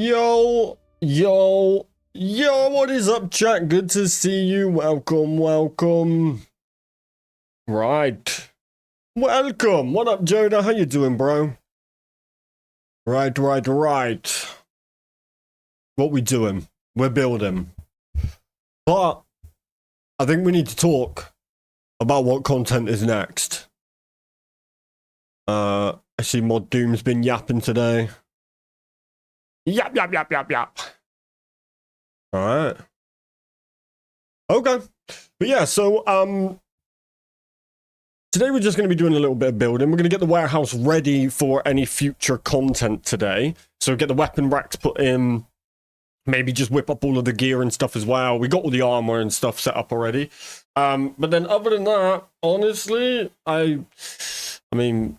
Yo, yo, yo, what is up, chat? Good to see you. Welcome, welcome. Right. Welcome. What up, Joda? How you doing, bro? Right. What we doing? We're building. But I think we need to talk about what content is next. I see Mod Doom's been yapping today. Yap. Alright. Okay. But yeah, so today we're just going to be doing a little bit of building. We're going to get the warehouse ready for any future content today. So get the weapon racks put in. Maybe just whip up all of the gear and stuff as well. We got all the armor and stuff set up already. But then other than that, honestly, I mean,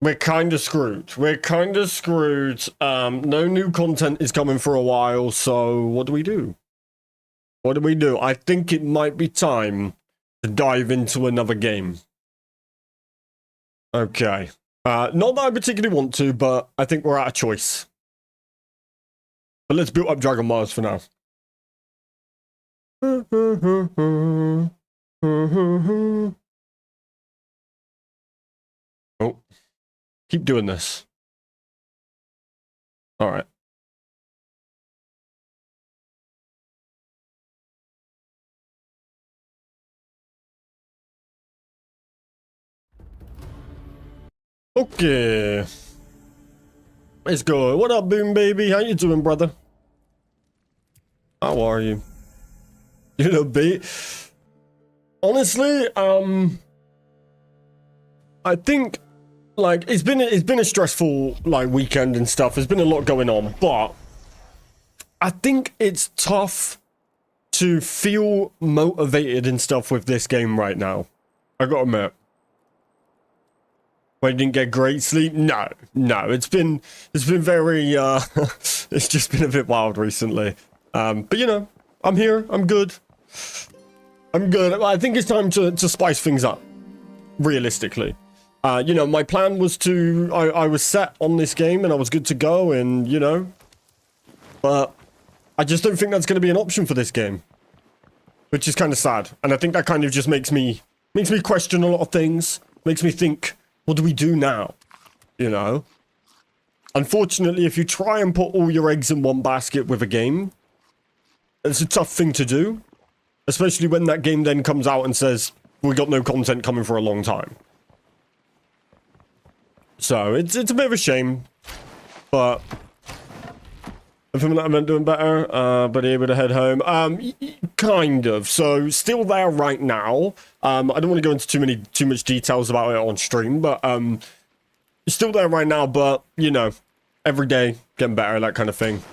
we're kind of screwed. No new content is coming for a while, so what do we do? I think it might be time to dive into another game. Okay. Not that I particularly want to, but I think we're out of choice. But let's build up Dragonwilds for now. Oh. Keep doing this. All right. Okay. Let's go. What up, Boom Baby? How you doing, brother? How are you? You know, honestly, I think like it's been a stressful like weekend and stuff. There's been a lot going on, but I think it's tough to feel motivated and stuff with this game right now. I gotta admit. I didn't get great sleep. No, it's been very it's just been a bit wild recently. But you know, I'm here. I'm good. I think it's time to spice things up. Realistically, you know, my plan was to I was set on this game and I was good to go, and you know, but I just don't think that's going to be an option for this game, which is kind of sad. And I think that kind of just makes me question a lot of things. Makes me think, what do we do now? You know? Unfortunately, if you try and put all your eggs in one basket with a game, it's a tough thing to do. Especially when that game then comes out and says, we got no content coming for a long time. So, it's a bit of a shame. But I feel like I'm doing better, but able to head home. Kind of. So, still there right now. I don't want to go into too much details about it on stream, but still there right now. But you know, every day getting better, that kind of thing.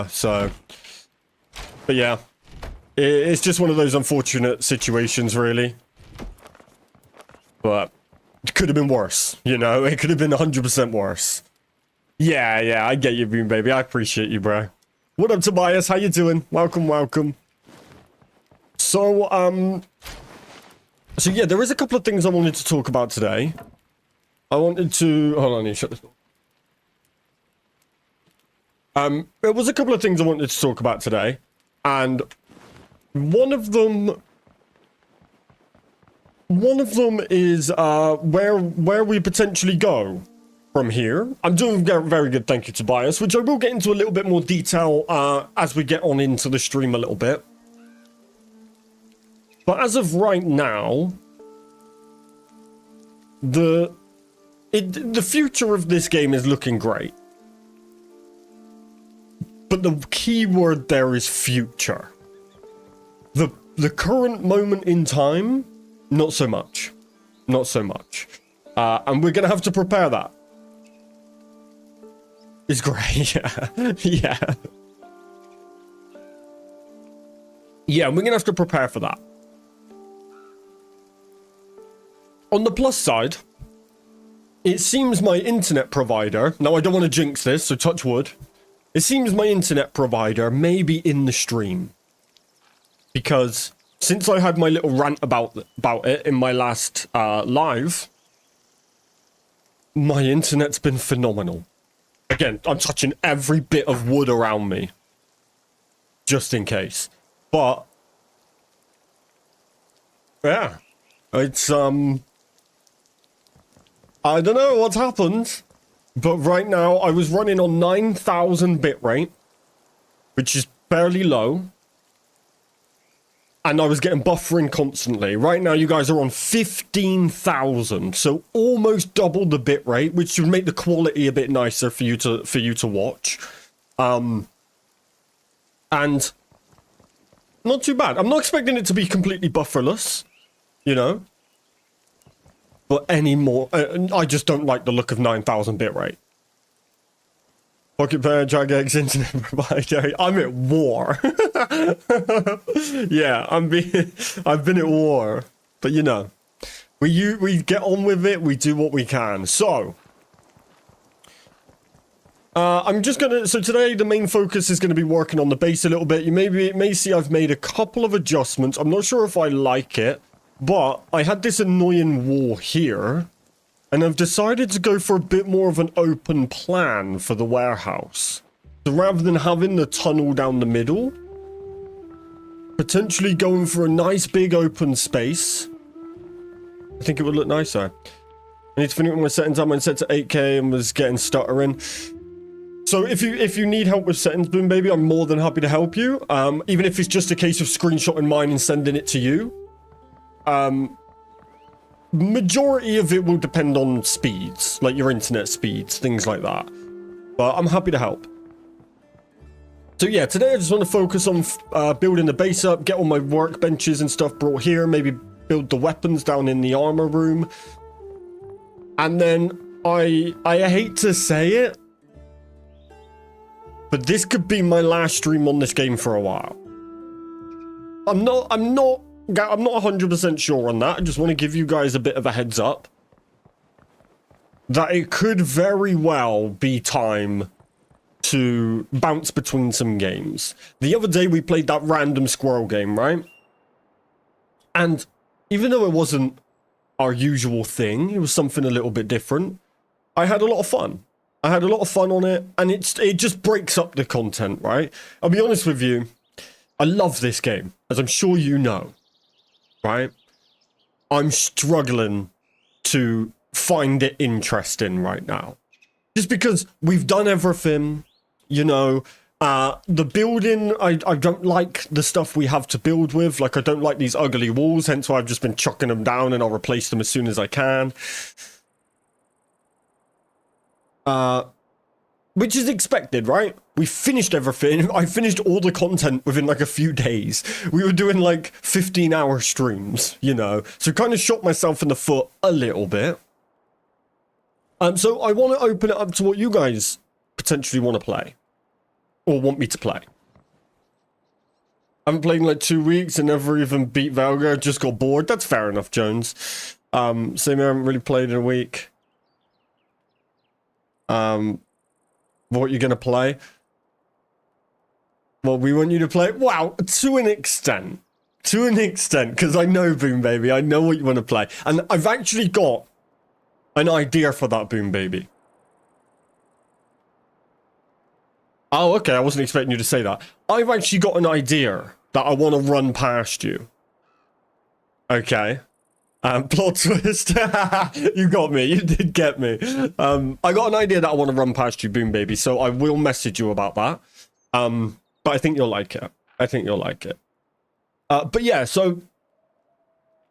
So, but yeah, it's just one of those unfortunate situations, really. But it could have been worse. You know, it could have been 100% worse. Yeah, I get you, Boom Baby. I appreciate you, bro. What up, Tobias? How you doing? Welcome. So, so yeah, there is a couple of things I wanted to talk about today. I wanted to... Hold on, you shut this door. There was a couple of things I wanted to talk about today, and one of them is where we potentially go from here. I'm doing very good, thank you, Tobias, which I will get into a little bit more detail as we get on into the stream a little bit. But as of right now, the future of this game is looking great. But the key word there is future. The current moment in time, not so much. And we're going to have to prepare that. It's great, yeah. Yeah, we're going to have to prepare for that. On the plus side, it seems my internet provider, now I don't want to jinx this, so touch wood. It seems my internet provider may be in the stream. Because since I had my little rant about it in my last live, my internet's been phenomenal. Again, I'm touching every bit of wood around me. Just in case. But yeah. It's I don't know what's happened. But right now I was running on 9,000 bitrate, which is fairly low. And I was getting buffering constantly. Right now, you guys are on 15,000, so almost double the bitrate, which should make the quality a bit nicer for you to watch. And not too bad. I'm not expecting it to be completely bufferless, you know. But anymore, I just don't like the look of 9,000 bitrate. Pocket Pair, Dragonwilds, internet provider. I'm at war. Yeah, I've been at war. But you know, we get on with it. We do what we can. So, I'm just gonna. So today, the main focus is going to be working on the base a little bit. You may see I've made a couple of adjustments. I'm not sure if I like it, but I had this annoying wall here. And I've decided to go for a bit more of an open plan for the warehouse. So rather than having the tunnel down the middle, potentially going for a nice big open space. I think it would look nicer. I need to finish with my settings. I'm set to 8K and was getting stuttering. So if you need help with settings, Boom Baby, I'm more than happy to help you. Even if it's just a case of screenshotting mine and sending it to you. Majority of it will depend on speeds, like your internet speeds, things like that. But I'm happy to help. So yeah, today I just want to focus on building the base up, get all my workbenches and stuff brought here, maybe build the weapons down in the armor room. And then I hate to say it, but this could be my last stream on this game for a while. I'm not 100% sure on that. I just want to give you guys a bit of a heads up that it could very well be time to bounce between some games. The other day we played that random squirrel game, right? And even though it wasn't our usual thing, it was something a little bit different, I had a lot of fun. I had a lot of fun on it, and it just breaks up the content, right? I'll be honest with you, I love this game, as I'm sure you know. Right? I'm struggling to find it interesting right now. Just because we've done everything, you know, the building, I don't like the stuff we have to build with. Like, I don't like these ugly walls, hence why I've just been chucking them down and I'll replace them as soon as I can. Which is expected, right? We finished everything. I finished all the content within like a few days. We were doing like 15-hour streams, you know. So kind of shot myself in the foot a little bit. So I want to open it up to what you guys potentially want to play. Or want me to play. I haven't played in like 2 weeks and never even beat Valga. Just got bored. That's fair enough, Jones. Same here, I haven't really played in a week. What you're gonna play? Well, we want you to play. Wow, to an extent, because I know, Boom Baby, I know what you want to play, and I've actually got an idea for that, Boom Baby. Oh, okay, I wasn't expecting you to say that. I've actually got an idea that I want to run past you. Okay. Plot twist. You got me. You did get me. I got an idea that I want to run past you, Boom Baby, so I will message you about that. But I think you'll like it. But yeah, so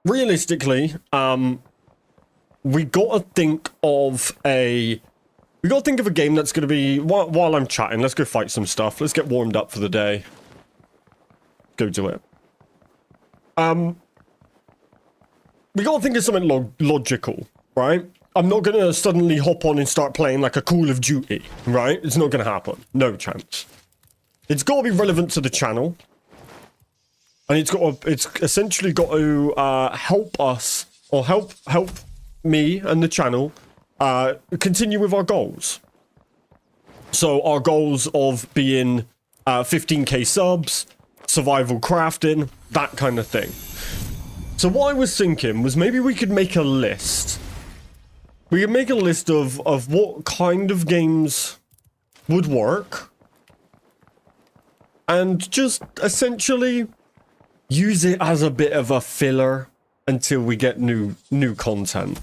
realistically, we got to think of a game that's going to be, while I'm chatting, let's go fight some stuff. Let's get warmed up for the day. Go do it. We gotta think of something logical, right? I'm not gonna suddenly hop on and start playing like a Call of Duty, right? It's not gonna happen. No chance. It's gotta be relevant to the channel. And it's essentially got to help us, or help me and the channel continue with our goals. So our goals of being 15k subs, survival crafting, that kind of thing. So what I was thinking was maybe we could make a list. We could make a list of what kind of games would work. And just essentially use it as a bit of a filler until we get new content.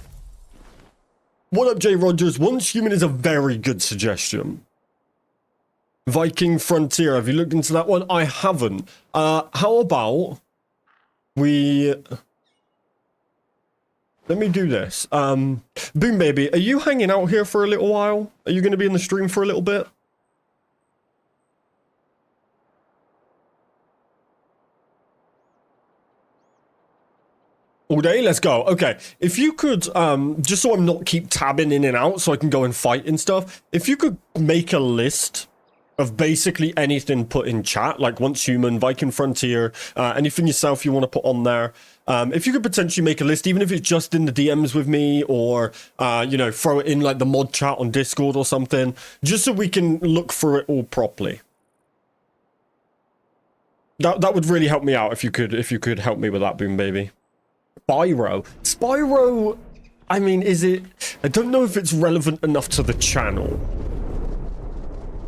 What up, Jay Rogers? Once Human is a very good suggestion. Viking Frontier, have you looked into that one? I haven't. How about we... Let me do this. Boom Baby, are you hanging out here for a little while? Are you going to be in the stream for a little bit? All day? Let's go. Okay. If you could, just so I'm not keep tabbing in and out so I can go and fight and stuff, if you could make a list of basically anything put in chat, like Once Human, Viking Frontier, anything yourself you want to put on there. If you could potentially make a list, even if it's just in the DMs with me or, you know, throw it in like the mod chat on Discord or something, just so we can look through it all properly. That would really help me out if you could help me with that, Boom Baby. Spyro, I mean, I don't know if it's relevant enough to the channel.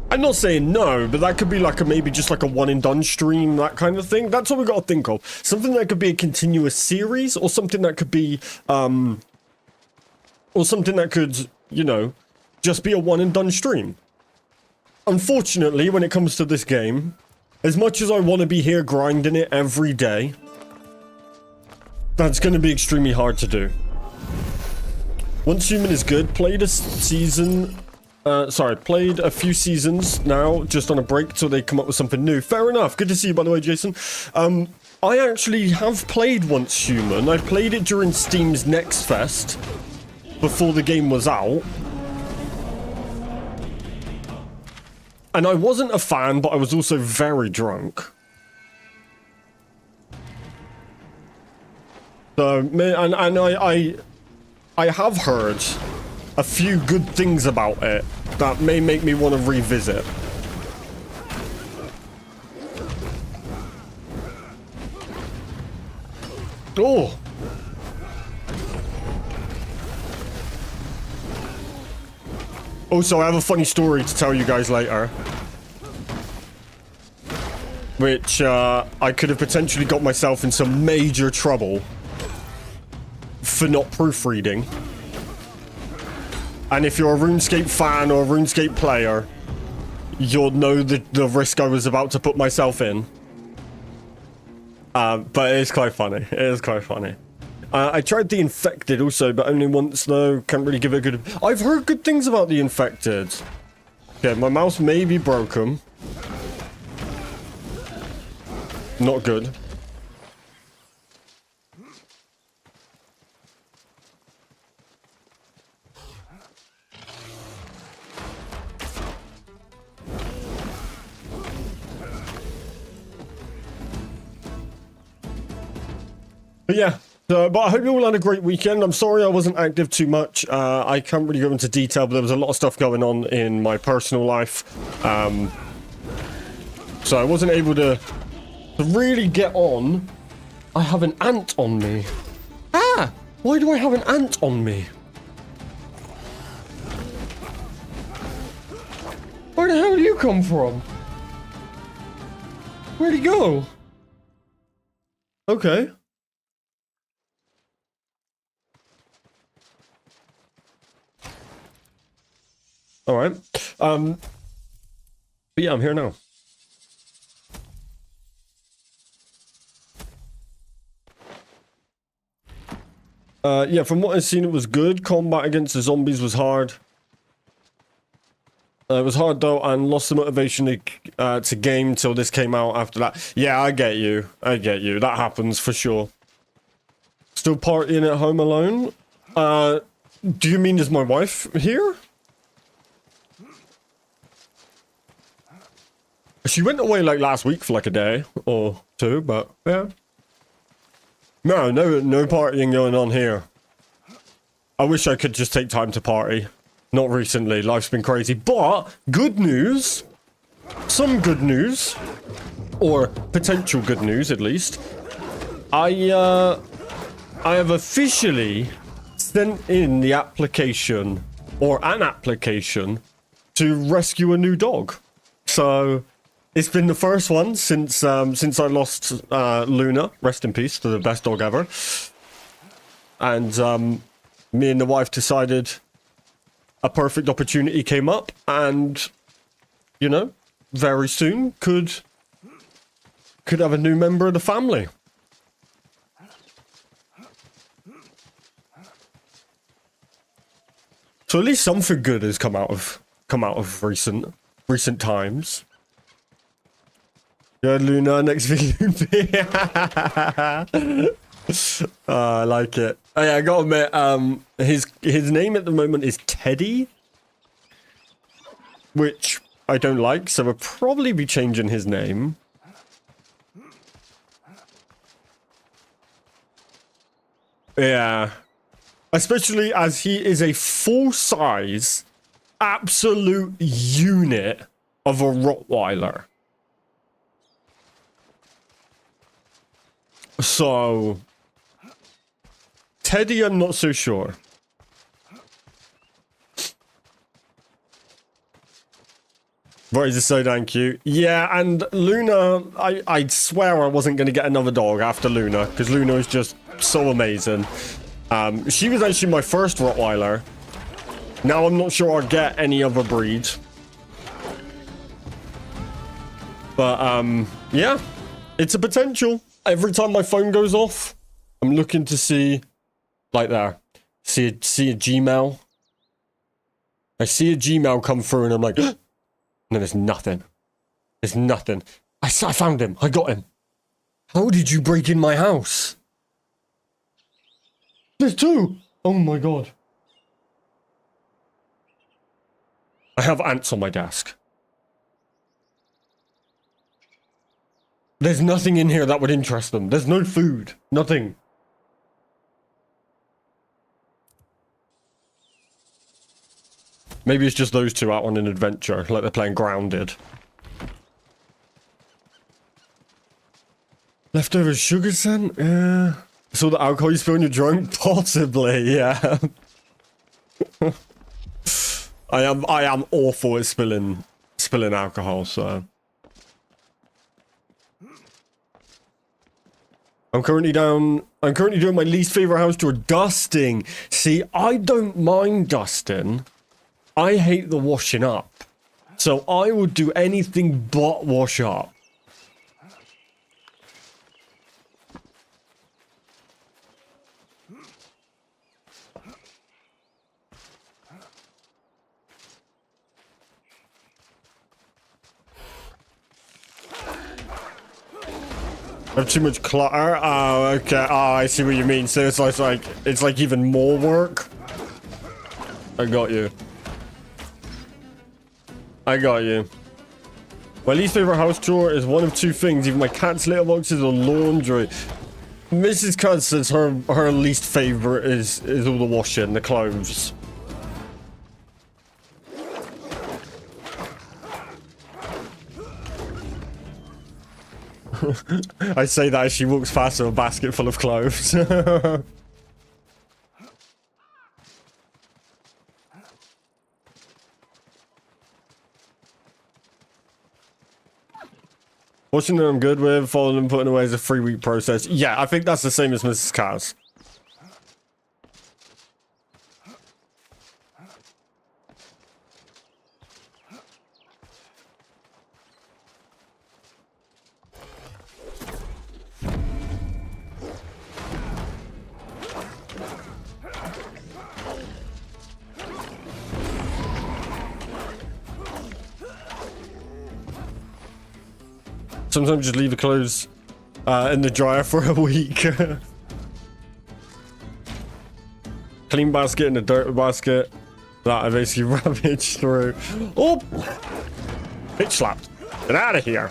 I'm not saying no, but that could be like maybe just like a one and done stream, that kind of thing. That's what we got to think of. Something that could be a continuous series, or something that could be, or something that could, you know, just be a one and done stream. Unfortunately, when it comes to this game, as much as I want to be here grinding it every day, that's going to be extremely hard to do. Once Human is good, played a few seasons now, just on a break till they come up with something new. Fair enough. Good to see you, by the way, Jason. I actually have played Once Human. I played it during Steam's Next Fest, before the game was out. And I wasn't a fan, but I was also very drunk. So, and I have heard a few good things about it that may make me want to revisit. Oh! Also, I have a funny story to tell you guys later. Which, I could have potentially got myself in some major trouble for not proofreading. And if you're a RuneScape fan or a RuneScape player, you'll know the risk I was about to put myself in. But it is quite funny. It is quite funny. I tried the Infected also, but only once though. Can't really give it a good... I've heard good things about the Infected. Okay, my mouse may be broken. Not good. But yeah, but I hope you all had a great weekend. I'm sorry I wasn't active too much. I can't really go into detail, but there was a lot of stuff going on in my personal life. So I wasn't able to really get on. I have an ant on me. Ah! Why do I have an ant on me? Where the hell do you come from? Where'd he go? Okay. All right. But yeah, I'm here now. Yeah, from what I've seen, it was good. Combat against the zombies was hard. It was hard though, and lost the motivation to game till this came out after that. Yeah, I get you. I get you. That happens for sure. Still partying at home alone? Do you mean is my wife here? She went away like last week for like a day or two, but yeah. No partying going on here. I wish I could just take time to party. Not recently, life's been crazy. But, good news. Some good news. Or potential good news, at least. I have officially sent in the application, or an application, to rescue a new dog. So it's been the first one since I lost Luna. Rest in peace to the best dog ever. And me and the wife decided a perfect opportunity came up, and you know, very soon could have a new member of the family. So at least something good has come out of recent times. Yeah, Luna, next video. I like it. Oh, yeah, I gotta admit, his name at the moment is Teddy, which I don't like, so we'll probably be changing his name. Yeah. Especially as he is a full-size, absolute unit of a Rottweiler. So, Teddy, I'm not so sure. Right, is so damn cute. Yeah, and Luna, I swear I wasn't going to get another dog after Luna, because Luna is just so amazing. She was actually my first Rottweiler. Now I'm not sure I'll get any other breed. But, yeah, it's a potential. Every time my phone goes off, I'm looking to see, like there, see a Gmail. I see a Gmail come through and I'm like, no, there's nothing. There's nothing. I found him. I got him. How did you break in my house? There's two. Oh my god. I have ants on my desk. There's nothing in here that would interest them. There's no food. Nothing. Maybe it's just those two out on an adventure, like they're playing Grounded. Leftover sugar scent? Yeah. So the alcohol you spill when you're drunk? Possibly, yeah. I am awful at spilling alcohol, so. I'm currently doing my least favorite house chore, dusting. See, I don't mind dusting. I hate the washing up. So I would do anything but wash up. I have too much clutter. Oh, okay. Oh, I see what you mean. So it's like even more work. I got you. I got you. My least favorite house chore is one of two things: either my cat's litter boxes or laundry. Mrs. Cut says her least favorite is all the washing, the clothes. I say that as she walks past with a basket full of clothes. Washing them I'm good with, folding and putting away is a 3-week process. Yeah, I think that's the same as Mrs. Kaz. Sometimes just leave the clothes in the dryer for a week. Clean basket and a dirt basket that I basically rummage through. Oh! Bitch slapped. Get out of here.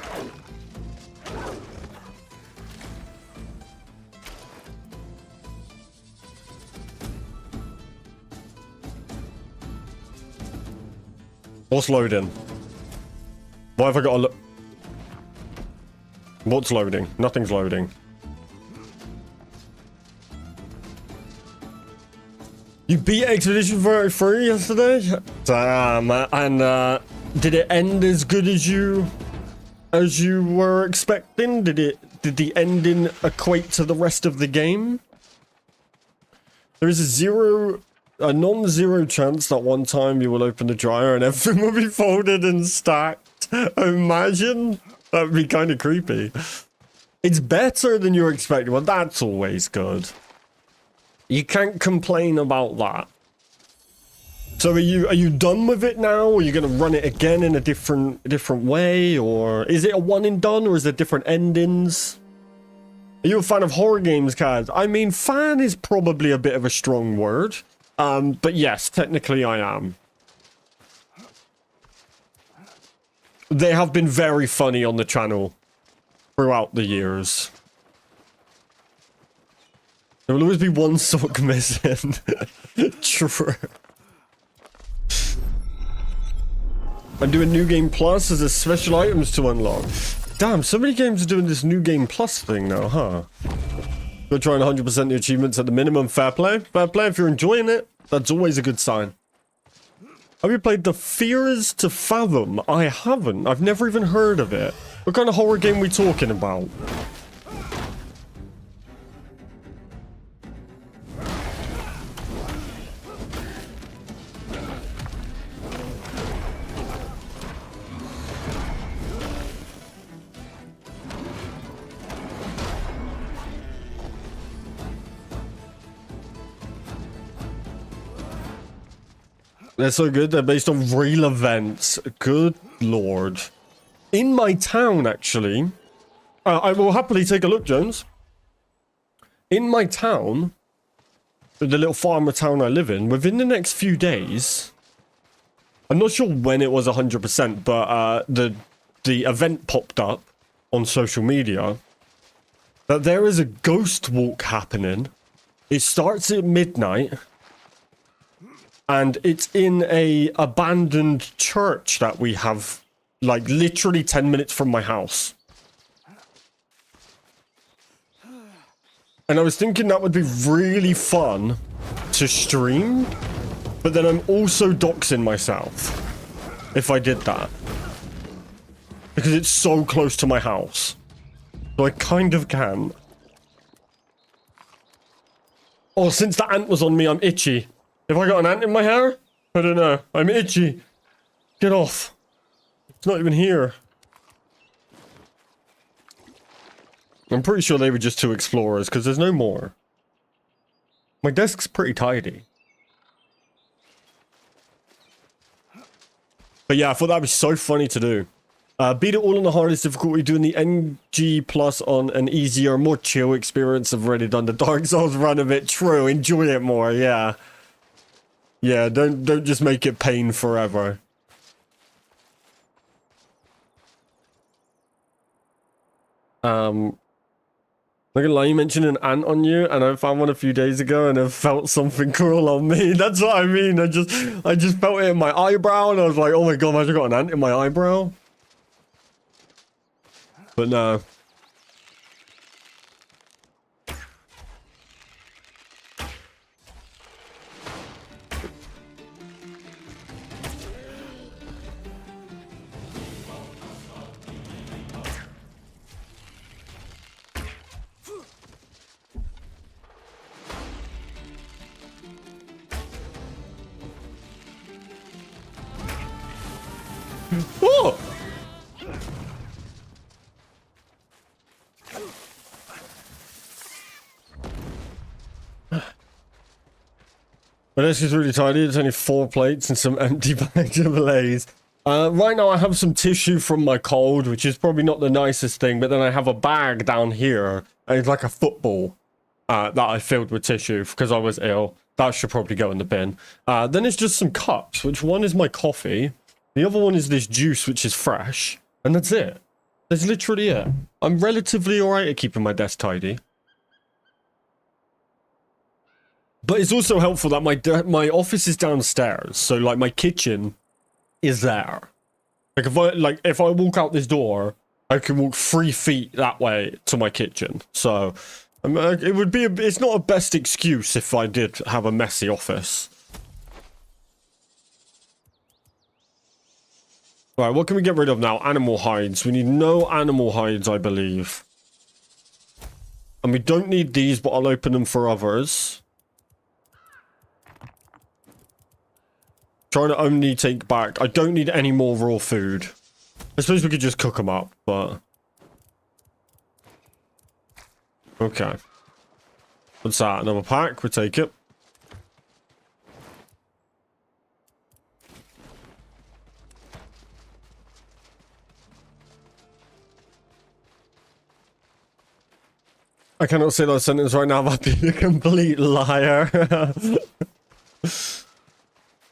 What's loading? Why have I got to look? What's loading? Nothing's loading. You beat Expedition 33 yesterday? Damn, and did it end as good as you were expecting? Did the ending equate to the rest of the game? There is a non-zero chance that one time you will open the dryer and everything will be folded and stacked. Imagine. That would be kind of creepy. It's better than you were expecting. Well, that's always good. You can't complain about that. So are you done with it now? Or are you going to run it again in a different way? Or is it a one and done? Or is there different endings? Are you a fan of horror games, Kaz? I mean, fan is probably a bit of a strong word. But yes, technically I am. They have been very funny on the channel throughout the years. There will always be one sock missing. True. I'm doing New Game Plus as a special items to unlock. Damn, so many games are doing this New Game Plus thing now, huh? You're trying 100% the achievements at the minimum. Fair play. Fair play. If you're enjoying it, that's always a good sign. Have you played The Fears to Fathom? I haven't. I've never even heard of it. What kind of horror game are we talking about? They're so good. They're based on real events. Good lord. In my town, actually. I will happily take a look, Jones. In my town, the little farmer town I live in, within the next few days, I'm not sure when it was 100%, but the event popped up on social media that there is a ghost walk happening. It starts at midnight. And it's in a abandoned church that we have, like, literally 10 minutes from my house. And I was thinking that would be really fun to stream, but then I'm also doxing myself if I did that. Because it's so close to my house. So I kind of can. Oh, since the ant was on me, I'm itchy. Have I got an ant in my hair? I don't know. I'm itchy. Get off. It's not even here. I'm pretty sure they were just two explorers, because there's no more. My desk's pretty tidy. But yeah, I thought that was so funny to do. Beat it all on the hardest difficulty, doing the NG plus on an easier, more chill experience. I've already done the Dark Souls run of it. True, enjoy it more, yeah. Yeah, don't just make it pain forever. Not gonna lie, you mentioned an ant on you, and I found one a few days ago, and I felt something crawl on me. That's what I mean. I just felt it in my eyebrow, and I was like, oh my god, have I got an ant in my eyebrow? But no. Oh! My desk is really tidy. It's only 4 plates and some empty bags of Lay's. Right now I have some tissue from my cold, which is probably not the nicest thing, but then I have a bag down here, and it's like a football that I filled with tissue because I was ill. That should probably go in the bin. Then it's just some cups, which one is my coffee. The other one is this juice, which is fresh, and that's it. That's literally it. I'm relatively alright at keeping my desk tidy. But it's also helpful that my office is downstairs, so like my kitchen is there. Like if I walk out this door, I can walk 3 feet that way to my kitchen. So it would be it's not a best excuse if I did have a messy office. Right, what can we get rid of now? Animal hides. We need no animal hides, I believe. And we don't need these, but I'll open them for others. Trying to only take back. I don't need any more raw food. I suppose we could just cook them up, but... Okay. What's that? Another pack? We'll take it. I cannot say that sentence right now, but I've been a complete liar.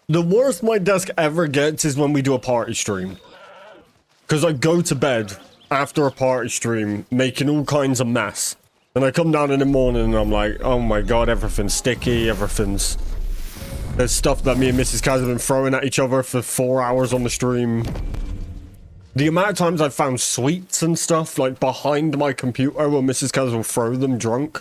The worst my desk ever gets is when we do a party stream. Because I go to bed after a party stream, making all kinds of mess. And I come down in the morning and I'm like, oh my god, everything's sticky, everything's... There's stuff that me and Mrs. Kaz have been throwing at each other for 4 hours on the stream. The amount of times I've found sweets and stuff, like, behind my computer where Mrs. Kaz will throw them drunk.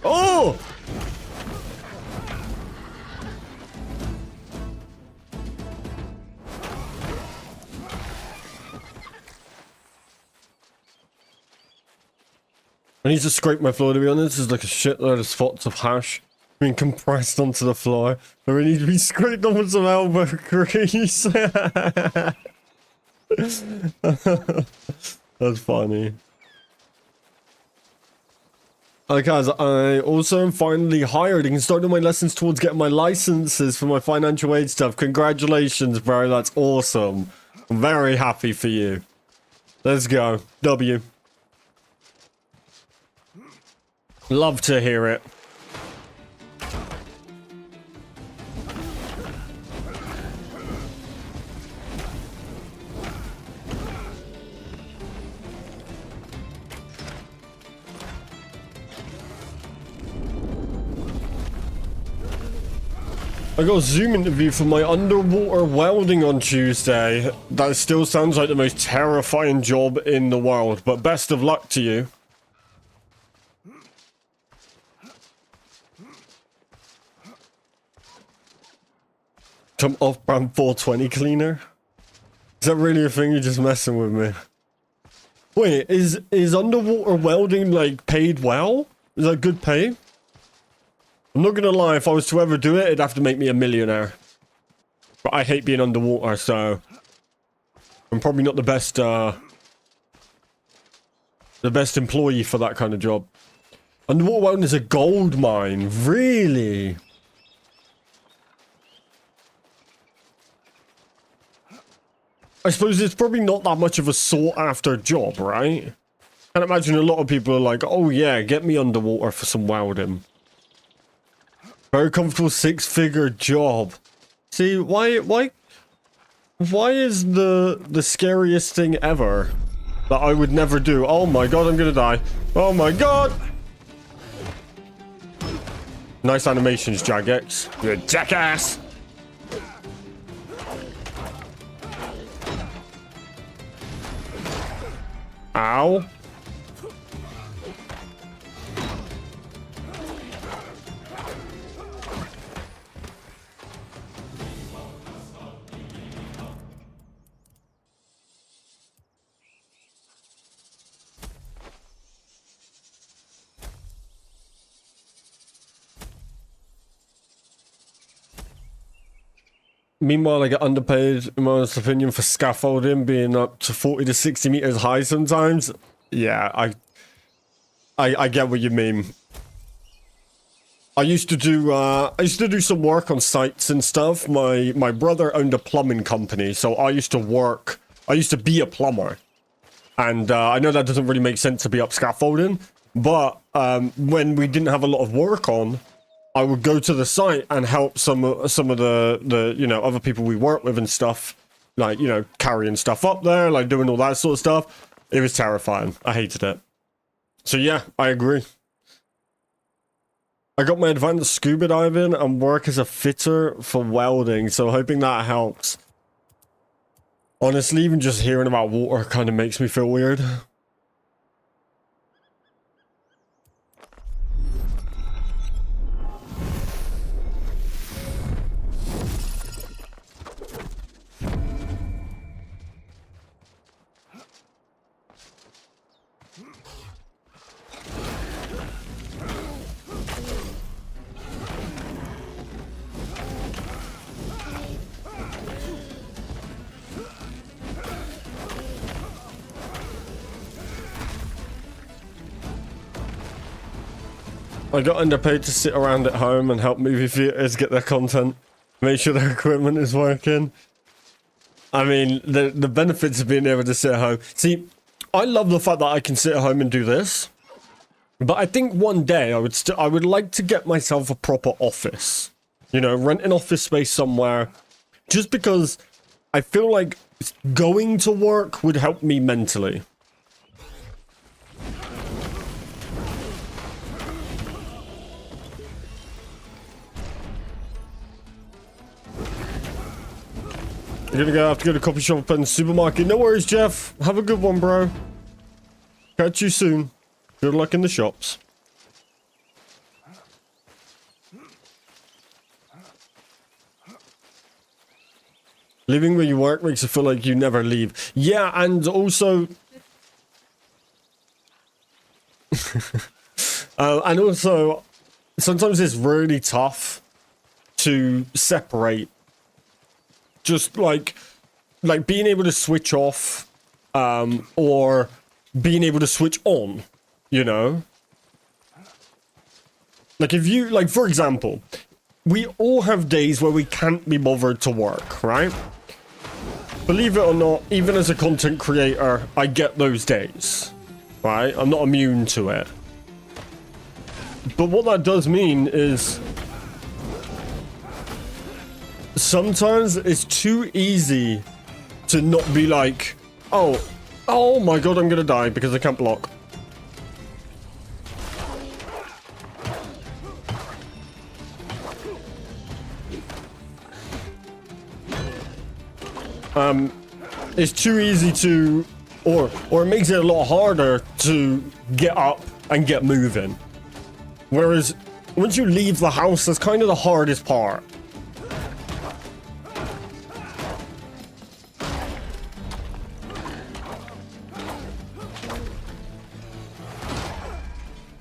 Oh! I need to scrape my floor, to be honest. There's like a shitload of spots of hash being compressed onto the floor. I really need to be scraped on with some elbow grease. That's funny. Okay, guys, I also am finally hired and can start doing my lessons towards getting my licenses for my financial aid stuff. Congratulations, bro. That's awesome. I'm very happy for you. Let's go. W. Love to hear it. I got a Zoom interview for my underwater welding on Tuesday. That still sounds like the most terrifying job in the world, but best of luck to you. Some off-brand 420 cleaner? Is that really a thing? You're just messing with me. Wait, is underwater welding, like, paid well? Is that good pay? I'm not gonna lie, if I was to ever do it, it'd have to make me a millionaire. But I hate being underwater, so... I'm probably not the best employee for that kind of job. Underwater welding is a gold mine. Really? I suppose it's probably not that much of a sought-after job, right? I can't imagine a lot of people are like, oh yeah, get me underwater for some welding. Very comfortable six-figure job. See, why is the scariest thing ever that I would never do? Oh my god, I'm gonna die. Oh my god! Nice animations, Jagex. You're a jackass! Ow. Meanwhile, I get underpaid, in my honest opinion, for scaffolding being up to 40 to 60 meters high sometimes. Yeah, I get what you mean. I used to do some work on sites and stuff. My brother owned a plumbing company, so I used to be a plumber. And I know that doesn't really make sense to be up scaffolding, but when we didn't have a lot of work on, I would go to the site and help some of the you know, other people we work with and stuff, like, you know, carrying stuff up there, like doing all that sort of stuff. It was terrifying. I hated it. So yeah, I agree. I got my advanced scuba diving and work as a fitter for welding, so hoping that helps. Honestly, even just hearing about water kind of makes me feel weird. I got underpaid to sit around at home and help movie theaters get their content, make sure their equipment is working. I mean, the benefits of being able to sit at home. See, I love the fact that I can sit at home and do this, but I think one day I would like to get myself a proper office. You know, rent an office space somewhere, just because I feel like going to work would help me mentally. You're gonna have to go to coffee shop and supermarket. No worries, Jeff. Have a good one, bro. Catch you soon. Good luck in the shops. Living where you work makes you feel like you never leave. Yeah, and also... and also, sometimes it's really tough to separate. Just like being able to switch off, or being able to switch on, you know? Like if you, like for example, we all have days where we can't be bothered to work, right? Believe it or not, even as a content creator, I get those days, right? I'm not immune to it. But what that does mean is... sometimes it's too easy to not be like, oh my god, I'm gonna die because I can't block. It's too easy to, or it makes it a lot harder to get up and get moving. Whereas once you leave the house, that's kind of the hardest part.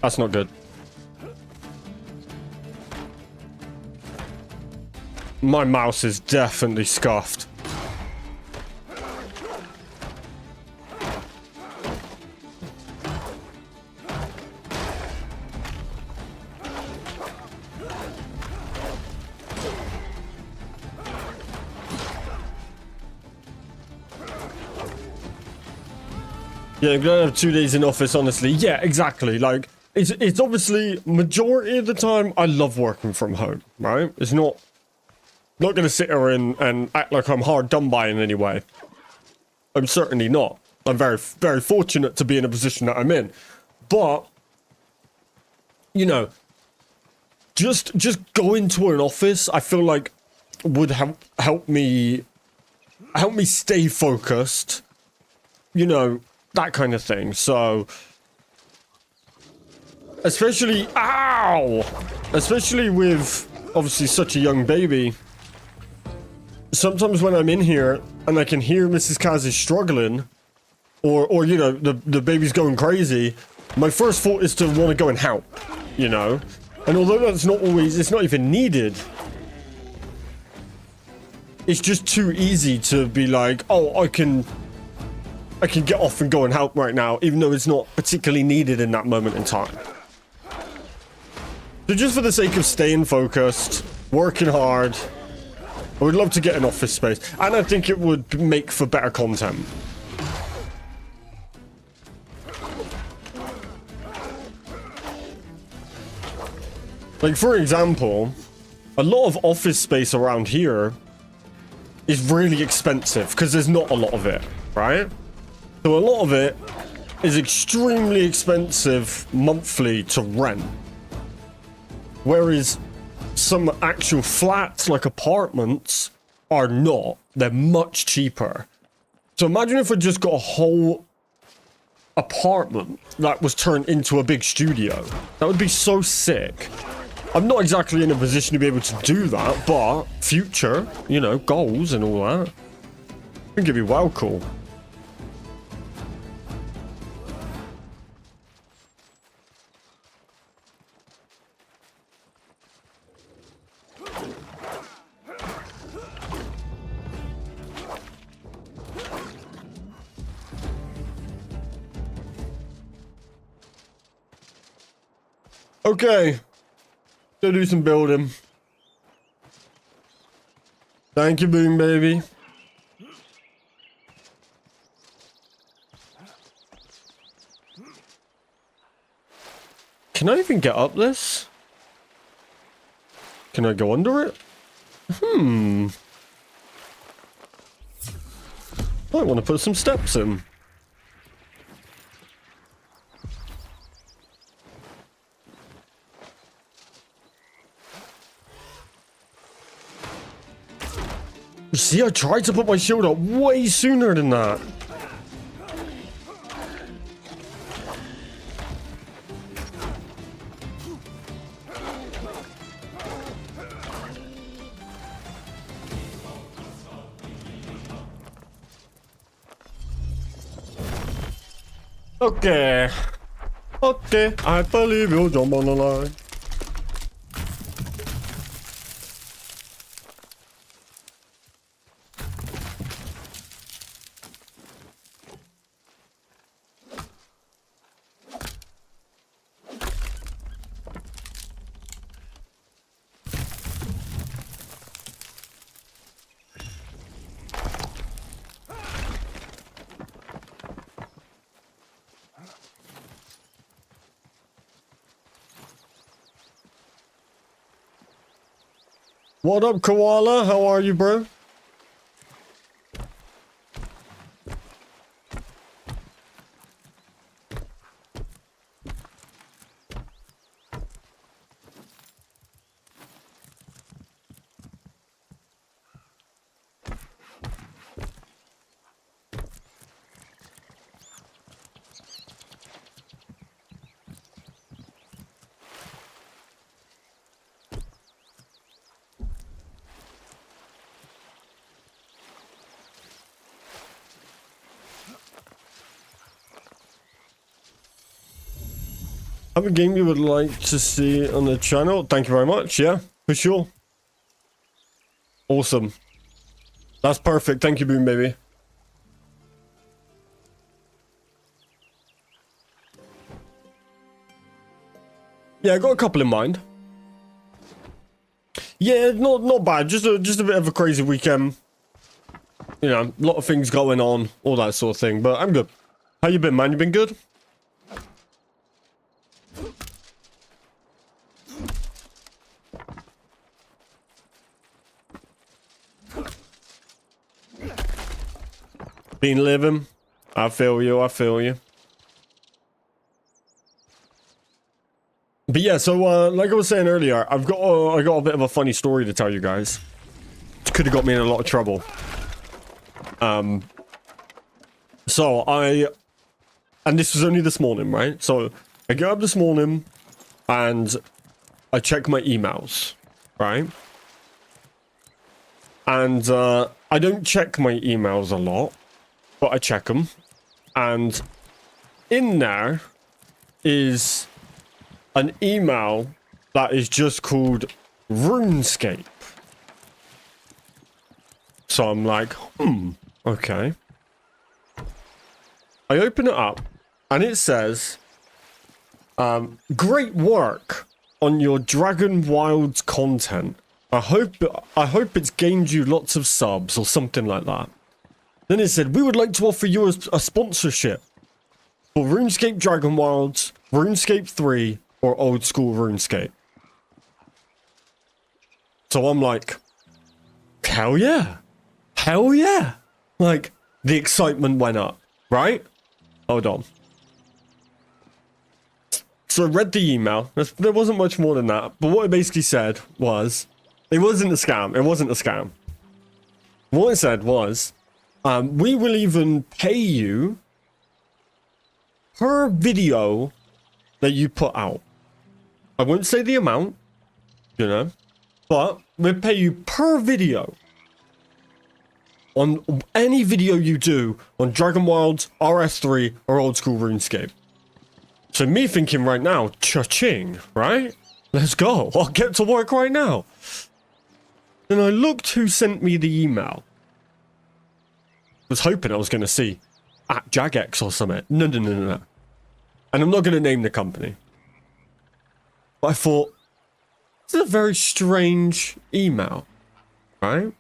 That's not good. My mouse is definitely scuffed. Yeah, I'm gonna have 2 days in office, honestly. Yeah, exactly. Like, it's obviously, majority of the time, I love working from home, right? It's not gonna sit here and act like I'm hard done by in any way. I'm certainly not. I'm very, very fortunate to be in a position that I'm in. But, you know, just going to an office, I feel like would help me stay focused, you know, that kind of thing. So, especially with obviously such a young baby, sometimes when I'm in here and I can hear Mrs. Kaz is struggling, or you know, the baby's going crazy, my first thought is to want to go and help, you know. And although that's not always, it's not even needed, it's just too easy to be like, oh, I can get off and go and help right now, even though it's not particularly needed in that moment in time. So just for the sake of staying focused, working hard, I would love to get an office space. And I think it would make for better content. Like, for example, a lot of office space around here is really expensive because there's not a lot of it, right? So a lot of it is extremely expensive monthly to rent. Whereas some actual flats, like apartments, are not. They're much cheaper. So imagine if I just got a whole apartment that was turned into a big studio. That would be so sick. I'm not exactly in a position to be able to do that, but future, you know, goals and all that. I think it'd be well cool. Okay. Go do some building. Thank you, Boom Baby. Can I even get up this? Can I go under it? I want to put some steps in. See, I tried to put my shield up way sooner than that. Okay. Okay, I believe you'll jump on the line. What up, Koala? How are you, bro? Have a game you would like to see on the channel? Thank you very much. Yeah, for sure. Awesome. That's perfect. Thank you, Boom Baby. Yeah, I got a couple in mind. Yeah, not bad. Just a bit of a crazy weekend. You know, a lot of things going on, all that sort of thing. But I'm good. How you been, man? You been good? Been living. I feel you. I feel you. But yeah, so like I was saying earlier, I got a bit of a funny story to tell you guys. It could have got me in a lot of trouble. So and this was only this morning, right? So I get up this morning and I check my emails, right? And I don't check my emails a lot, but I check them. And in there is an email that is just called Runescape. So I'm like, okay. I open it up and it says, great work on your Dragonwilds content. I hope it's gained you lots of subs or something like that. Then it said, we would like to offer you a sponsorship for RuneScape Dragonwilds, RuneScape 3, or old school RuneScape. So I'm like, hell yeah. Hell yeah. Like, the excitement went up, right? Hold on. So I read the email. There wasn't much more than that. But what it basically said was, it wasn't a scam. It wasn't a scam. What it said was, we will even pay you per video that you put out. I won't say the amount, you know, but we'll pay you per video on any video you do on Dragonwilds, RS3, or old school RuneScape. So me thinking right now, cha-ching, right? Let's go. I'll get to work right now. Then I looked who sent me the email. Was hoping I was going to see at Jagex or something. No. And I'm not going to name the company. But I thought, this is a very strange email, right?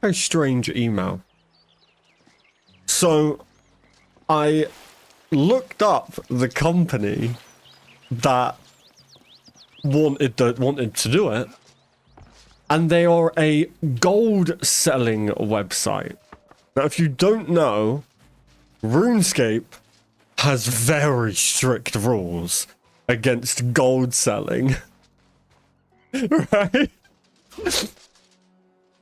Very strange email. So I looked up the company that wanted to do it, and they are a gold selling website. Now, if you don't know, RuneScape has very strict rules against gold selling. Right?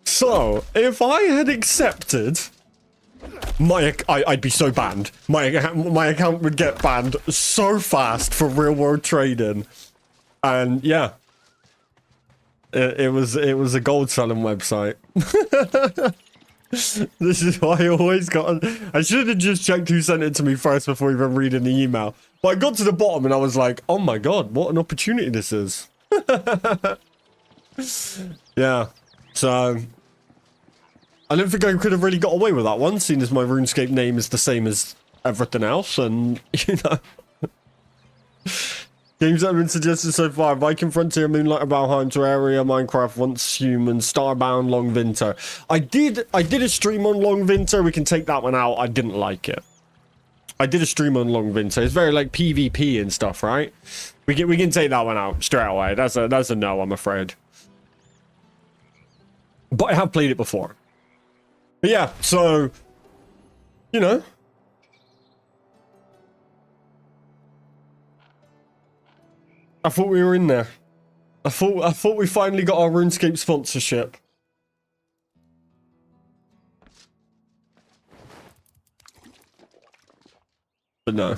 So, if I had accepted, I'd be so banned. My account would get banned so fast for real world trading. And yeah, it was a gold selling website. This is why I always got. I should have just checked who sent it to me first before even reading the email. But I got to the bottom and I was like, oh my god, what an opportunity this is. Yeah, so I don't think I could have really got away with that one, seeing as my RuneScape name is the same as everything else, and you know. Games that have been suggested so far: Viking Frontier, Moonlight, Valheim, Terraria, Minecraft, Once Human, Starbound, Long Winter. I did a stream on Long Winter. We can take that one out. I didn't like it. I did a stream on Long Winter. It's very like PvP and stuff, right? We can take that one out straight away. That's a no, I'm afraid. But I have played it before. But yeah, so you know. I thought we were in there. I thought we finally got our RuneScape sponsorship. But no.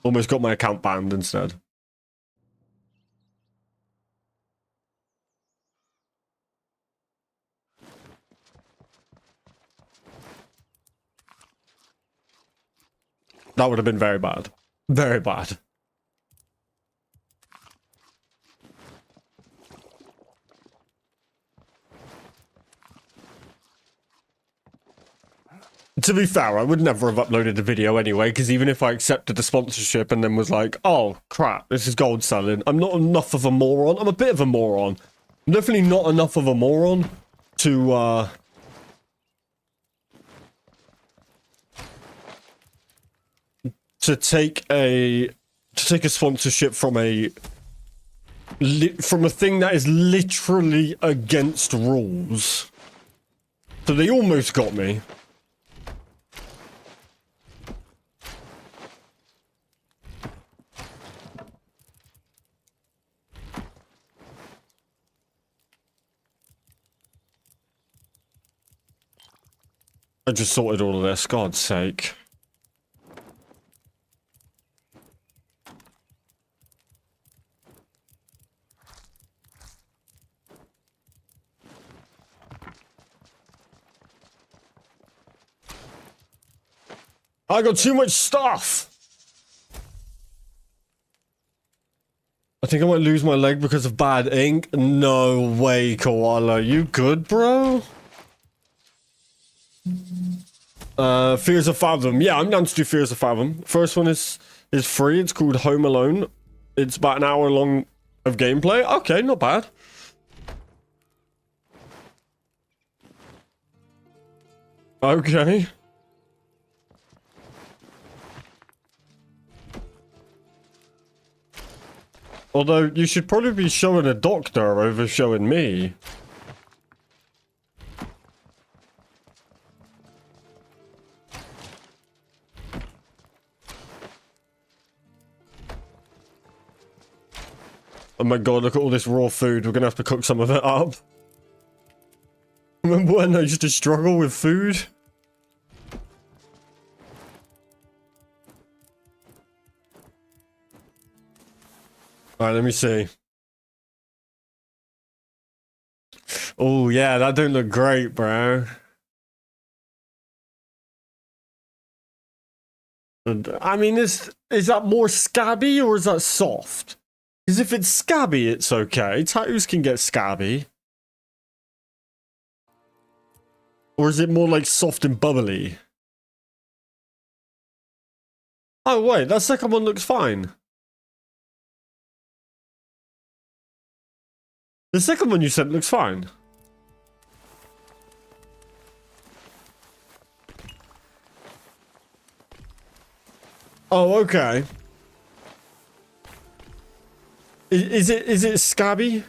Almost got my account banned instead. That would have been very bad. Very bad. To be fair, I would never have uploaded the video anyway, because even if I accepted the sponsorship and then was like, oh, crap, this is gold selling, I'm not enough of a moron. I'm a bit of a moron. I'm definitely not enough of a moron to take a sponsorship from a thing that is literally against rules. So they almost got me. I just sorted all of this, God's sake. I got too much stuff! I think I might lose my leg because of bad ink. No way, Koala. You good, bro? Fears of Fathom. Yeah, I'm down to do Fears of Fathom. First one is free. It's called Home Alone. It's about an hour long of gameplay. Okay, not bad. Okay. Although, you should probably be showing a doctor over showing me. Oh my god, look at all this raw food. We're gonna have to cook some of it up. Remember when I used to struggle with food? Alright, let me see. Oh yeah, that don't look great, bro. And, I mean, is that more scabby or is that soft? Because if it's scabby, it's okay. Tattoos can get scabby. Or is it more like soft and bubbly? Oh wait, that second one looks fine. The second one you sent looks fine. Oh, okay. Is it scabby?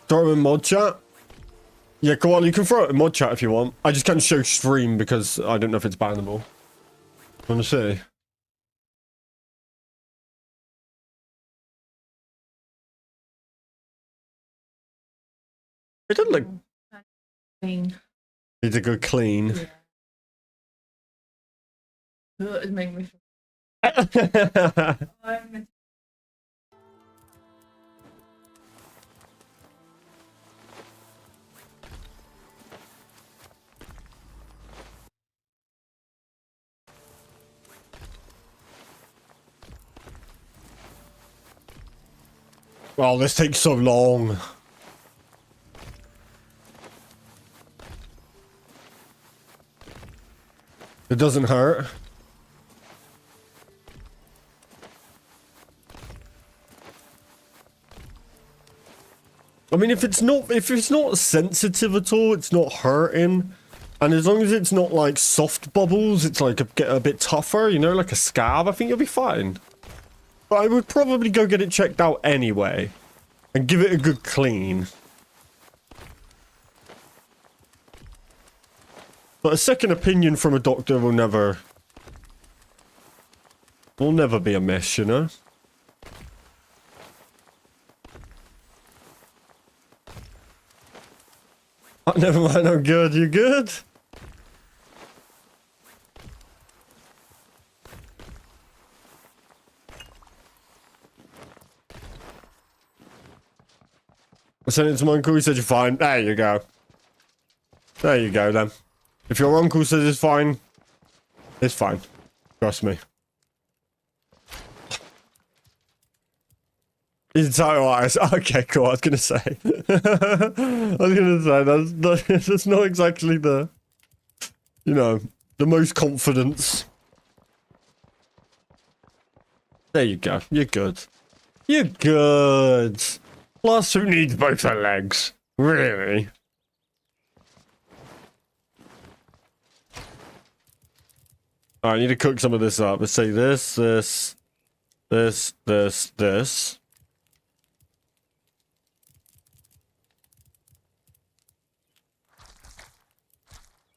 Throw it in mod chat? Yeah, go on, you can throw it in mod chat if you want. I just can't show stream because I don't know if it's bannable. Wanna see? It doesn't look Clean. Need a good clean. Yeah. It's making me Oh, this takes so long. It doesn't hurt. I mean, if it's not sensitive at all, it's not hurting. And as long as it's not like soft bubbles, it's like a bit tougher, you know, like a scab, I think you'll be fine. But I would probably go get it checked out anyway. And give it a good clean. But a second opinion from a doctor will never be amiss, you know? Oh, never mind, I'm good. You good? I sent it to my uncle, he said you're fine. There you go. There you go, then. If your uncle says it's fine, it's fine. Trust me. He's a tattoo artist. Okay, cool. I was gonna say. That's not exactly the, you know, the most confidence. There you go. You're good. You're good. Plus, who needs both her legs? Really? Alright, I need to cook some of this up. Let's say this. Let's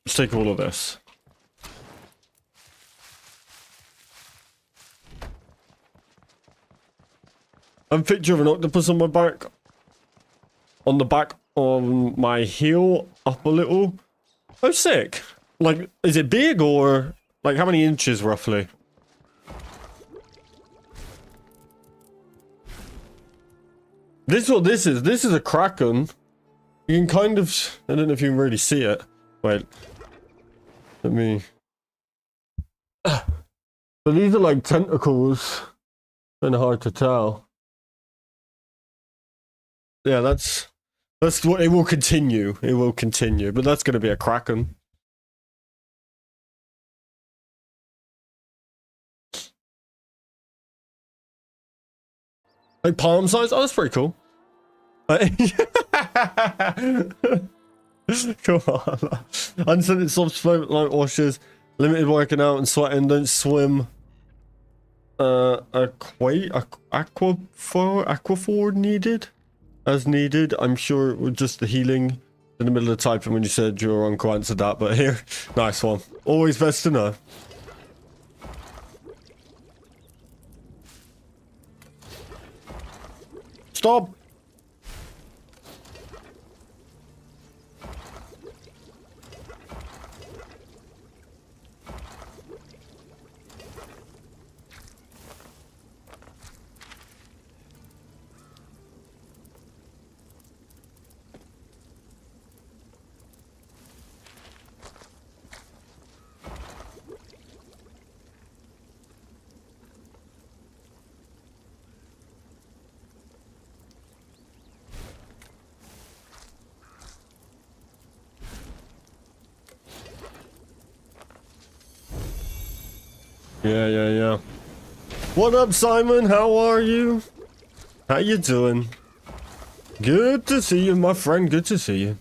take all of this. I'm picture of an octopus on my back. On the back of my heel, up a little. Oh, sick. Like, is it big or... Like, how many inches, roughly? This is what this is. This is a kraken. You can kind of... I don't know if you can really see it. Wait. Let me... But these are like tentacles. Kind of hard to tell. Yeah, that's what... It will continue. It will continue. But that's going to be a kraken. Like palm size? Oh, that's pretty cool. Come on. Unscented soft smoke, light washes, limited working out and sweating, don't swim. Aquaphor needed? As needed. I'm sure it was just the healing in the middle of typing when you said your uncle answered that, but here. Nice one. Always best to know. Stop. Yeah. What up, Simon? How are you? How you doing? Good to see you, my friend. Good to see you.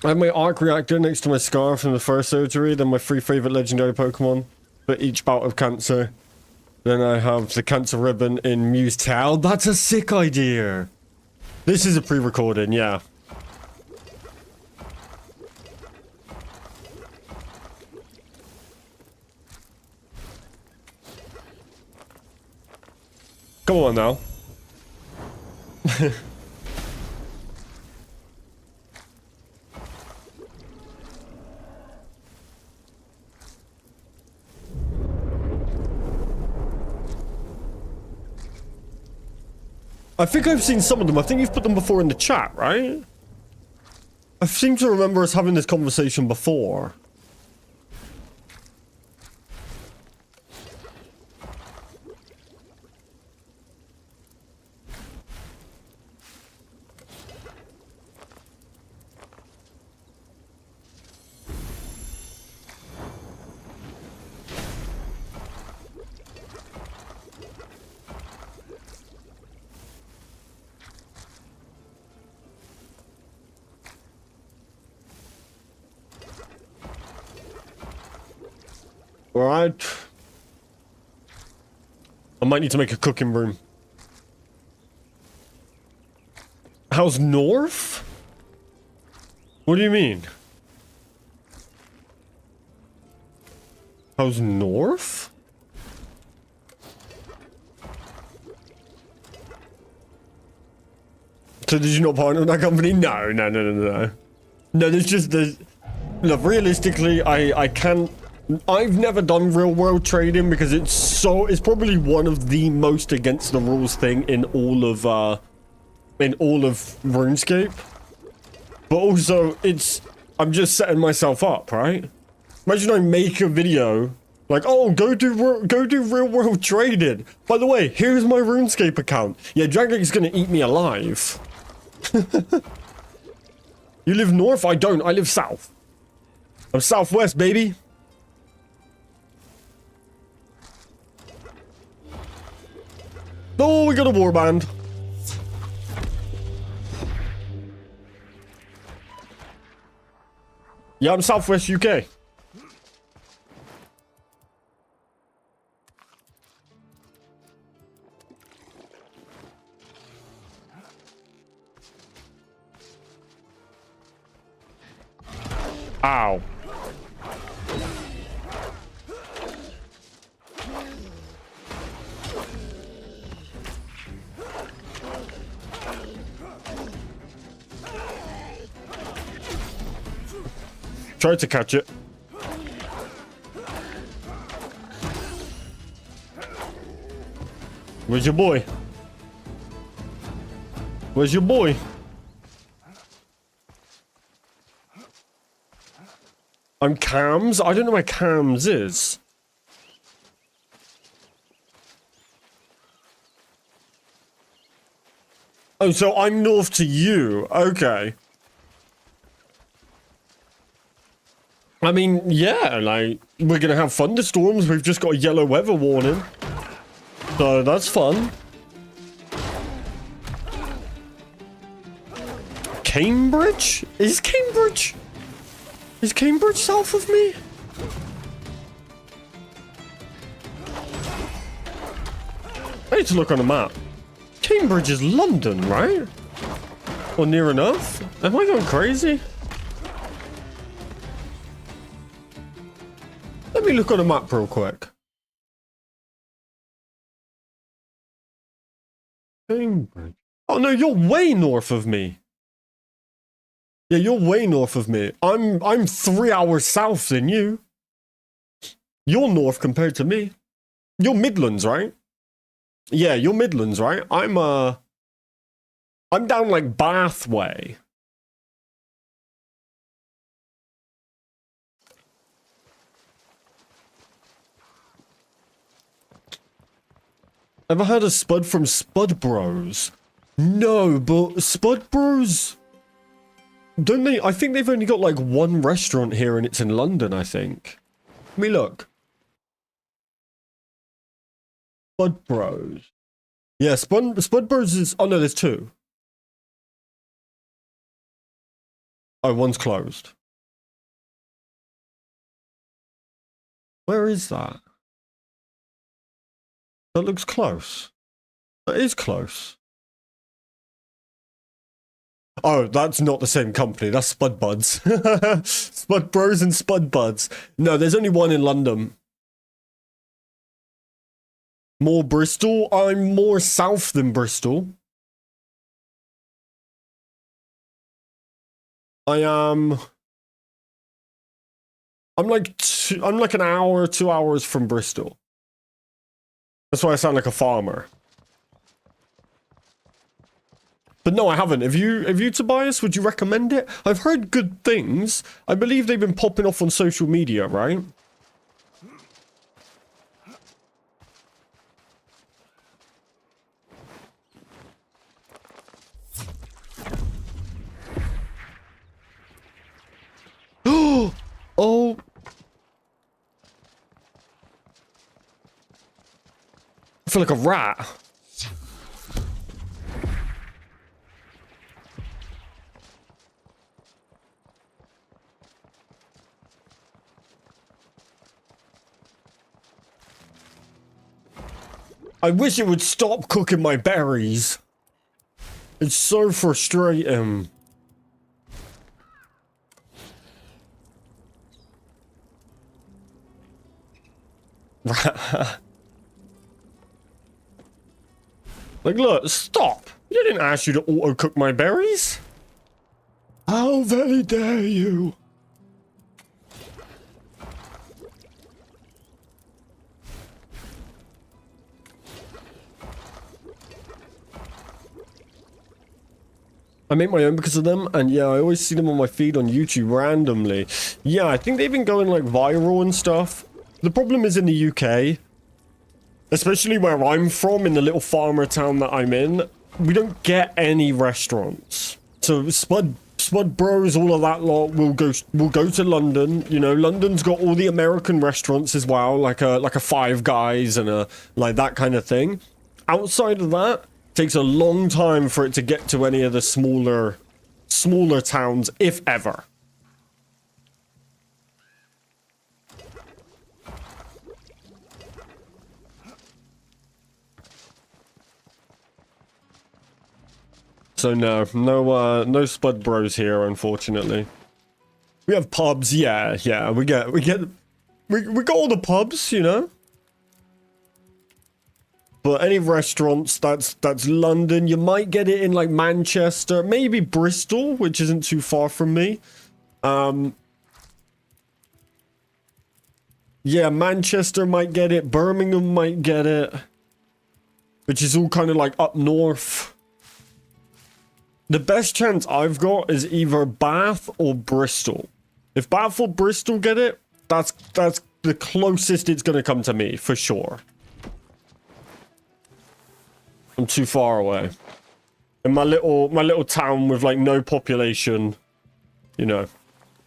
I have my arc reactor next to my scar from the first surgery, then my 3 favorite legendary Pokemon for each bout of cancer. Then I have the cancer ribbon in Mew's Tail. That's a sick idea. This is a pre-recording, yeah. Come on now. I think I've seen some of them. I think you've put them before in the chat, right? I seem to remember us having this conversation before. Alright. I might need to make a cooking room. How's North? What do you mean? How's North? So did you not partner with that company? No. No, there's just the... Look, realistically, I can't... I've never done real world trading because it's probably one of the most against the rules thing in all of RuneScape. But also I'm just setting myself up, right? Imagine I make a video like, oh, go do real world trading. By the way, here's my RuneScape account. Yeah, Dragonwilds is gonna eat me alive. You live north? I don't. I live south. I'm southwest, baby. Oh, we got a warband. Yeah, I'm Southwest UK. Ow. Tried to catch it. Where's your boy? Where's your boy? I'm Cams? I don't know where Cams is. Oh, so I'm north to you. Okay. I mean, yeah, like, we're gonna have thunderstorms. We've just got a yellow weather warning. So that's fun. Cambridge? Is Cambridge south of me? I need to look on a map. Cambridge is London, right? Or near enough? Am I going crazy? Let me look on a map real quick. Cambridge. Oh no, you're way north of me. Yeah, you're way north of me. I'm 3 hours south than you. You're north compared to me. You're Midlands, right? Yeah, you're Midlands, right? I'm down like Bath way. Ever heard of Spud from Spud Bros? No, but Spud Bros, don't they? I think they've only got like one restaurant here and it's in London, I think. Let me look. Spud Bros. Yeah, Spud Bros is... Oh no, there's two. Oh, one's closed. Where is that? That looks close. That is close. Oh, that's not the same company. That's Spud Buds. Spud Bros and Spud Buds. No, there's only one in London. More Bristol? I'm more south than Bristol. I am... I'm like an hour, 2 hours from Bristol. That's why I sound like a farmer. But no, I haven't. Have you, Tobias? Would you recommend it? I've heard good things. I believe they've been popping off on social media, right? Oh. I feel like a rat. I wish it would stop cooking my berries. It's so frustrating. Like, look, stop. I didn't ask you to auto-cook my berries. How very dare you? I make my own because of them, and yeah, I always see them on my feed on YouTube randomly. Yeah, I think they've been going like viral and stuff. The problem is in the UK, especially where I'm from, in the little farmer town that I'm in, we don't get any restaurants. So Spud Bros, all of that lot will go to London. You know, London's got all the American restaurants as well, like a Five Guys and a like that kind of thing. Outside of that, takes a long time for it to get to any of the smaller towns, if ever. So no Spud Bros here, unfortunately. We have pubs, yeah, we got all the pubs, you know. But any restaurants, that's London. You might get it in like Manchester, maybe Bristol, which isn't too far from me. Yeah, Manchester might get it. Birmingham might get it, which is all kind of like up north. The best chance I've got is either Bath or Bristol. If Bath or Bristol get it, that's the closest it's gonna come to me for sure. I'm too far away. In my little town with like no population, you know.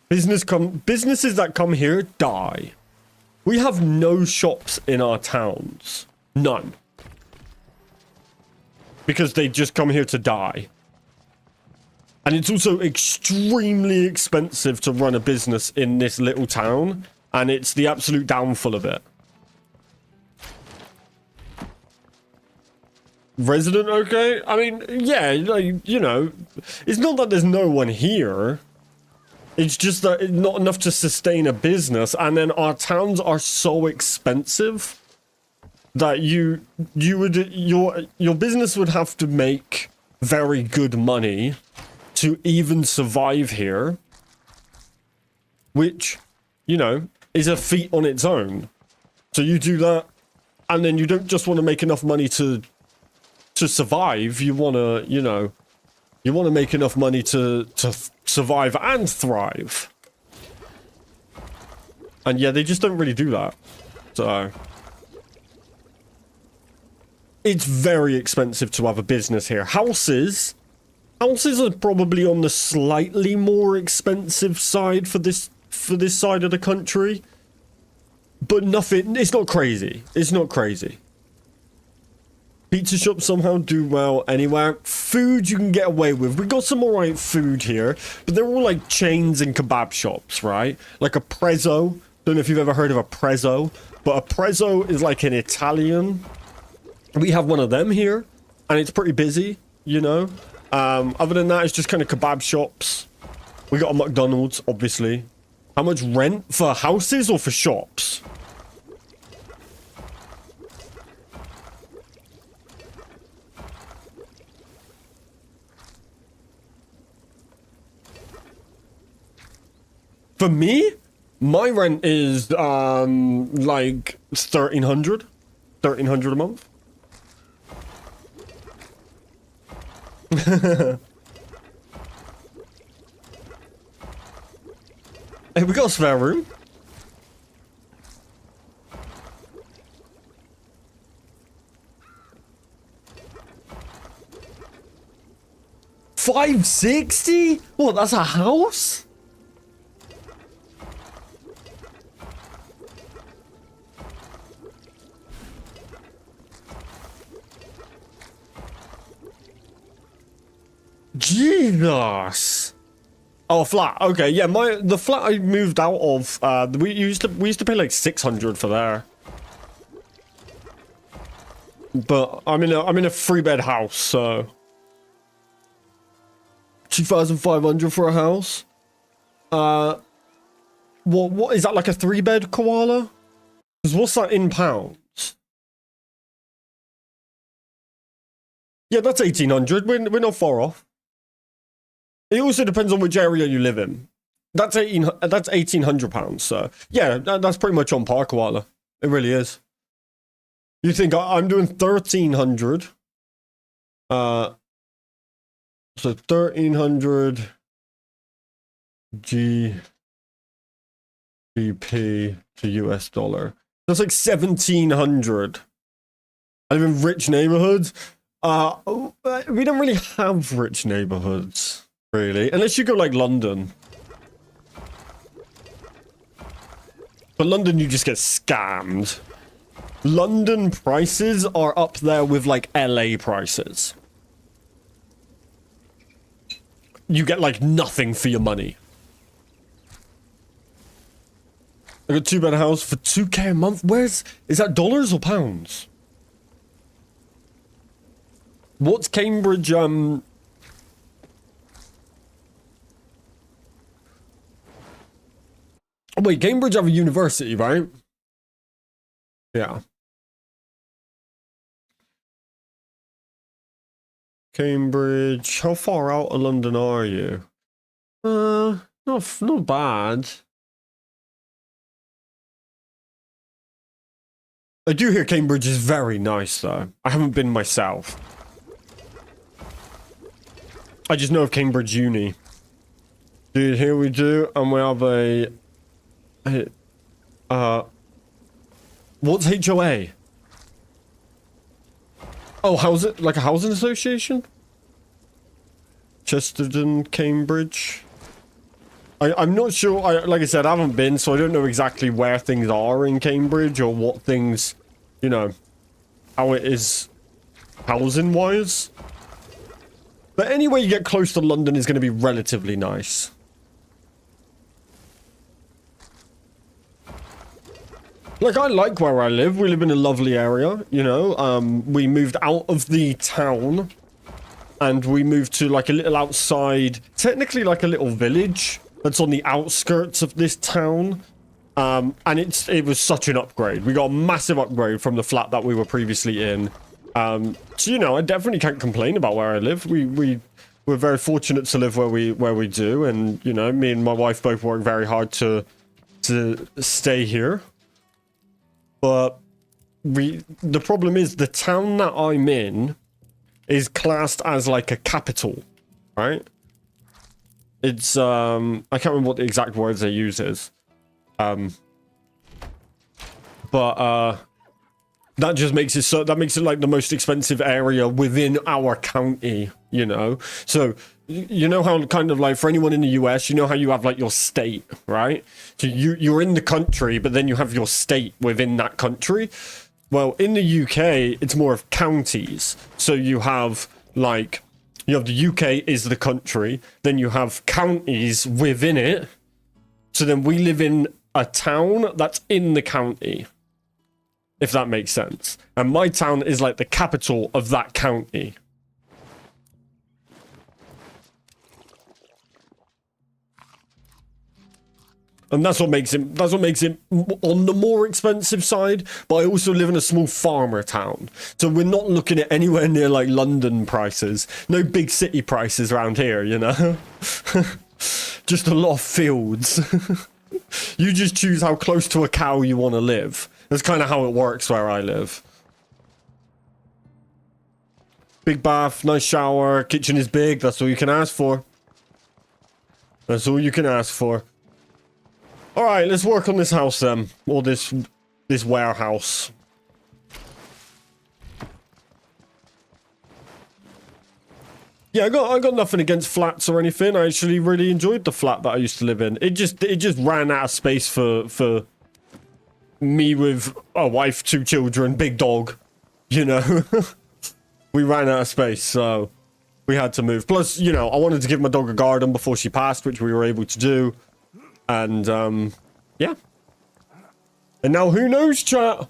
Businesses that come here die. We have no shops in our towns. None. Because they just come here to die. And it's also extremely expensive to run a business in this little town, and it's the absolute downfall of it. Resident okay? I mean, yeah, like, you know, it's not that there's no one here. It's just that it's not enough to sustain a business, and then our towns are so expensive that your business would have to make very good money to even survive here, which, you know, is a feat on its own. So you do that, and then you don't just want to make enough money to survive. You want to, you know, you want to make enough money to survive and thrive. And yeah, they just don't really do that. So it's very expensive to have a business here. Houses are probably on the slightly more expensive side for this side of the country. But nothing, it's not crazy. It's not crazy. Pizza shops somehow do well anywhere. Food you can get away with. We got some alright food here, but they're all like chains and kebab shops, right? Like a prezzo. Don't know if you've ever heard of a prezzo, but a prezzo is like an Italian. We have one of them here, and it's pretty busy, you know. Other than that, it's just kind of kebab shops. We got a McDonald's, obviously. How much rent for houses or for shops? For me, my rent is like 1,300 a month. Hey, we got a spare room. $560? What, that's a house? Jesus. Oh, a flat. Okay, yeah, the flat I moved out of, we used to pay like 600 for there. But I'm in a 3-bed house, so 2,500 for a house. What is that, like a 3-bed koala? Because what's that in pounds? Yeah, that's 1,800. We're not far off. It also depends on which area you live in. That's 1,800 pounds. So yeah, that's pretty much on par, koala. It really is. You think I'm doing 1,300? So 1,300 GBP to US dollar. That's like 1,700. I live in rich neighborhoods. We don't really have rich neighborhoods. Really, unless you go like London. But London, you just get scammed. London prices are up there with like LA prices. You get like nothing for your money. I got a 2-bed house for 2K a month. Is that dollars or pounds? What's Cambridge, Oh, wait, Cambridge have a university, right? Yeah. Cambridge. How far out of London are you? Not bad. I do hear Cambridge is very nice, though. I haven't been myself. I just know of Cambridge Uni. Dude, here we do, and we have what's HOA? Oh, how's it? Like a housing association? Chesterton, Cambridge. I'm not sure. Like I said, I haven't been, so I don't know exactly where things are in Cambridge or what things, you know, how it is housing-wise. But anyway, you get close to London is going to be relatively nice. Like, I like where I live. We live in a lovely area, you know. We moved out of the town. And we moved to, like, a little outside... Technically, like, a little village that's on the outskirts of this town. And it was such an upgrade. We got a massive upgrade from the flat that we were previously in. So, you know, I definitely can't complain about where I live. We're very fortunate to live where we do, and you know, me and my wife both work very hard to stay here. But the problem is the town that I'm in is classed as like a capital, right? It's I can't remember what the exact words they use is. But that just makes it so, that makes it like the most expensive area within our county, you know? So, you know how kind of like for anyone in the US, you know how you have like your state, right? So you're in the country, but then you have your state within that country. Well, in the UK, it's more of counties. So you have like, you have the UK is the country, then you have counties within it. So then we live in a town that's in the county, if that makes sense. And my town is like the capital of that county. And that's what makes it on the more expensive side, but I also live in a small farmer town. So we're not looking at anywhere near like London prices. No big city prices around here, you know? Just a lot of fields. You just choose how close to a cow you want to live. That's kind of how it works where I live. Big bath, nice shower, kitchen is big. That's all you can ask for. That's all you can ask for. All right, let's work on this house then, or this warehouse. Yeah, I got nothing against flats or anything. I actually really enjoyed the flat that I used to live in. It just ran out of space for me with a wife, 2 children, big dog, you know. We ran out of space, so we had to move. Plus, you know, I wanted to give my dog a garden before she passed, which we were able to do. And yeah. And now who knows, chat?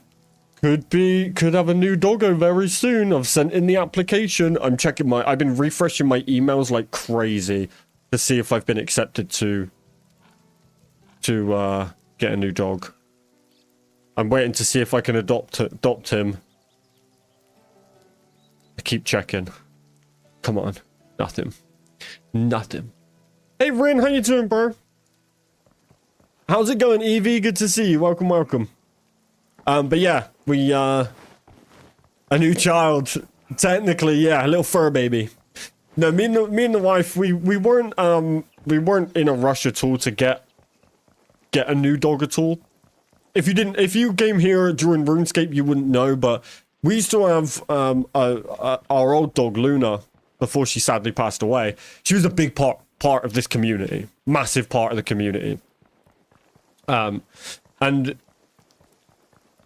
Could have a new doggo very soon. I've sent in the application. I've been refreshing my emails like crazy to see if I've been accepted to get a new dog. I'm waiting to see if I can adopt him. I keep checking. Come on. Nothing. Hey, Rin, how you doing, bro? How's it going, Evie? Good to see you. Welcome. But yeah, a new child. Technically, yeah, a little fur baby. No, me and the wife, we weren't in a rush at all to get a new dog at all. If you came here during RuneScape, you wouldn't know, but we used to have our old dog Luna before she sadly passed away. She was a big part of this community, massive part of the community. And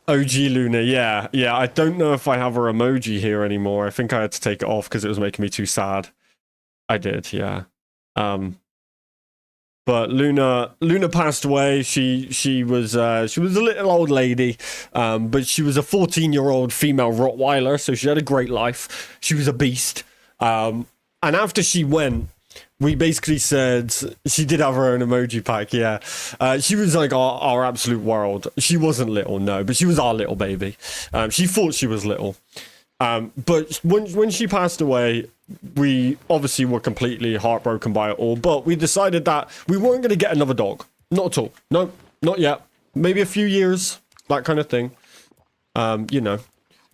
OG Luna, yeah, I don't know if I have her emoji here anymore. I think I had to take it off because it was making me too sad. I did, yeah. But Luna passed away. She was a little old lady, but she was a 14-year-old female Rottweiler, so she had a great life. She was a beast. And after she went, we basically said she did have her own emoji pack, yeah. She was like our absolute world. She wasn't little, no, but she was our little baby. She thought she was little. But when she passed away, we obviously were completely heartbroken by it all. But we decided that we weren't going to get another dog. Not at all. No, not yet. Maybe a few years, that kind of thing. You know.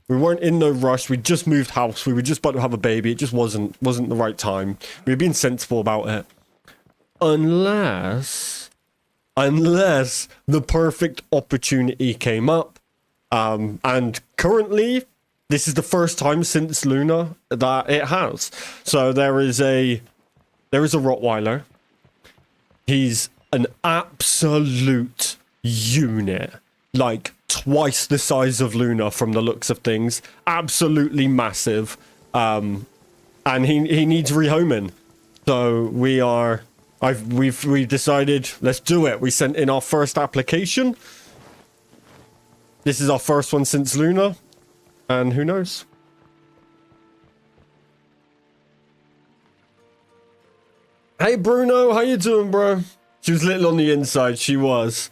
We weren't in no rush. We just moved house. We were just about to have a baby. It just wasn't the right time. We were being sensible about it. Unless the perfect opportunity came up. And currently, this is the first time since Luna that it has. So there is a Rottweiler. He's an absolute unit. Like twice the size of Luna from the looks of things. Absolutely massive. And he needs rehoming. So we've decided, let's do it. We sent in our first application. This is our first one since Luna. And who knows? Hey Bruno, how you doing, bro? She was little on the inside, she was.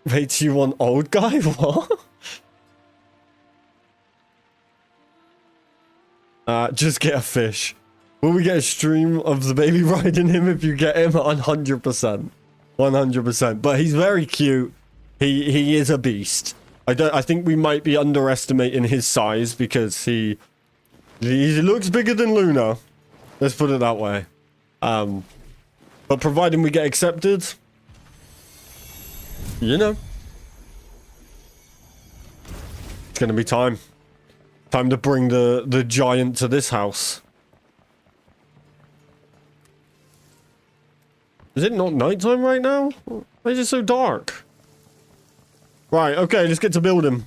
Wait, you want old guy? What? Just get a fish. Will we get a stream of the baby riding him if you get him? 100%. 100%. But he's very cute. He is a beast. I think we might be underestimating his size because he looks bigger than Luna. Let's put it that way. But providing we get accepted, you know, it's gonna be time. Time to bring the giant to this house. Is it not nighttime right now? Why is it so dark? Right, okay, let's get to building.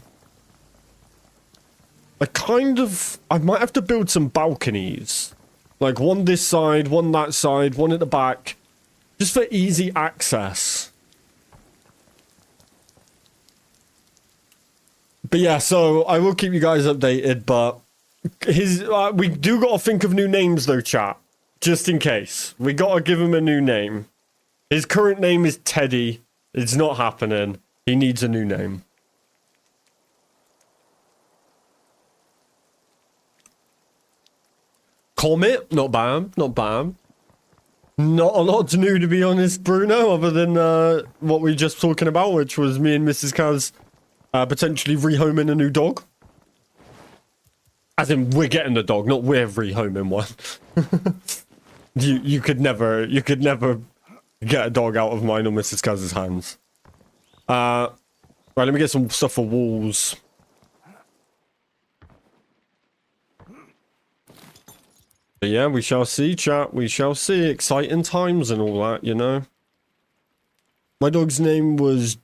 I might have to build some balconies. Like one this side, one that side, one at the back. Just for easy access. But yeah, so I will keep you guys updated, but we do gotta think of new names though, chat. Just in case. We gotta give him a new name. His current name is Teddy. It's not happening. He needs a new name. Comet? Not bad. Not bad. Not a lot new, to be honest, Bruno, other than what we were just talking about, which was me and Mrs. Kaz potentially rehoming a new dog. As in, we're getting the dog, not we're rehoming one. you could never get a dog out of mine or Mrs. Kaz's hands. Right, let me get some stuff for walls. But yeah, we shall see, chat. We shall see. Exciting times and all that, you know. My dog's name was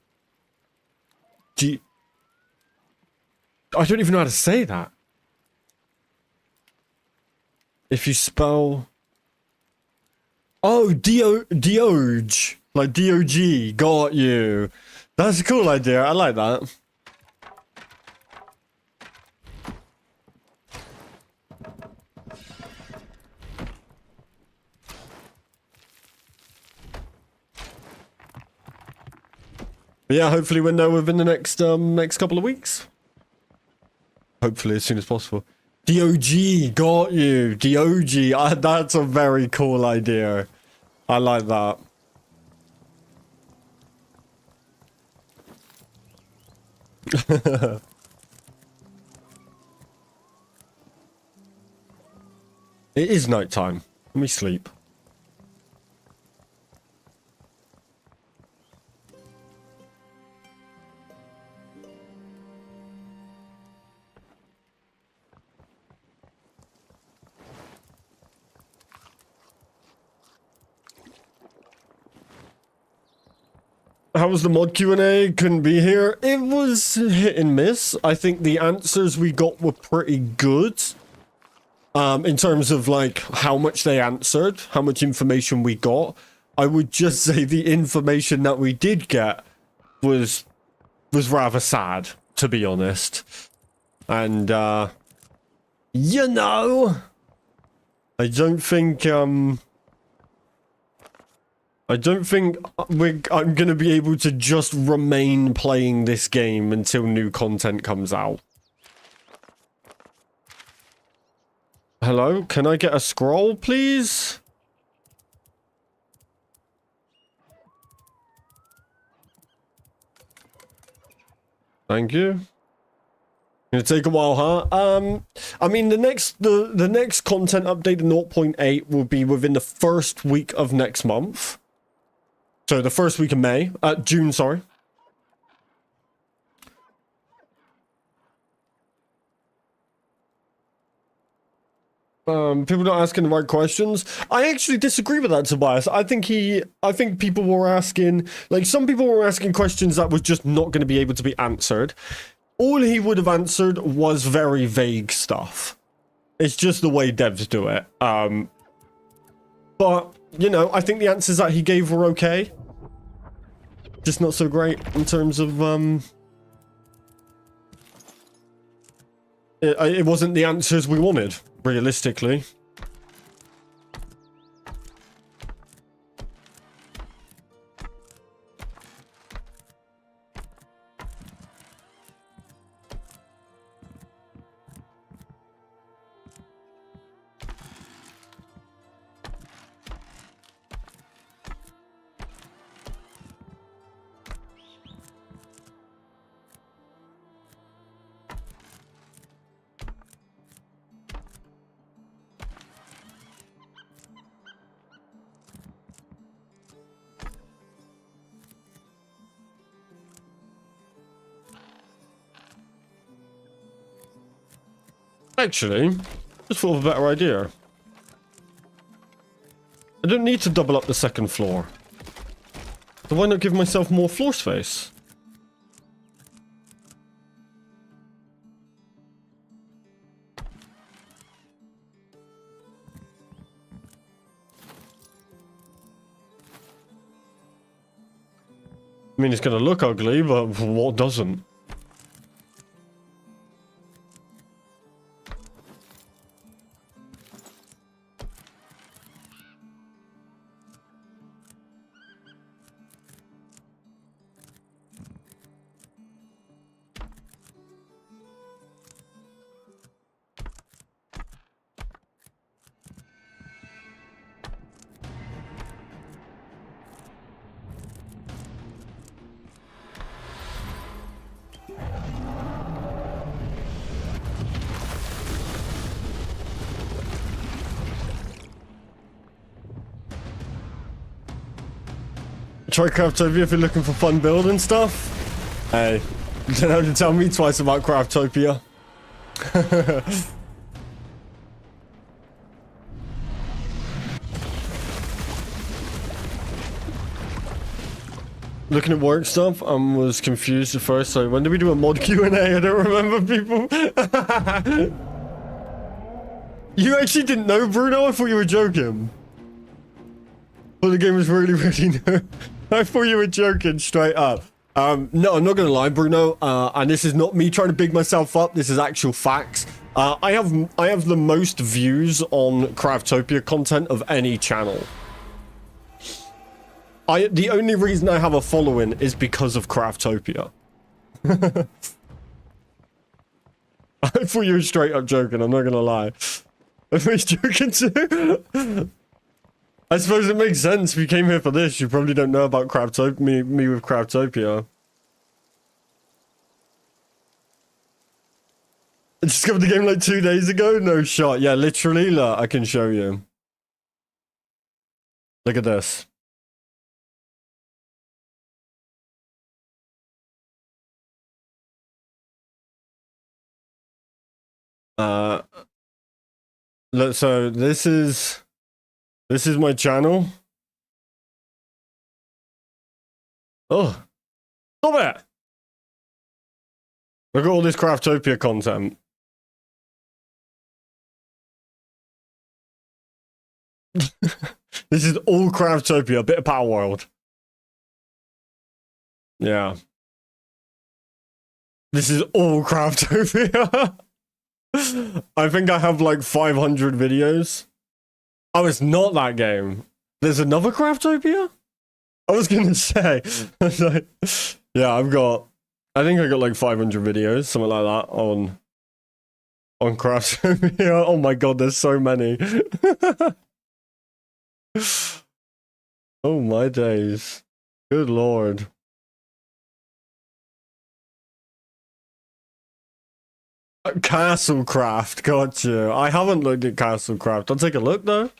I don't even know how to say that. If you spell... Oh, Dioge. Like D-O-G. Got you. That's a cool idea. I like that. But yeah, hopefully we'll know within the next couple of weeks. Hopefully as soon as possible. DOG, got you. DOG, that's a very cool idea. I like that. It is nighttime. Let me sleep. How was the mod Q&A? Couldn't be here. It was hit and miss. I think the answers we got were pretty good. In terms of like how much they answered, how much information we got. I would just say the information that we did get was rather sad, to be honest. And you know, I don't think I'm gonna be able to just remain playing this game until new content comes out. Hello, can I get a scroll, please? Thank you. Gonna take a while, huh? I mean, the next content update of 0.8 will be within the first week of next month. So the first week of May, June, sorry. People not asking the right questions. I actually disagree with that, Tobias. I think people were asking, like, some people were asking questions that was just not going to be able to be answered. All he would have answered was very vague stuff. It's just the way devs do it. But, you know, I think the answers that he gave were okay. Just not so great in terms of, it wasn't the answers we wanted, realistically. Actually, just thought of a better idea. I don't need to double up the second floor. So why not give myself more floor space? I mean, it's gonna look ugly, but what doesn't? Try Craftopia if you're looking for fun building stuff. Hey, you don't have to tell me twice about Craftopia. Looking at work stuff, I was confused at first. So when did we do a mod Q&A? I don't remember, people. You actually didn't know, Bruno? I thought you were joking. Well, the game was really new. I thought you were joking straight up. No, I'm not gonna lie, Bruno. And this is not me trying to big myself up. This is actual facts. I have the most views on Craftopia content of any channel. The only reason I have a following is because of Craftopia. I thought you were straight up joking. I'm not gonna lie. I thought you were joking too. I suppose it makes sense. If you came here for this, you probably don't know about Craftopia. Me with Craftopia. I discovered the game like 2 days ago. No shot. Yeah, literally. Look, I can show you. Look at this. Look, so this is my channel. Oh, stop it! Look at all this Craftopia content. This is all Craftopia, a bit of Power World. Yeah. This is all Craftopia. I think I have like 500 videos. Oh, it's not that game. There's another Craftopia? I was gonna say. Like, yeah, I think I got like 500 videos, something like that, on Craftopia. Oh my god, there's so many. Oh my days. Good lord. Castlecraft, gotcha. I haven't looked at Castlecraft. I'll take a look though.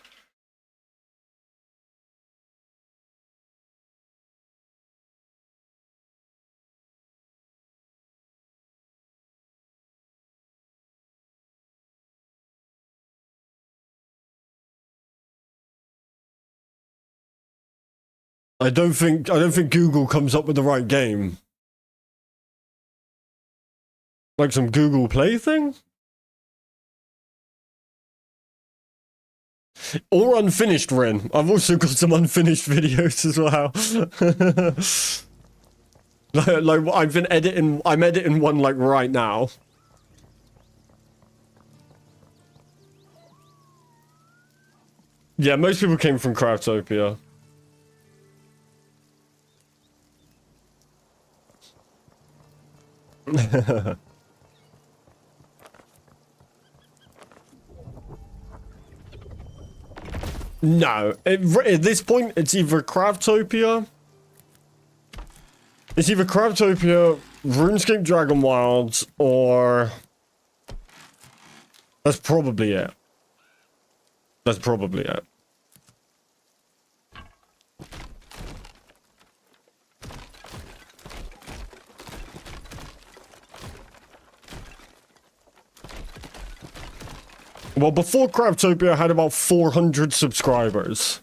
I don't think Google comes up with the right game. Like some Google Play thing? Or unfinished, Ren. I've also got some unfinished videos as well. like I'm editing one like right now. Yeah, most people came from Craftopia. No, at this point, it's either Craftopia, RuneScape Dragonwilds, or that's probably it. That's probably it. Well, before Craftopia, I had about 400 subscribers.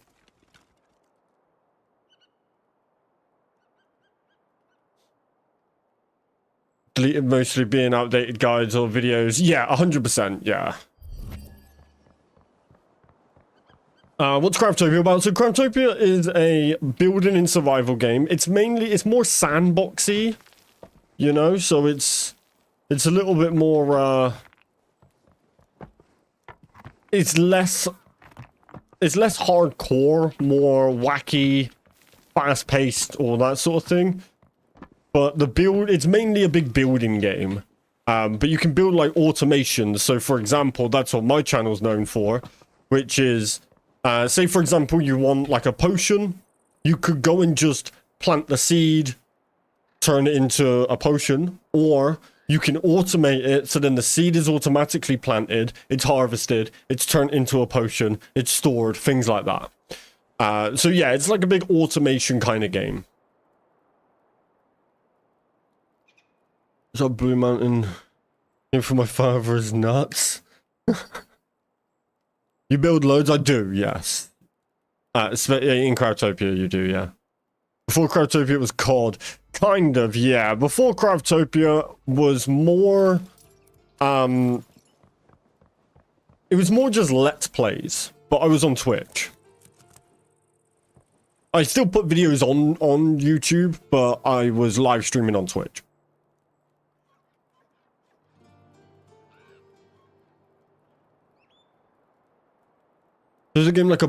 Deleted mostly being outdated guides or videos. Yeah, 100%, yeah. What's Craftopia about? So Craftopia is a building and survival game. It's more sandboxy, you know, so it's a little bit more, it's less hardcore, more wacky, fast-paced, all that sort of thing. But it's mainly a big building game. But you can build like automations. So for example, that's what my channel's known for, which is, say for example, you want like a potion, you could go and just plant the seed, turn it into a potion, or you can automate it so then the seed is automatically planted, it's harvested, it's turned into a potion, it's stored, things like that. So yeah, it's like a big automation kind of game. Is that Blue Mountain came from my father's nuts? You build loads? I do, yes. In Craftopia, you do, yeah. Before Craftopia, it was COD. Kind of, yeah. Before Craftopia was more... it was more just Let's Plays, but I was on Twitch. I still put videos on YouTube, but I was live streaming on Twitch. Is a game like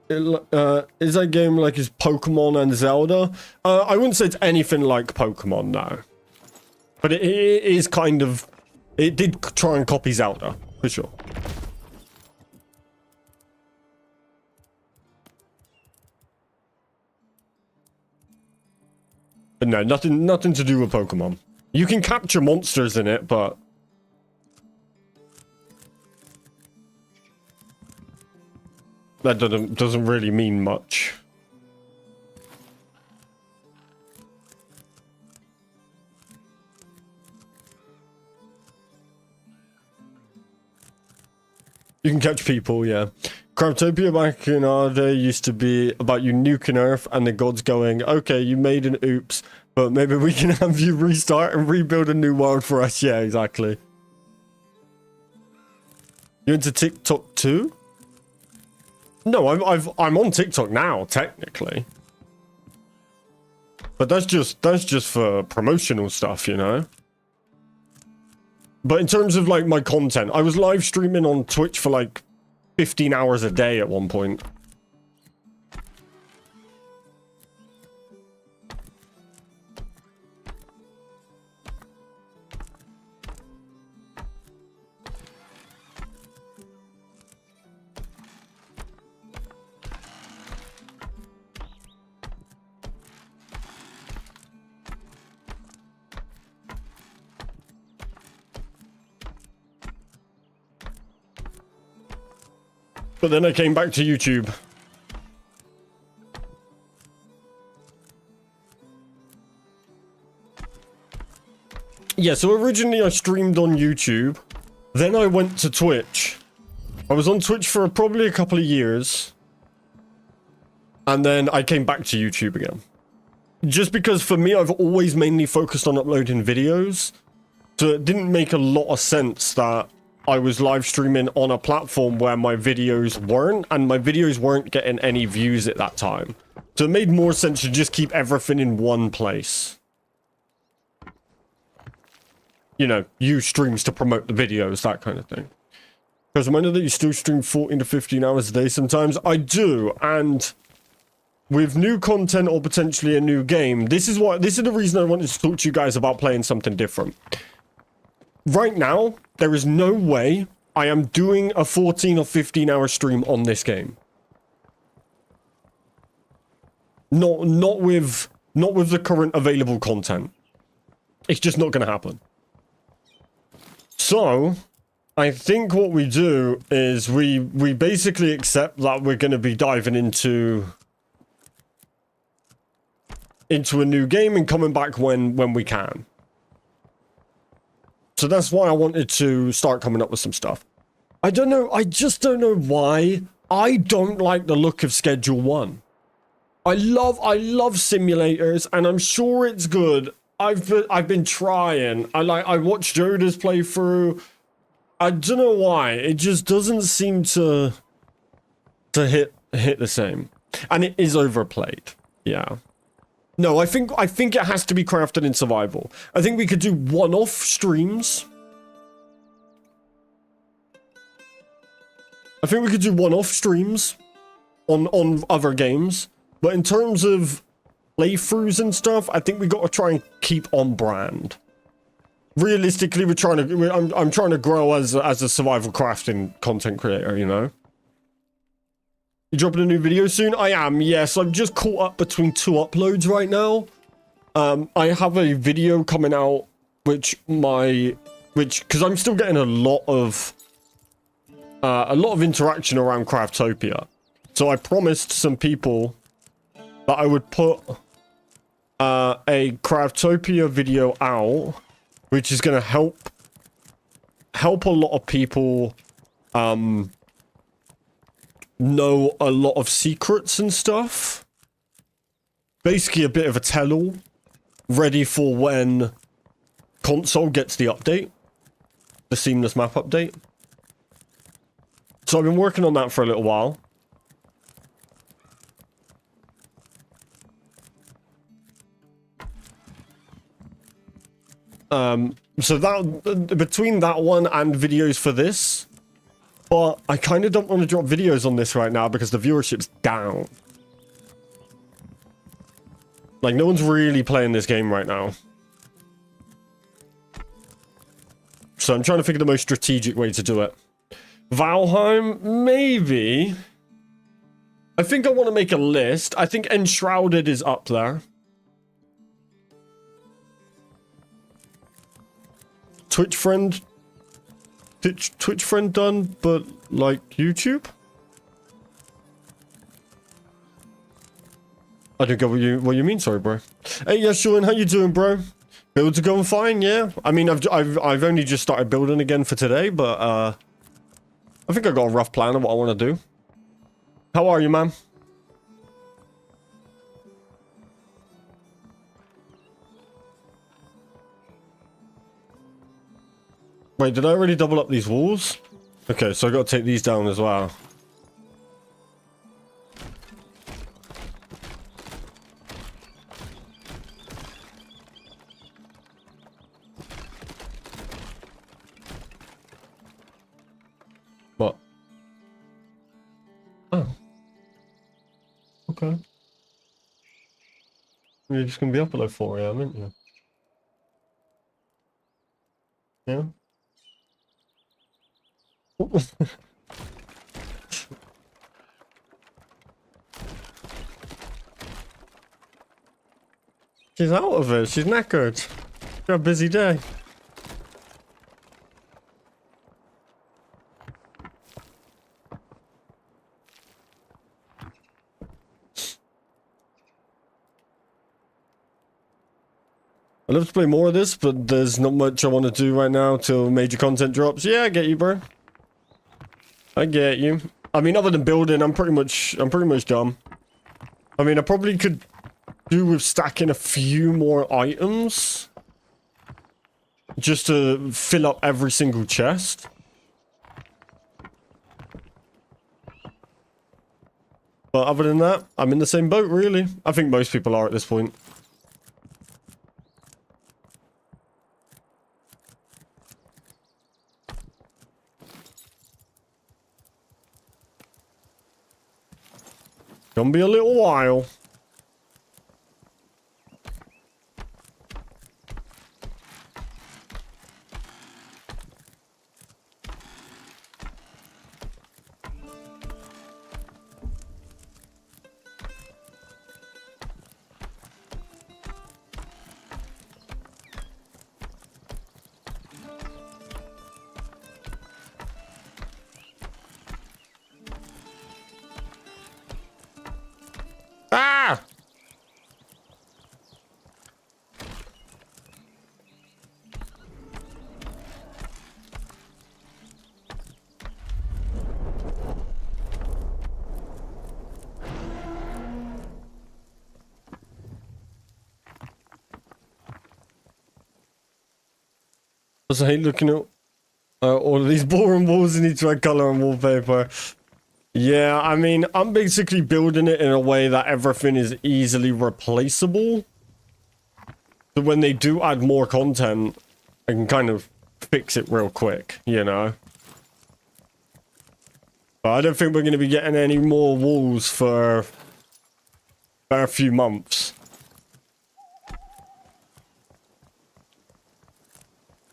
is that game like is Pokemon and Zelda? I wouldn't say it's anything like Pokemon, no. But it is kind of, it did try and copy Zelda, for sure. But no, nothing to do with Pokemon. You can capture monsters in it, but that doesn't really mean much. You can catch people, yeah. Craftopia back in our day used to be about you nuking Earth and the gods going, okay, you made an oops, but maybe we can have you restart and rebuild a new world for us. Yeah, exactly. You into TikTok too? No, I'm on TikTok now, technically. But that's just for promotional stuff, you know? But in terms of like my content, I was live streaming on Twitch for like 15 hours a day at one point. But then I came back to YouTube. Yeah, so originally I streamed on YouTube. Then I went to Twitch. I was on Twitch for probably a couple of years. And then I came back to YouTube again. Just because for me, I've always mainly focused on uploading videos. So it didn't make a lot of sense that I was live streaming on a platform where my videos weren't, and my videos weren't getting any views at that time. So it made more sense to just keep everything in one place. You know, use streams to promote the videos, that kind of thing. Because I know that you still stream 14 to 15 hours a day sometimes. I do, and with new content or potentially a new game, this is the reason I wanted to talk to you guys about playing something different. Right now, there is no way I am doing a 14 or 15 hour stream on this game. Not with the current available content. It's just not going to happen. So, I think what we do is we basically accept that we're going to be diving into a new game and coming back when we can. So that's why I wanted to start coming up with some stuff. I don't know. I just don't know why. I don't like the look of Schedule 1. I love simulators, and I'm sure it's good. I've been trying. I watched Joda's playthrough. I don't know why. It just doesn't seem to hit the same. And it is overplayed. Yeah. No, I think it has to be crafted in survival. I think we could do one-off streams. I think we could do one-off streams on other games. But in terms of playthroughs and stuff, I think we got to try and keep on brand. Realistically, I'm trying to grow as a survival crafting content creator, you know? You dropping a new video soon? I am, yes. I'm just caught up between 2 uploads right now. I have a video coming out, because I'm still getting a lot of interaction around Craftopia. So I promised some people that I would put a Craftopia video out, which is going to help a lot of people know a lot of secrets and stuff. Basically a bit of a tell-all, ready for when console gets the update, the seamless map update. So I've been working on that for a little while. So that, between that one and videos for this, but I kind of don't want to drop videos on this right now because the viewership's down. Like, no one's really playing this game right now. So I'm trying to figure the most strategic way to do it. Valheim, maybe. I think I want to make a list. I think Enshrouded is up there. Twitch friend done, but like YouTube? I don't get what you mean, sorry, bro. Hey, yeah, Sean, how you doing, bro? Builds are going fine, yeah. I mean, I've only just started building again for today, but I think I got a rough plan of what I want to do. How are you, man? Wait, did I already double up these walls? Okay, so I got to take these down as well. What? Oh. Okay. You're just gonna be up at like 4 AM, aren't you? Yeah. She's out of it. She's knackered. She's got a busy day. I'd love to play more of this, but there's not much I want to do right now till major content drops. Yeah, I get you, bro. I get you. I mean, other than building, I'm pretty much done. I mean, I probably could do with stacking a few more items just to fill up every single chest. But other than that, I'm in the same boat, really. I think most people are at this point. Gonna be a little while. Ah! Because I hate looking at all of these boring walls and need to add color and wallpaper. Yeah, I mean, I'm basically building it in a way that everything is easily replaceable. So when they do add more content, I can kind of fix it real quick, you know? But I don't think we're going to be getting any more walls for a few months.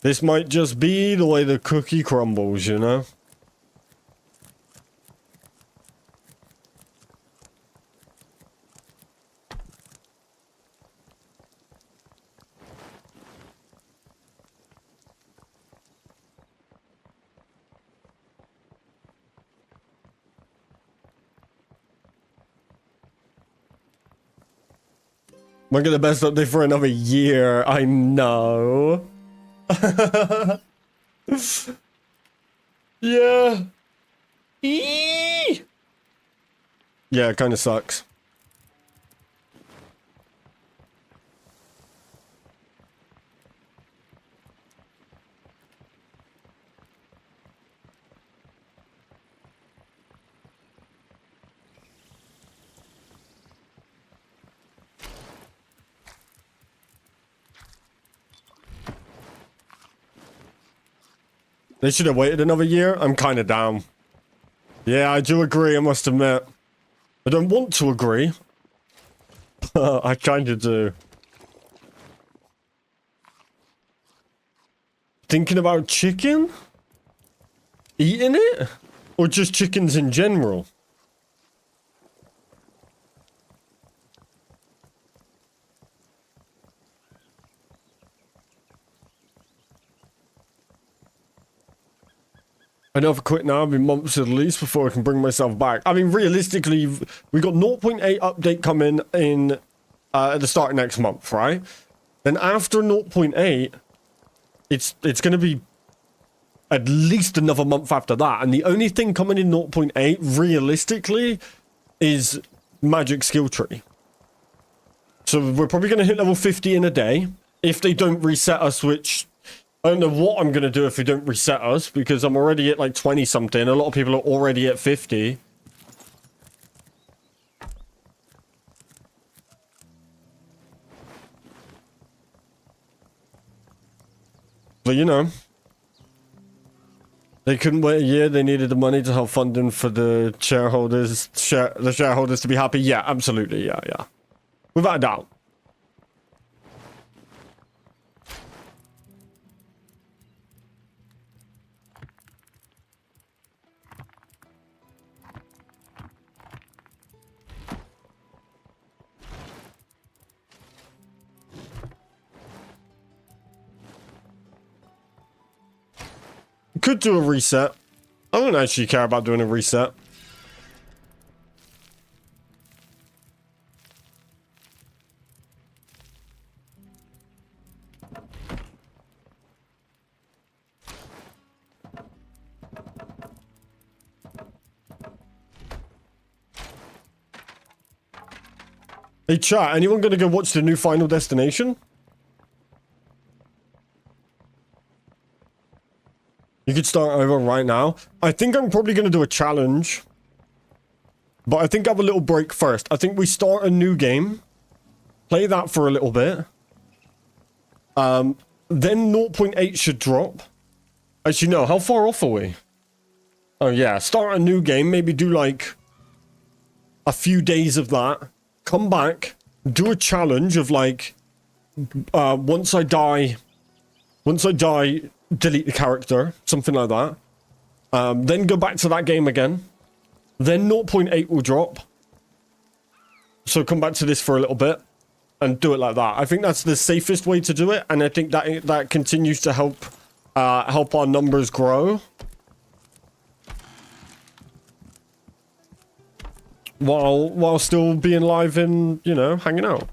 This might just be the way the cookie crumbles, you know? Might get the best update for another year. I know. Yeah. Eee! Yeah, it kind of sucks. They should have waited another year. I'm kind of down. Yeah, I do agree, I must admit. I don't want to agree. I kind of do. Thinking about chicken? Eating it? Or just chickens in general? I know if I quit now, it'll be months at least before I can bring myself back. I mean, realistically, we got 0.8 update coming in at the start of next month, right? Then after 0.8, it's going to be at least another month after that. And the only thing coming in 0.8, realistically, is magic skill tree. So we're probably going to hit level 50 in a day. If they don't reset us, which I don't know what I'm going to do if they don't reset us, because I'm already at like 20 something. A lot of people are already at 50. But you know, they couldn't wait a year. They needed the money to help funding for the shareholders, the shareholders to be happy. Yeah, absolutely. Yeah, yeah. Without a doubt. Could do a reset. I don't actually care about doing a reset. Hey chat, anyone gonna go watch the new Final Destination? You could start over right now. I think I'm probably going to do a challenge. But I think I have a little break first. I think we start a new game. Play that for a little bit. Then 0.8 should drop. Actually, no. How far off are we? Oh, yeah. Start a new game. Maybe do, like, a few days of that. Come back. Do a challenge of, like, once I die, delete the character, something like that. Then go back to that game again. Then 0.8 will drop. So come back to this for a little bit and do it like that. I think that's the safest way to do it, and I think that continues to help our numbers grow while still being live and, you know, hanging out.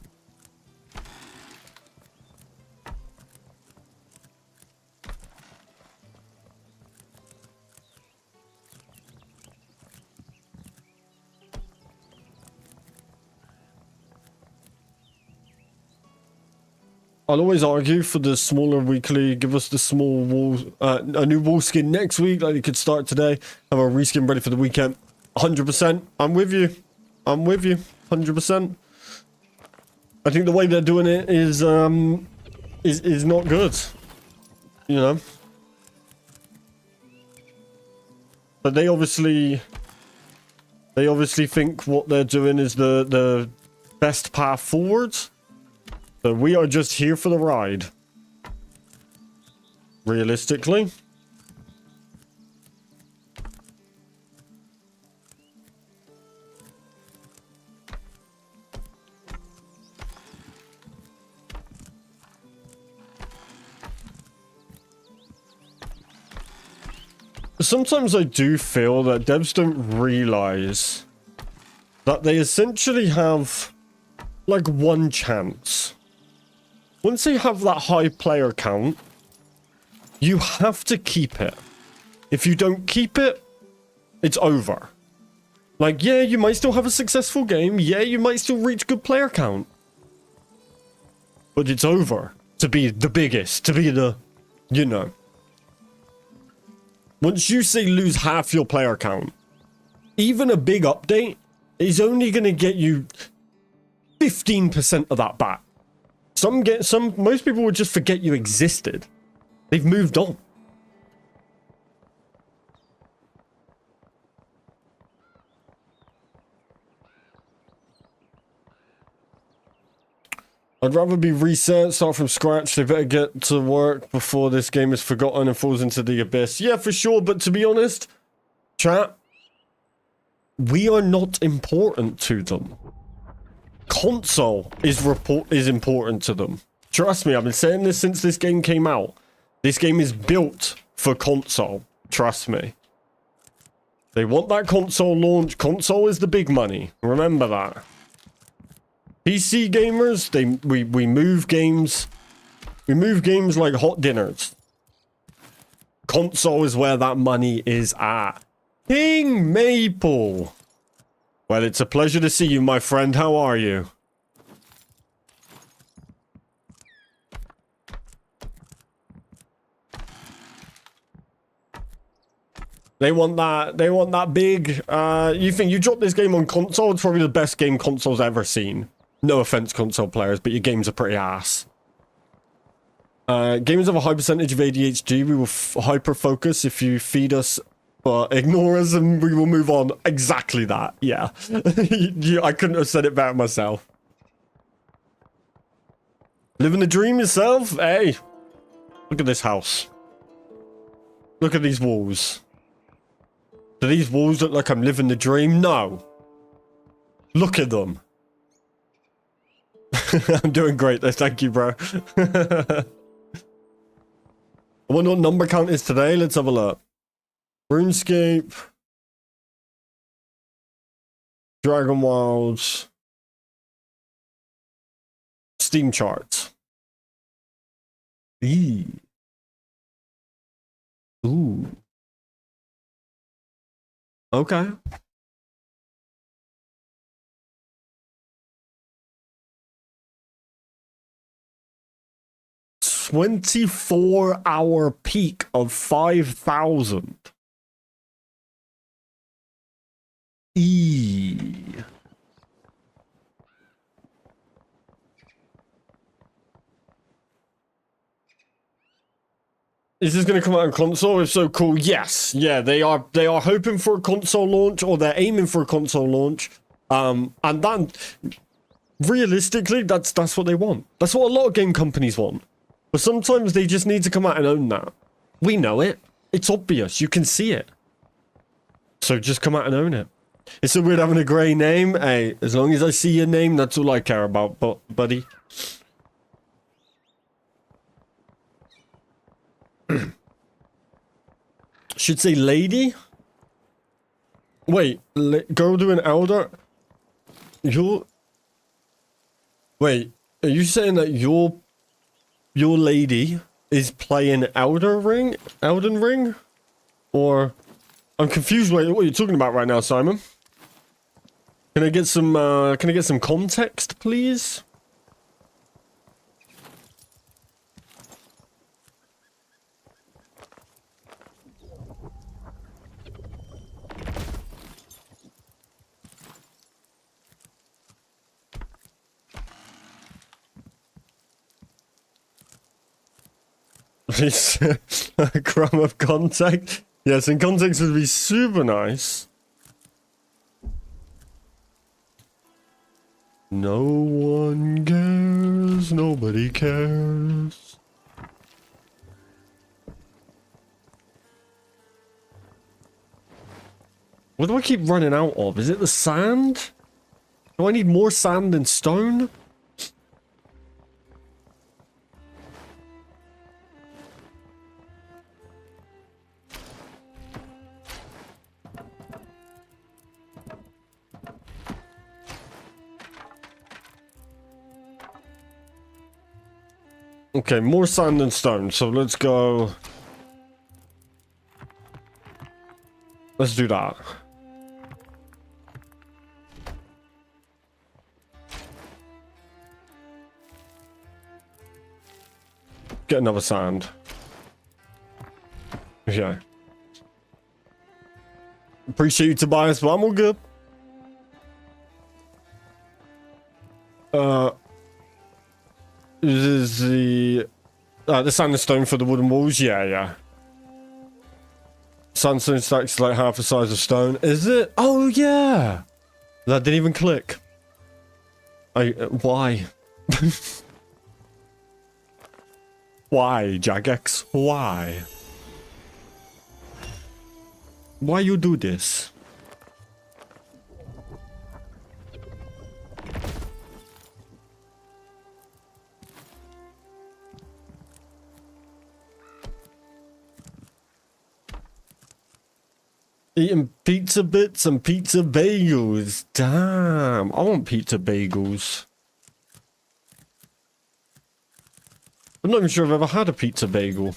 I'll always argue for the smaller weekly. Give us the small wool, a new wool skin next week. Like you could start today. Have a reskin ready for the weekend. 100%. I'm with you. I'm with you. 100%. I think the way they're doing it is not good. You know. But they obviously think what they're doing is the best path forward. So we are just here for the ride. Realistically. Sometimes I do feel that devs don't realize that they essentially have like one chance. Once they have that high player count, you have to keep it. If you don't keep it, it's over. Like, yeah, you might still have a successful game. Yeah, you might still reach good player count. But it's over. To be the biggest, to be the, you know. Once you say lose half your player count, even a big update is only going to get you 15% of that back. Most people would just forget you existed. They've moved on. I'd rather be reset, start from scratch. They better get to work before this game is forgotten and falls into the abyss. Yeah, for sure, but to be honest, chat, we are not important to them. Console is important to them. Trust me, I've been saying this since this game came out. This game is built for console. Trust me. They want that console launch. Console is the big money. Remember that. PC gamers, we move games. We move games like hot dinners. Console is where that money is at. King Maple. Well, it's a pleasure to see you, my friend. How are you? They want that big, you think you drop this game on console, it's probably the best game console's ever seen. No offense, console players, but your games are pretty ass. Gamers have a high percentage of ADHD. We will hyper-focus if you feed us, but ignore us and we will move on. Exactly that, yeah. I couldn't have said it better myself. Living the dream yourself? Hey, look at this house. Look at these walls. Do these walls look like I'm living the dream? No. Look at them. I'm doing great. Thank you, bro. I wonder what number count is today. Let's have a look. Runescape. Dragonwilds. Steam charts. Eee. Ooh. Okay. $24-hour peak of 5,000. Is this going to come out on console? If so, cool. Yes. Yeah, they are hoping for a console launch, or they're aiming for a console launch. And then realistically, that's what they want. That's what a lot of game companies want. But sometimes they just need to come out and own that. We know it. It's obvious. You can see it. So just come out and own it. It's so weird having a grey name. Hey, as long as I see your name, that's all I care about, buddy. Should say lady? Wait, girl doing elder? Wait, are you saying that your lady is playing Elden Ring? Or I'm confused what you're talking about right now, Simon. Can I get some context, please? Please. A crumb of contact. Yes, and context would be super nice. No one cares. Nobody cares. What do I keep running out of? Is it the sand? Do I need more sand than stone? Okay, more sand than stone, so let's go. Let's do that. Get another sand. Okay. Appreciate you, Tobias, but I'm all good. Is the sand and stone for the wooden walls? Yeah, yeah. Sandstone stacks like half the size of stone. Is it? Oh, yeah. That didn't even click. Why? Why, Jagex? Why? Why you do this? Eating pizza bits and pizza bagels. Damn, I want pizza bagels. I'm not even sure I've ever had a pizza bagel.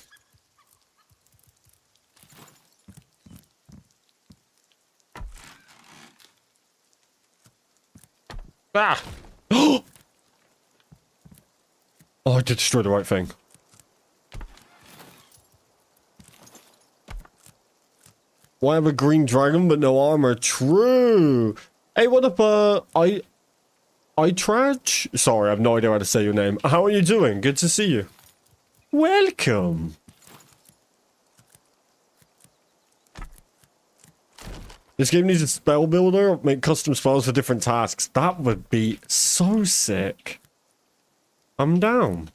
Ah! Oh, I did destroy the right thing. Why have a green dragon but no armor? True. Hey, what up, I Traj? Sorry, I have no idea how to say your name. How are you doing? Good to see you. Welcome. This game needs a spell builder. Make custom spells for different tasks. That would be so sick. I'm down.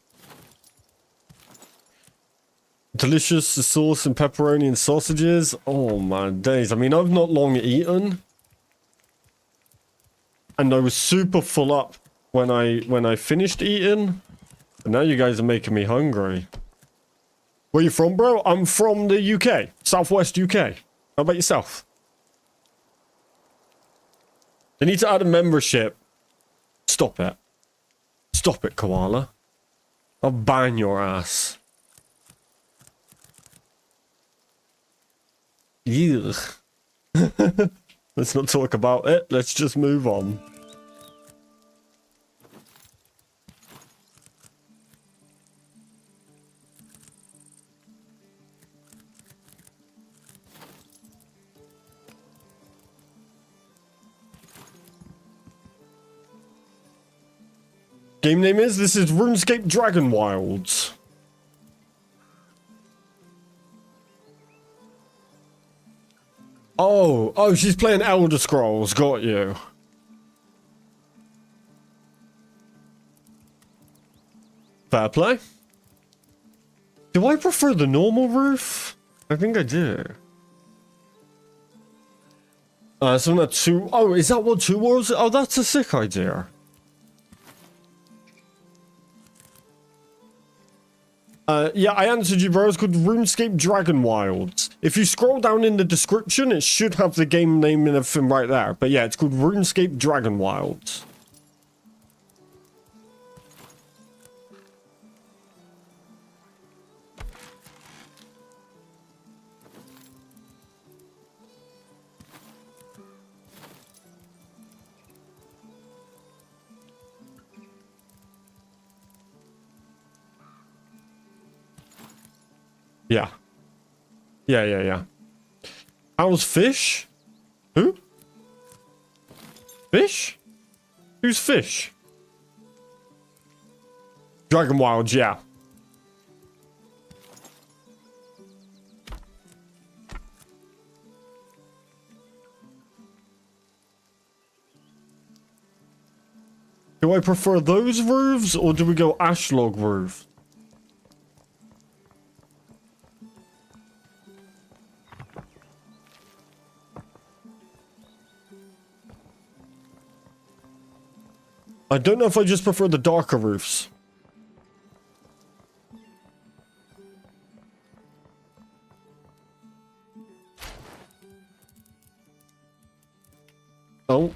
Delicious sauce and pepperoni and sausages. Oh my days. I mean, I've not long eaten. And I was super full up when I finished eating. And now you guys are making me hungry. Where you from, bro? I'm from the UK. Southwest UK. How about yourself? They need to add a membership. Stop it. Stop it, Koala. I'll ban your ass. Ugh. Let's not talk about it. Let's just move on. Game name is, this is RuneScape Dragonwilds. Oh, she's playing Elder Scrolls, got you. Fair play. Do I prefer the normal roof? I think I do. So not two, oh, is that what 2 worlds? Oh, that's a sick idea. Yeah, I answered you, bro. It's called RuneScape Dragonwilds. If you scroll down in the description, it should have the game name and everything right there. But yeah, it's called RuneScape Dragonwilds. Yeah. Yeah. How's Fish? Who? Fish? Who's Fish? Dragonwilds, yeah. Do I prefer those roofs or do we go ashlog roof? I don't know if I just prefer the darker roofs. Oh.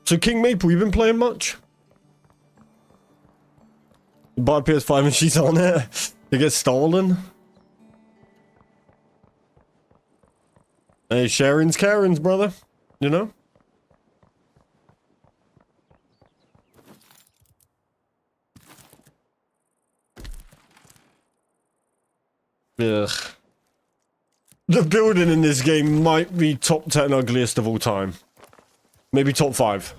So King Maple, you been playing much? You buy a PS5 and she's on it. It gets stolen. Hey, Sharon's Karen's, brother. You know? Ugh. The building in this game might be top 10 ugliest of all time. Maybe top 5.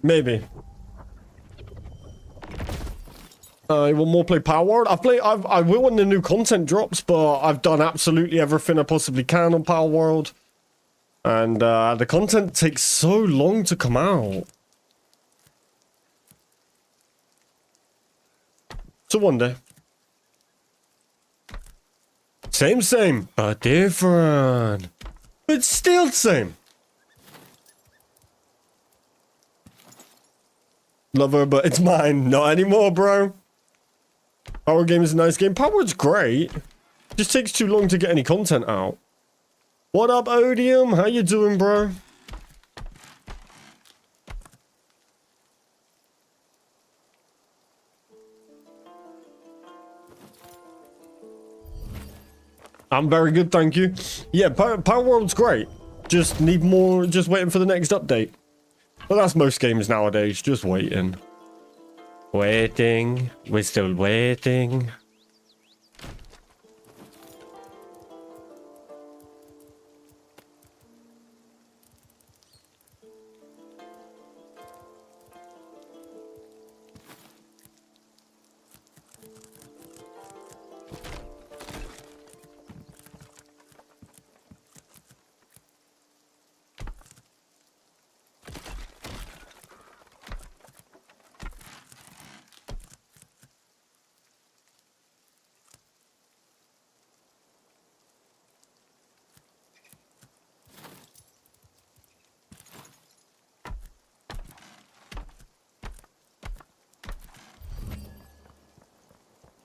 Maybe. I will more play Power World. I will when the new content drops, but I've done absolutely everything I possibly can on Power World. And the content takes so long to come out. So one day. Same, but different. But still the same. Love her, but it's mine. Not anymore, bro. Power Game is a nice game. Power World's great. Just takes too long to get any content out. What up, Odium? How you doing, bro? I'm very good, thank you. Yeah, Power World's great. Just need more, just waiting for the next update. But that's most games nowadays, just waiting. Waiting. We're still waiting.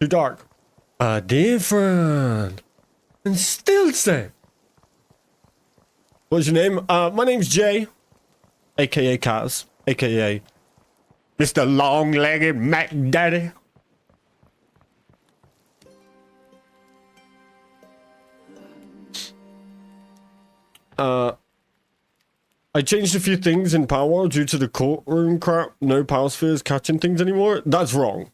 Too dark. Different. And still same. What's your name? My name's Jay. AKA Kaz. AKA Mr. Long-Legged Mac Daddy. I changed a few things in Power World due to the courtroom crap. No power spheres catching things anymore. That's wrong.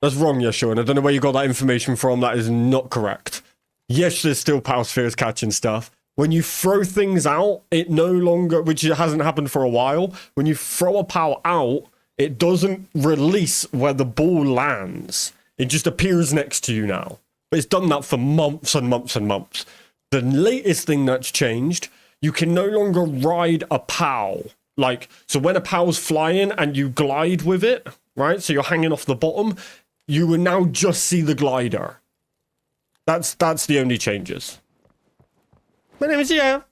That's wrong, Yeshua, and I don't know where you got that information from. That is not correct. Yes, there's still power spheres catching stuff. When you throw things out, it no longer, which hasn't happened for a while, when you throw a power out, it doesn't release where the ball lands. It just appears next to you now. But it's done that for months and months and months. The latest thing that's changed, you can no longer ride a POW. Like, so when a POW's flying and you glide with it, right? So you're hanging off the bottom, you will now just see the glider. That's the only changes. My name is Jeff.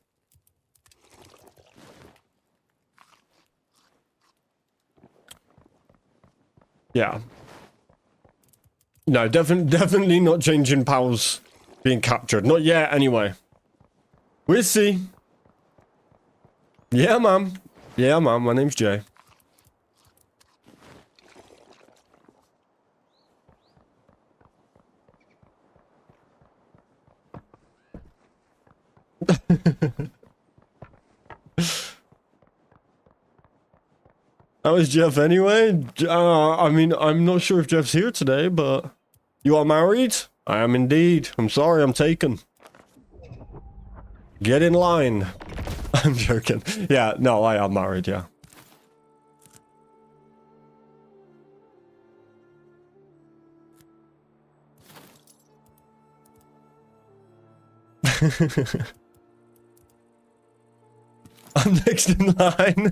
Yeah. No, definitely not changing POWs being captured. Not yet, anyway. We'll see. Yeah, ma'am. Yeah, ma'am. My name's Jay. That was Jeff anyway. I mean, I'm not sure if Jeff's here today, but You are married? I am indeed. I'm sorry, I'm taken. Get in line. I'm joking. Yeah, no, I am married, yeah. I'm next in line.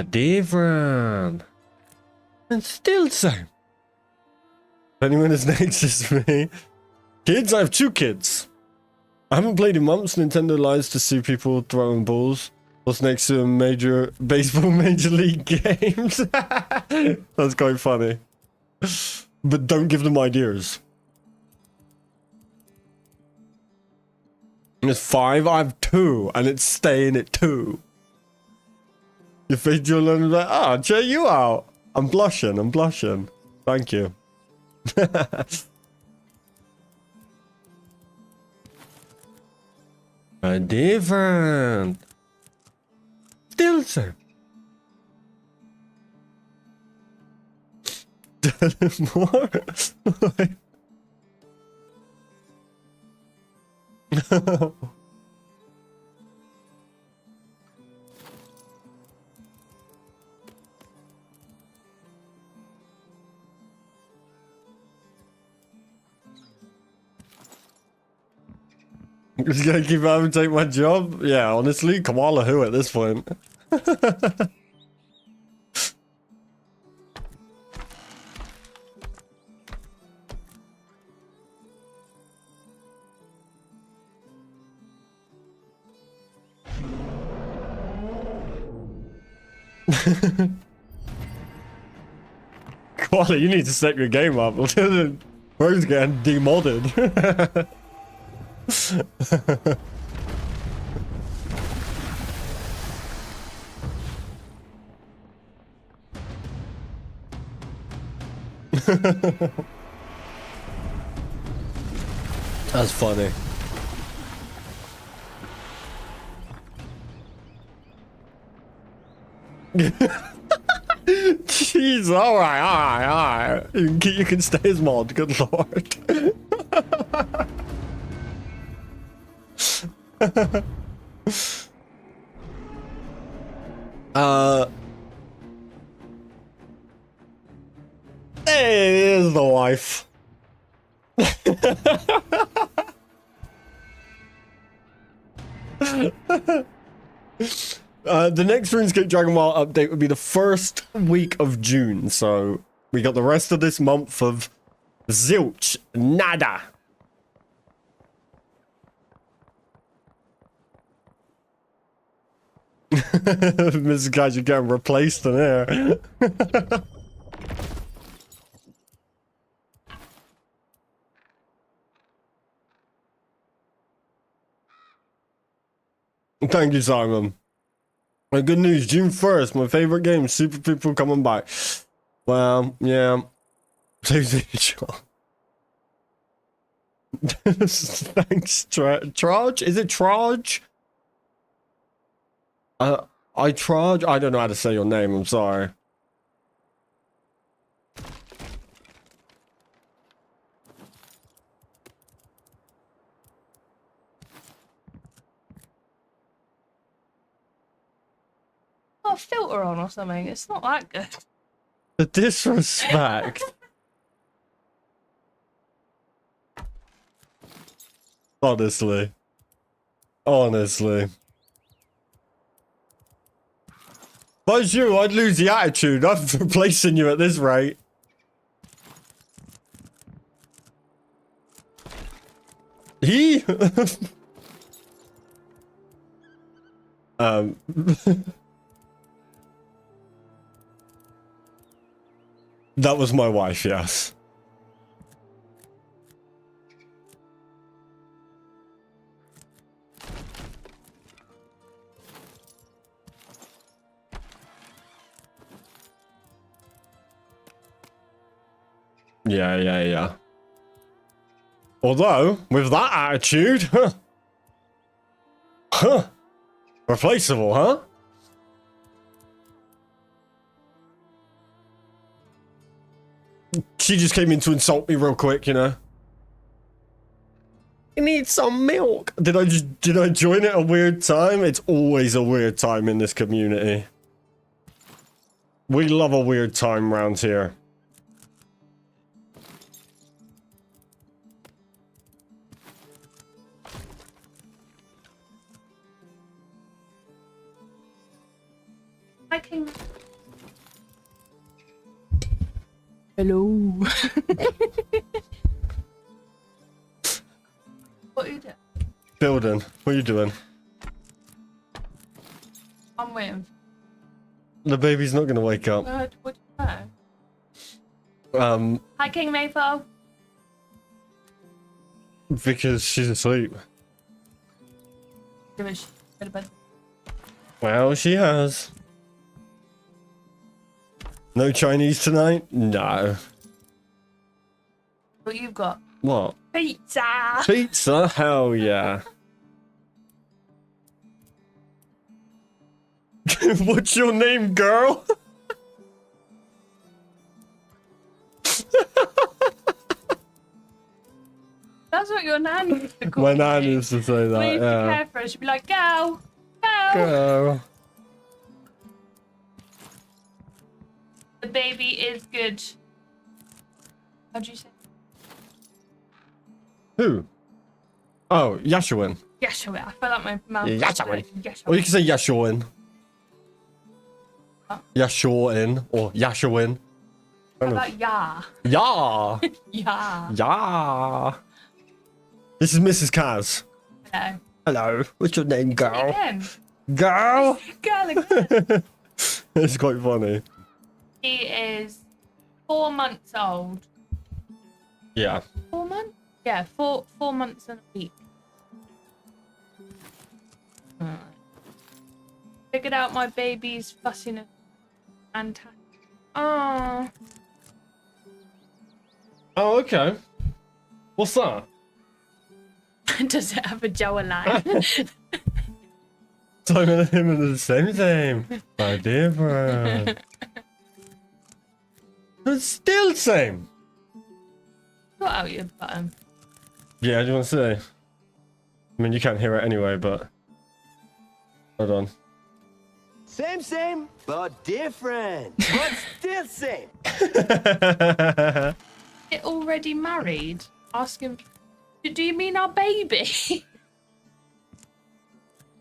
Different. And still same. Anyone is next is me. Kids? I have 2 kids. I haven't played in months. Nintendo lies to see people throwing balls. What's next to a major baseball major league games? That's quite funny. But don't give them ideas. It's 5. I have 2, and it's staying at 2. Your face, you'll learn like, ah, check you out. I'm blushing. I'm blushing. Thank you. Different. Still same. More? Just gonna keep having to take my job? Yeah, honestly, koala who at this point? Koala, you need to step your game up. Bro's getting demodded. That's funny. Jeez, alright. You can stay as mod, good lord. Hey, here's the wife. The next RuneScape Dragonwild update would be the first week of June, so we got the rest of this month of zilch, nada. Mrs. Guys, you're getting replaced in here. Thank you, Simon. Good news, June 1st, my favorite game, Super People coming back. Well, yeah. Thanks, Traj? Is it Traj? I Traj? I don't know how to say your name, I'm sorry. Got a filter on or something. It's not that good. The disrespect. Honestly. If I was you, I'd lose the attitude. I'm replacing you at this rate. He? That was my wife, yes. Yeah. Although, with that attitude, replaceable, huh? She just came in to insult me real quick, you know. You need some milk. Did I join at a weird time? It's always a weird time in this community. We love a weird time round here. I can. Hello. What are you doing? Building. What are you doing? I'm waiting. The baby's not gonna wake up. What do you know? Hi, King Mayfall. Because she's asleep. Give it a bed. Well, she has. No Chinese tonight? No. What you've got? What? Pizza. Pizza? Hell yeah. What's your name, girl? That's what your nan used to call My me. nan used to say that, We used to yeah. care for her. She'd be like, go, go. Girl. The baby is good. How'd you say? Who? Oh, Yashawin. Yeshua. I feel like my mouth. Yeah, Yashawin. Yeshua. Or you can say Yashawin. Huh? Yashawin or Yashawin. How about ya? Yeah. Ya. Yeah. This is Mrs. Kaz. Hello. Hello. What's your name, girl? Again. Girl. Girl again. It's quite funny. She is 4 months old. Yeah. 4 months? Yeah, 4 months and a week. Alright. Figured out my baby's fussiness. Fantastic. Oh. Oh, okay. What's that? Does it have a Joa line? Simon and him are the same. My dear friend. It's still same. Got out your button. Yeah, do you want to say? I mean, you can't hear it anyway, but... Hold on. Same, but different. But still same. It already married? Ask him. Do you mean our baby?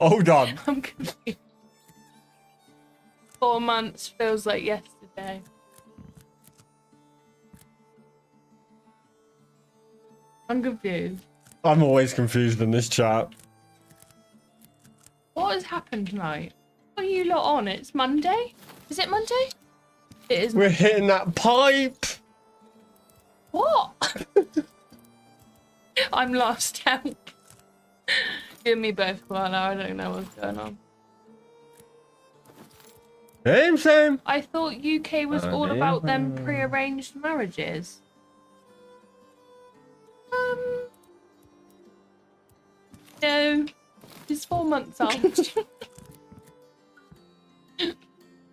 Hold on. I'm confused. 4 months feels like yesterday. I'm confused. I'm always confused in this chat. What has happened tonight? What are you lot on? It's Monday? Is it Monday? It is. We're hitting that pipe. What? I'm lost. Help. Give me both, Koala. I don't know what's going on. Same. I thought UK was all about them pre-arranged marriages. No. She's 4 months old.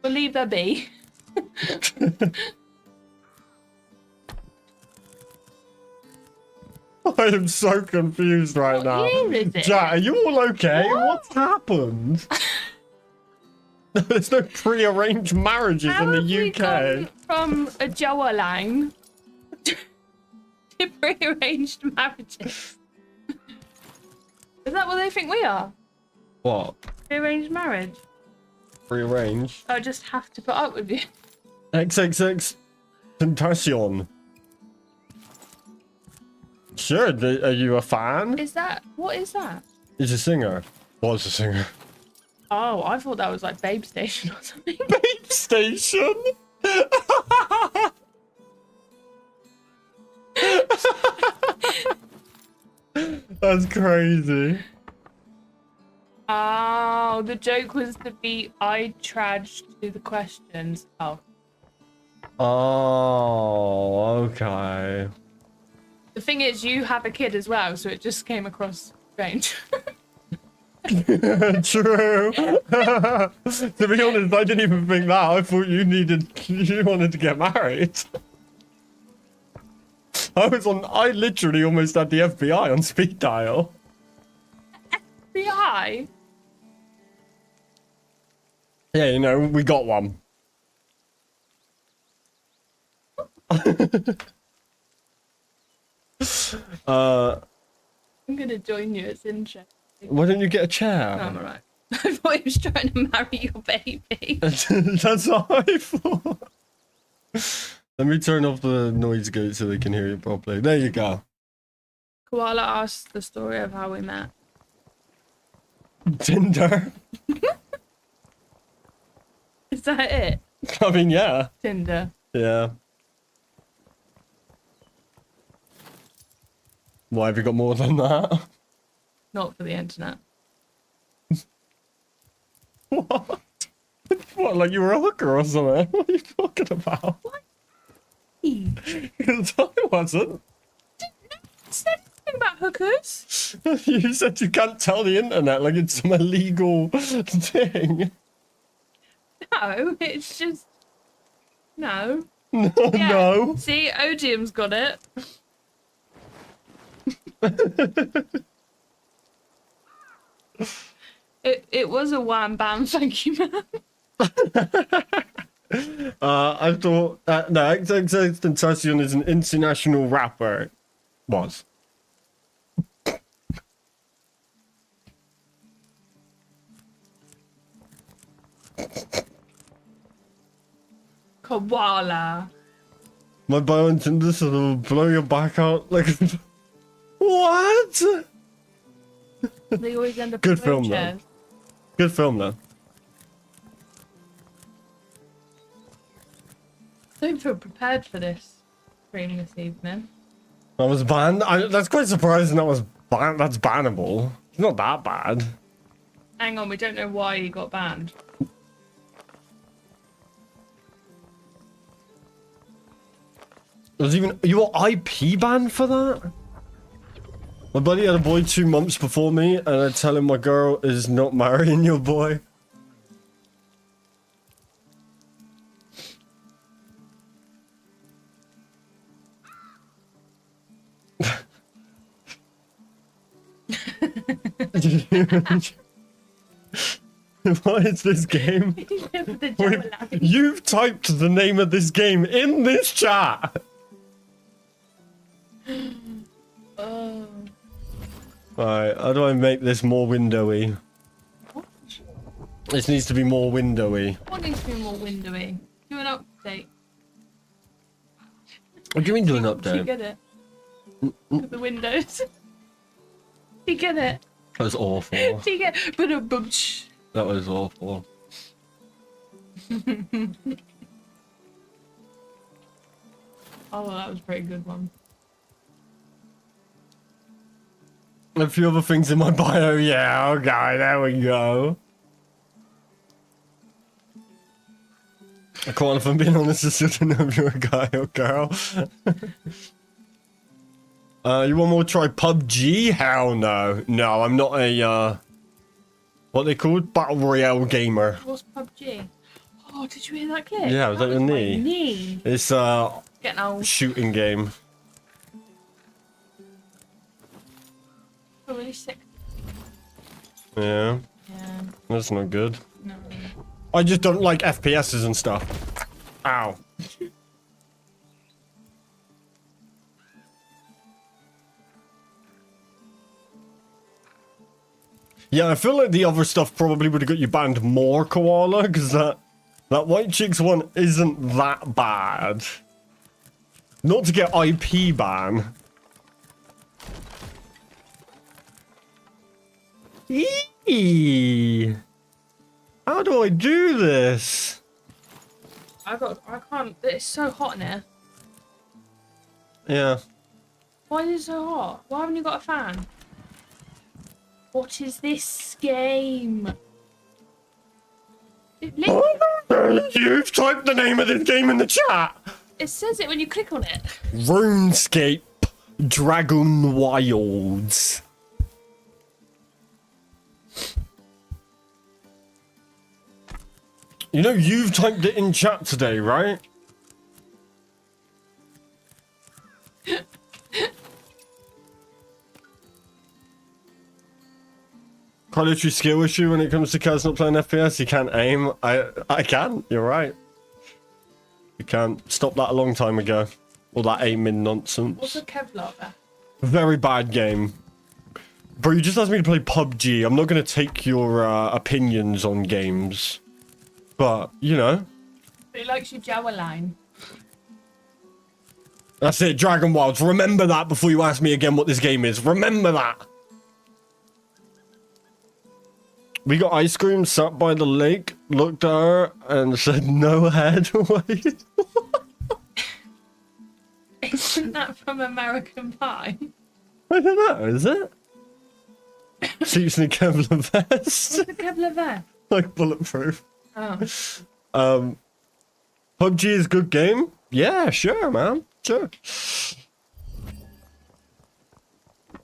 We'll leave her be. I am so confused right now. What year is it? Jack, are you all okay? What? What's happened? There's no pre-arranged marriages How in have we the gone UK. from a Joa line to pre-arranged marriages? Is that what they think we are? What? Pre-arranged marriage? Pre-arranged? I just have to put up with you. XXX Tentacion. Sure, are you a fan? Is that... What is that? He's a singer. Was a singer. Oh, I thought that was like Babe Station or something. Babe Station? That's crazy. Oh, the joke was to beat I trudged to the questions. Oh. Oh, okay. The thing is, you have a kid as well, so it just came across strange. True. To be honest, I didn't even think that. I thought you wanted to get married. I literally almost had the FBI on speed dial. FBI? Yeah, you know, we got one. I'm gonna join you, it's interesting. Why don't you get a chair? No, I'm alright. I thought he was trying to marry your baby. That's what I thought. Let me turn off the noise gate so they can hear you properly. There you go. Koala asked the story of how we met. Tinder. Is that it? I mean, yeah. Tinder. Yeah. Why have you got more than that? Not for the internet. What? What, like you were a hooker or something? What are you talking about? What? Because I wasn't. Didn't say anything about hookers. You said you can't tell the internet like it's some illegal thing. No, it's just... No. No, Yeah. no. See, Odium's got it. It was a wham bam, thank you, man. I thought no, XXXTentacion is an international rapper. Was. Koala. My bio on Tinder so it'll blow your back out like what? They always end up Good in film, wheelchairs. Good film though. Don't feel prepared for this stream this evening. That was banned. That's quite surprising. That was banned. That's bannable. It's not that bad. Hang on, we don't know why he got banned. Was even you were IP banned for that? My buddy had a boy 2 months before me, and I tell him my girl is not marrying your boy. What is this game? You've typed the name of this game in this chat. Oh. Alright, how do I make this more windowy? What? This needs to be more windowy. What needs to be more windowy? Do an update. What do you mean do an Do you update? get it? Look at the windows. Do you get it? That was awful. Do you get it? That was awful. Oh, well, that was a pretty good one. A few other things in my bio, yeah, okay, there we go. I can't, if I'm being honest, I still don't know if you're a guy or girl. You want more try PUBG? Hell no. No, I'm not a, what they called? Battle Royale gamer. What's PUBG? Oh, did you hear that clip? Yeah, was that your my knee? knee. It's Getting old. shooting game. I'm really sick. Yeah, Yeah, that's not good. no. I just don't like FPSs and stuff. Ow. Yeah, I feel like the other stuff probably would have got you banned more, Koala, because that White Chicks one isn't that bad. Not to get IP ban. Eee. How do I do this? I can't. It's so hot in here. Yeah. Why is it so hot? Why haven't you got a fan? What is this game? You've typed the name of this game in the chat. It says it when you click on it. Runescape. Dragonwilds. You know, you've typed it in chat today, right? Quite literally skill issue when it comes to Kaz not playing FPS. You can't aim. I can. You're right. You can't. Stop that a long time ago. All that aiming nonsense. What's a Kevlar there? Very bad game. Bro, you just asked me to play PUBG. I'm not going to take your opinions on games. But, you know. But it likes your jawline. That's it, Dragonwilds. Remember that before you ask me again what this game is. Remember that. We got ice cream, sat by the lake, looked at her, and said, no head. Wait. Isn't that from American Pie? I don't know, is it? Seats in a Kevlar vest. What's a Kevlar vest? Like bulletproof. Oh. PUBG is a good game? Yeah, sure, man. Sure. I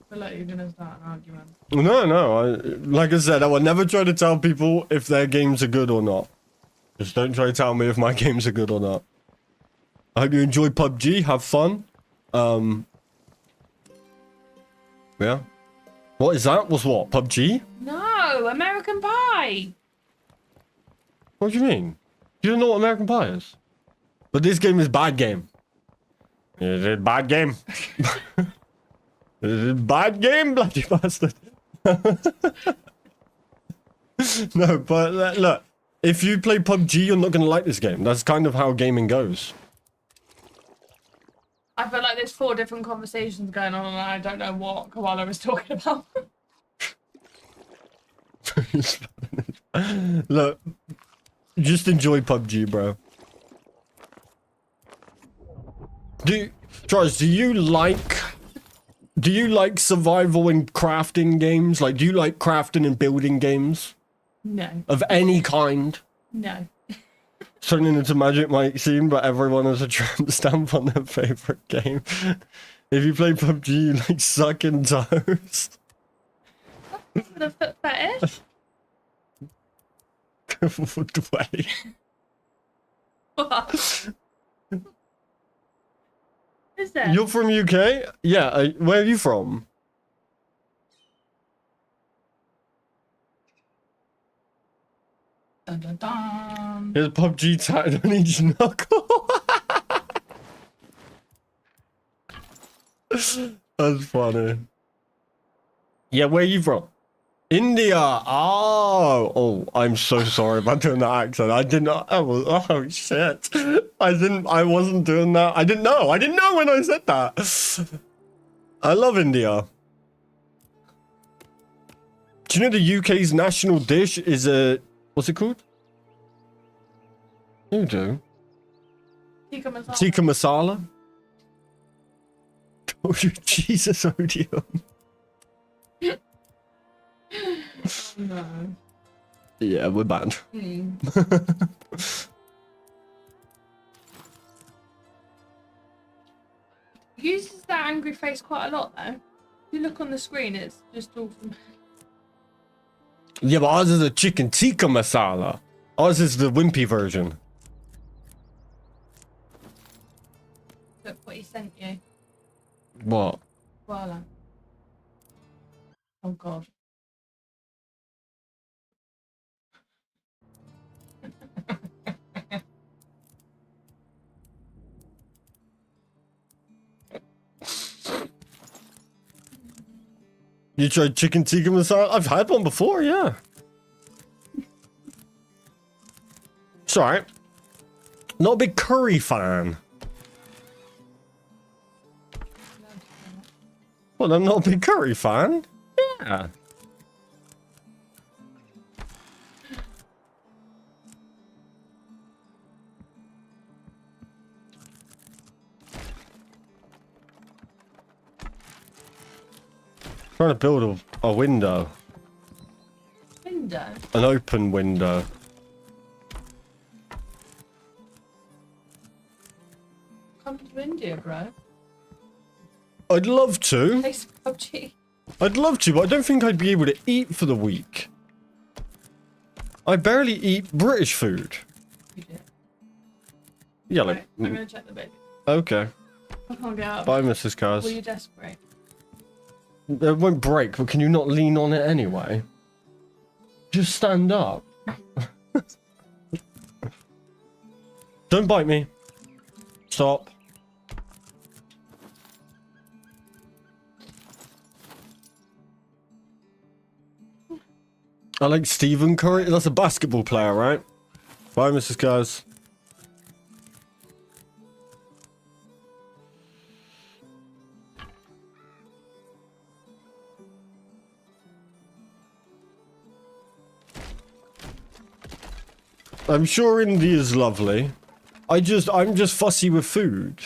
feel like you're gonna start an argument. No. Like I said, I will never try to tell people if their games are good or not. Just don't try to tell me if my games are good or not. I hope you enjoy PUBG. Have fun. Yeah. What is that? What's what? PUBG? No, American Pie. What do you mean? You don't know what American Pie is? But this game is bad game. It is bad game. It is bad game, bloody bastard. No, but look. If you play PUBG, you're not going to like this game. That's kind of how gaming goes. I feel like there's 4 different conversations going on and I don't know what Koala was talking about. Look, just enjoy PUBG, bro. Charles, do you like survival and crafting games? Like, do you like crafting and building games? No. Of any kind? No. Turning into Magic might seem, but everyone has a tramp stamp on their favorite game. If you play PUBG, you like sucking toes. With a foot fetish? Wait. What? Is there? You're from UK? Yeah, where are you from? Dun, dun, dun. There's PUBG tatted on each knuckle. That's funny. Yeah, where are you from? India. Oh, I'm so sorry about doing that accent. I did not. Oh shit. I wasn't doing that. I didn't know when I said that. I love India. Do you know the UK's national dish is what's it called? You do. Tikka masala. Tikka masala? Oh, Jesus, Odium. No. Yeah, we're banned. Hmm. Uses that angry face quite a lot though. If you look on the screen, it's just all from. Yeah, but ours is a chicken tikka masala. Ours is the wimpy version. Look what he sent you. What? Voila. Oh god. You tried chicken tikka masala? I've had one before, yeah. It's alright. Not a big curry fan. Well, I'm not a big curry fan. Yeah. Trying to build a window. Window? An open window. Come to India, bro. I'd love to. Taste PUBG. I'd love to, but I don't think I'd be able to eat for the week. I barely eat British food. You do. Yeah, Right, like... I'm gonna check the baby. Okay. I can't get up. Bye, Mrs. Cars. Will you desperate? It won't break, but can you not lean on it anyway? Just stand up. Don't bite me. Stop. I like Stephen Curry. That's a basketball player, right? Bye, Mrs. Cars. I'm sure India's lovely. I'm just fussy with food.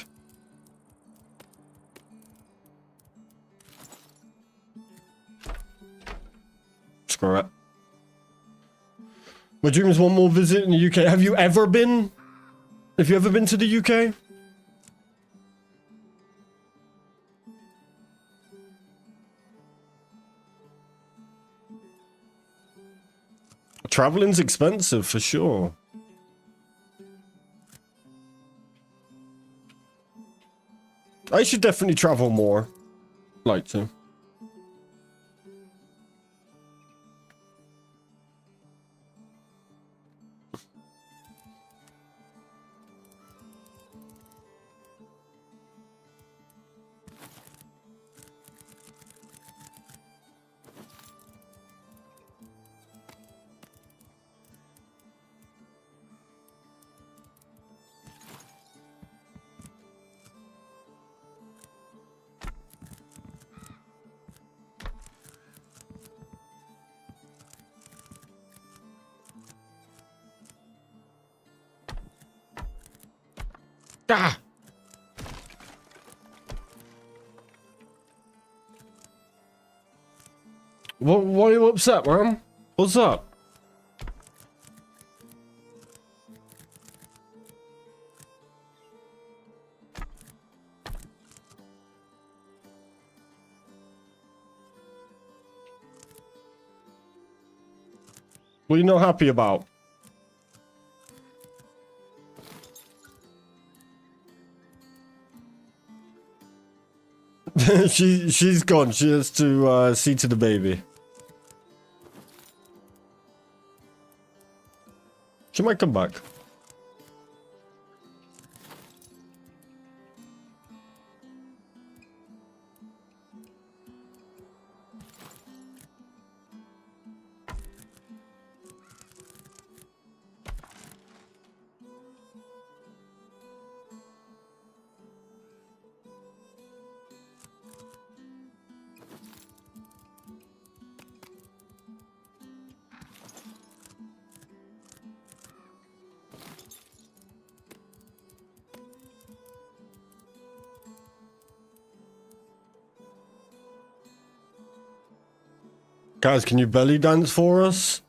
Screw it. My dream is one more visit in the UK. Have you ever been? Have you ever been to the UK? Traveling's expensive for sure. I should definitely travel more. Like to. Ah! What are you upset, man? What's up? What are you not happy about? She's gone. She has to see to the baby. She might come back. Guys, can you belly dance for us?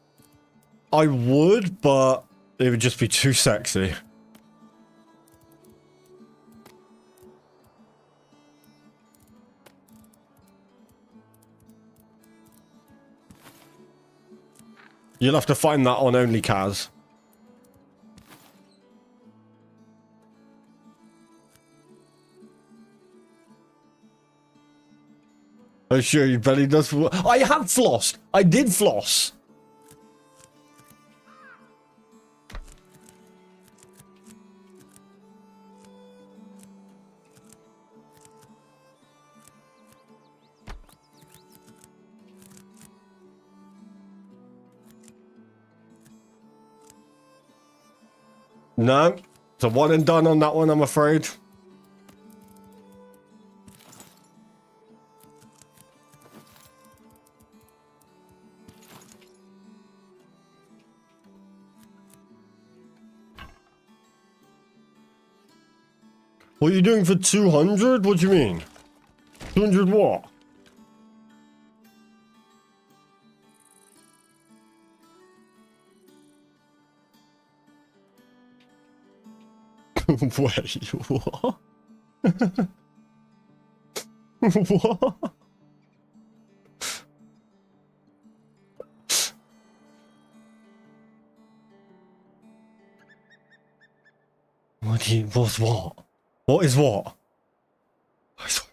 I would, but it would just be too sexy. You'll have to find that on Only Kaz. Oh, sure, your belly does. I have flossed. I did floss. No, it's a one and done on that one, I'm afraid. What are you doing for 200? What do you mean? 200 what? Wait, what? What? What do you, what's what? What is what? I swear.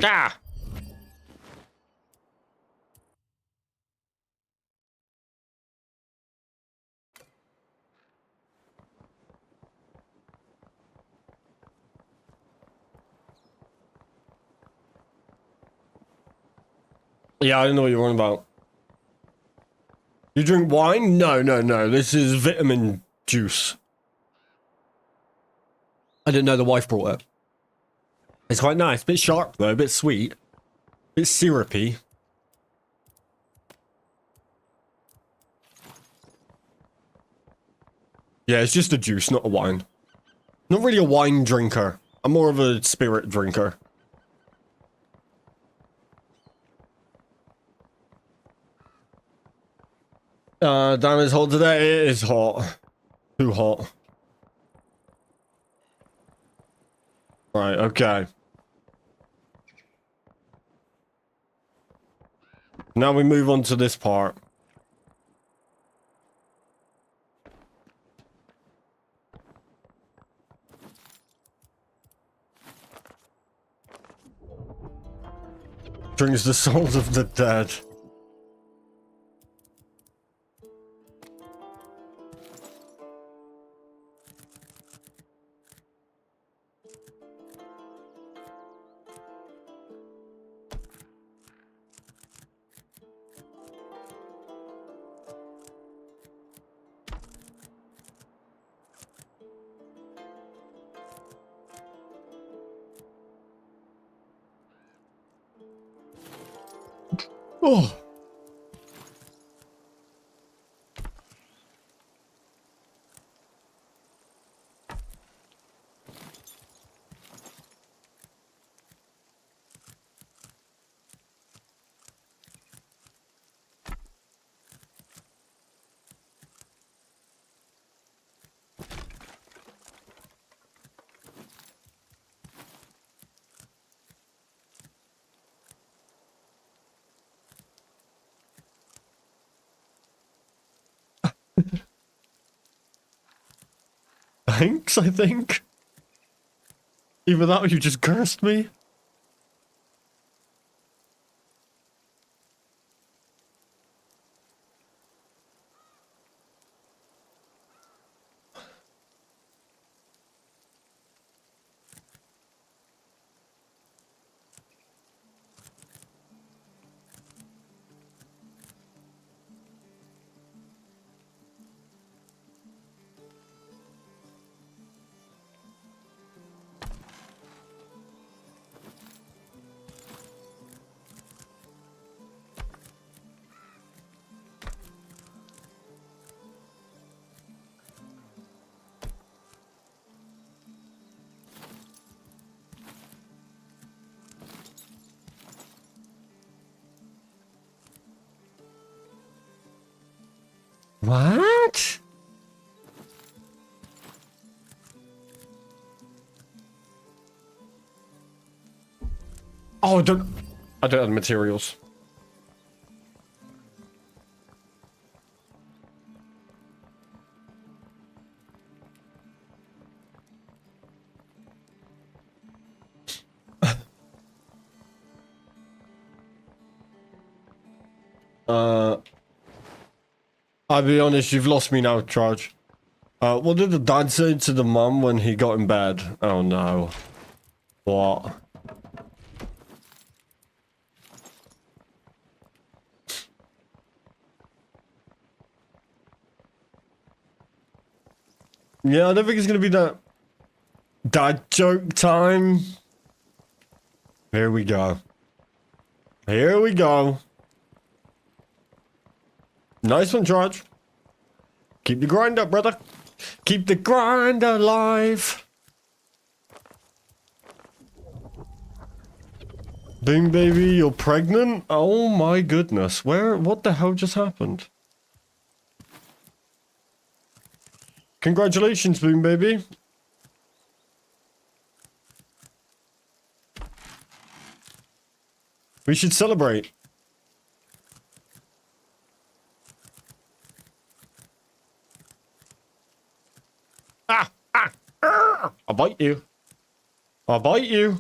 Ah! Yeah, I don't know what you're on about. You drink wine? No, no, no. This is vitamin juice. I didn't know the wife brought it. It's quite nice. Bit sharp though, a bit sweet. Bit syrupy. Yeah, it's just a juice, not a wine. Not really a wine drinker. I'm more of a spirit drinker. Damn, it's hot today. It is hot. Too hot. Right, okay. Now we move on to this part. Drinks the souls of the dead. Oh. Thanks, I think. Either that or you just cursed me. What? Oh, I don't have the materials. I'll be honest, you've lost me now, Charge. What did the dad say to the mum when he got in bed? Oh no. What? Yeah, I don't think it's gonna be that dad joke time. Here we go. Here we go. Nice one, Charge. Keep the grind up, brother. Keep the grind alive. Bing, baby, you're pregnant? Oh my goodness. What the hell just happened? Congratulations, Boom Baby. We should celebrate. I'll bite you. I'll bite you.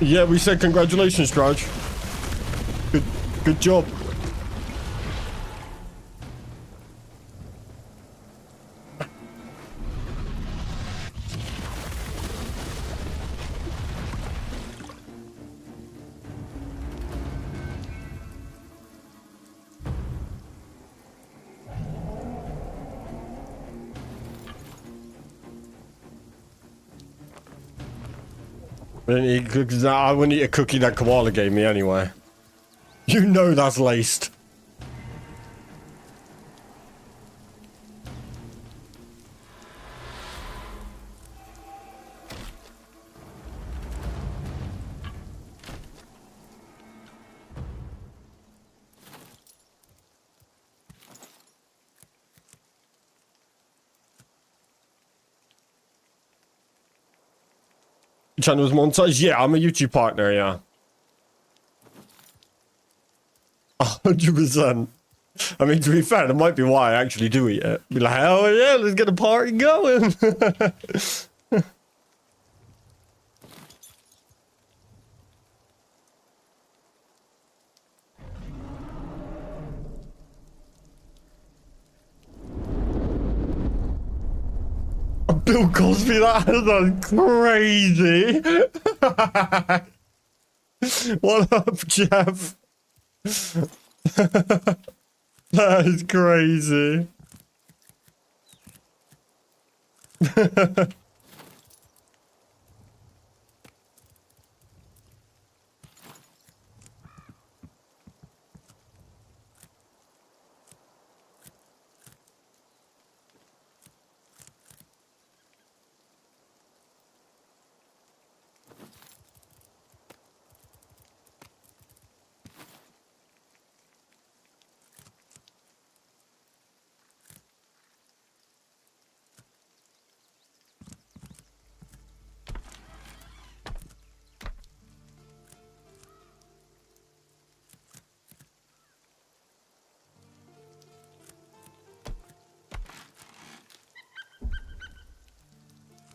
Yeah, we said congratulations, Drudge. Good job. I wouldn't eat a cookie that Koala gave me anyway. You know that's laced. Channel's montage? Yeah, I'm a YouTube partner, yeah. 100%. I mean, to be fair, that might be why I actually do eat it. Be like, oh yeah, let's get a party going. Bill Cosby, that's crazy. What up, Jeff? That is crazy.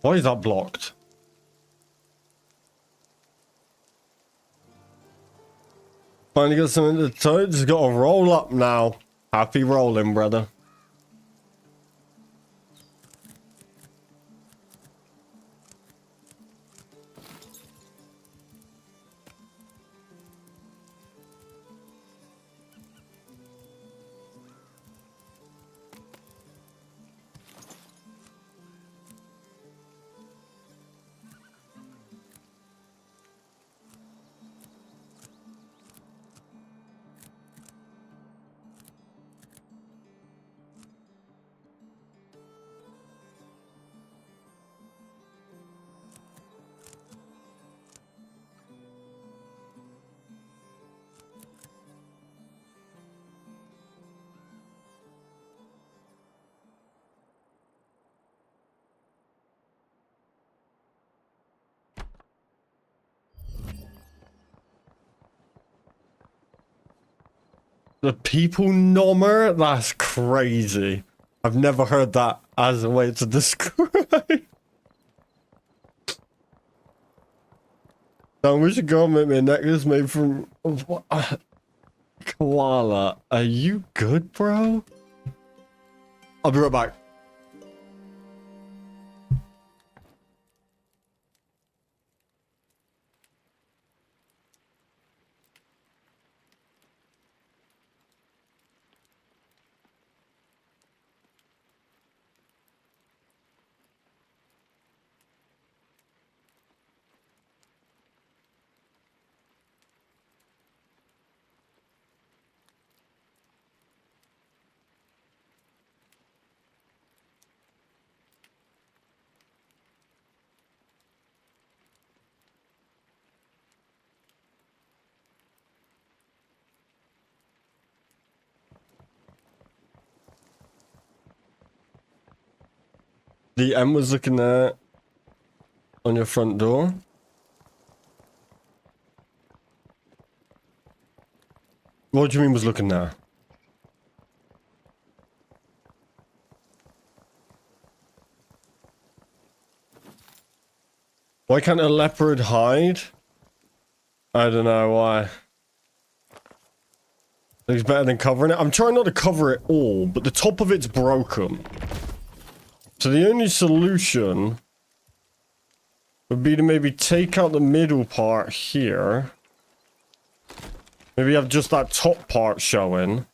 Why is that blocked? Finally got something to toad. Just got to roll up now. Happy rolling, brother. The people nommer? That's crazy. I've never heard that as a way to describe. Then we should go and make me a necklace made from what? Koala. Are you good, bro? I'll be right back. The M was looking there on your front door. What do you mean was looking there? Why can't a leopard hide? I don't know why. Looks better than covering it. I'm trying not to cover it all, but the top of it's broken. So the only solution would be to maybe take out the middle part here. Maybe have just that top part showing.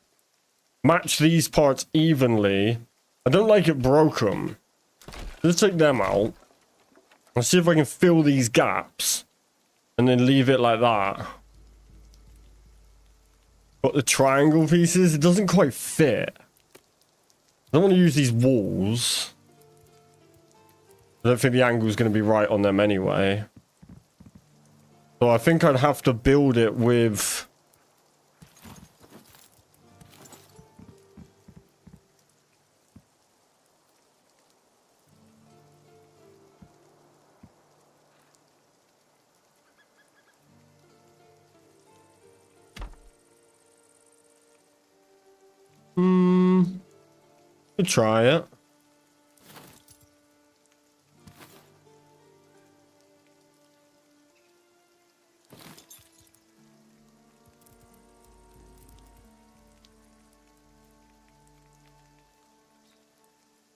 Match these parts evenly. I don't like it broken. Let's take them out. Let's see if I can fill these gaps. And then leave it like that. Got the triangle pieces. It doesn't quite fit. I don't want to use these walls. I don't think the angle is going to be right on them anyway. So I think I'd have to build it with... Could try it.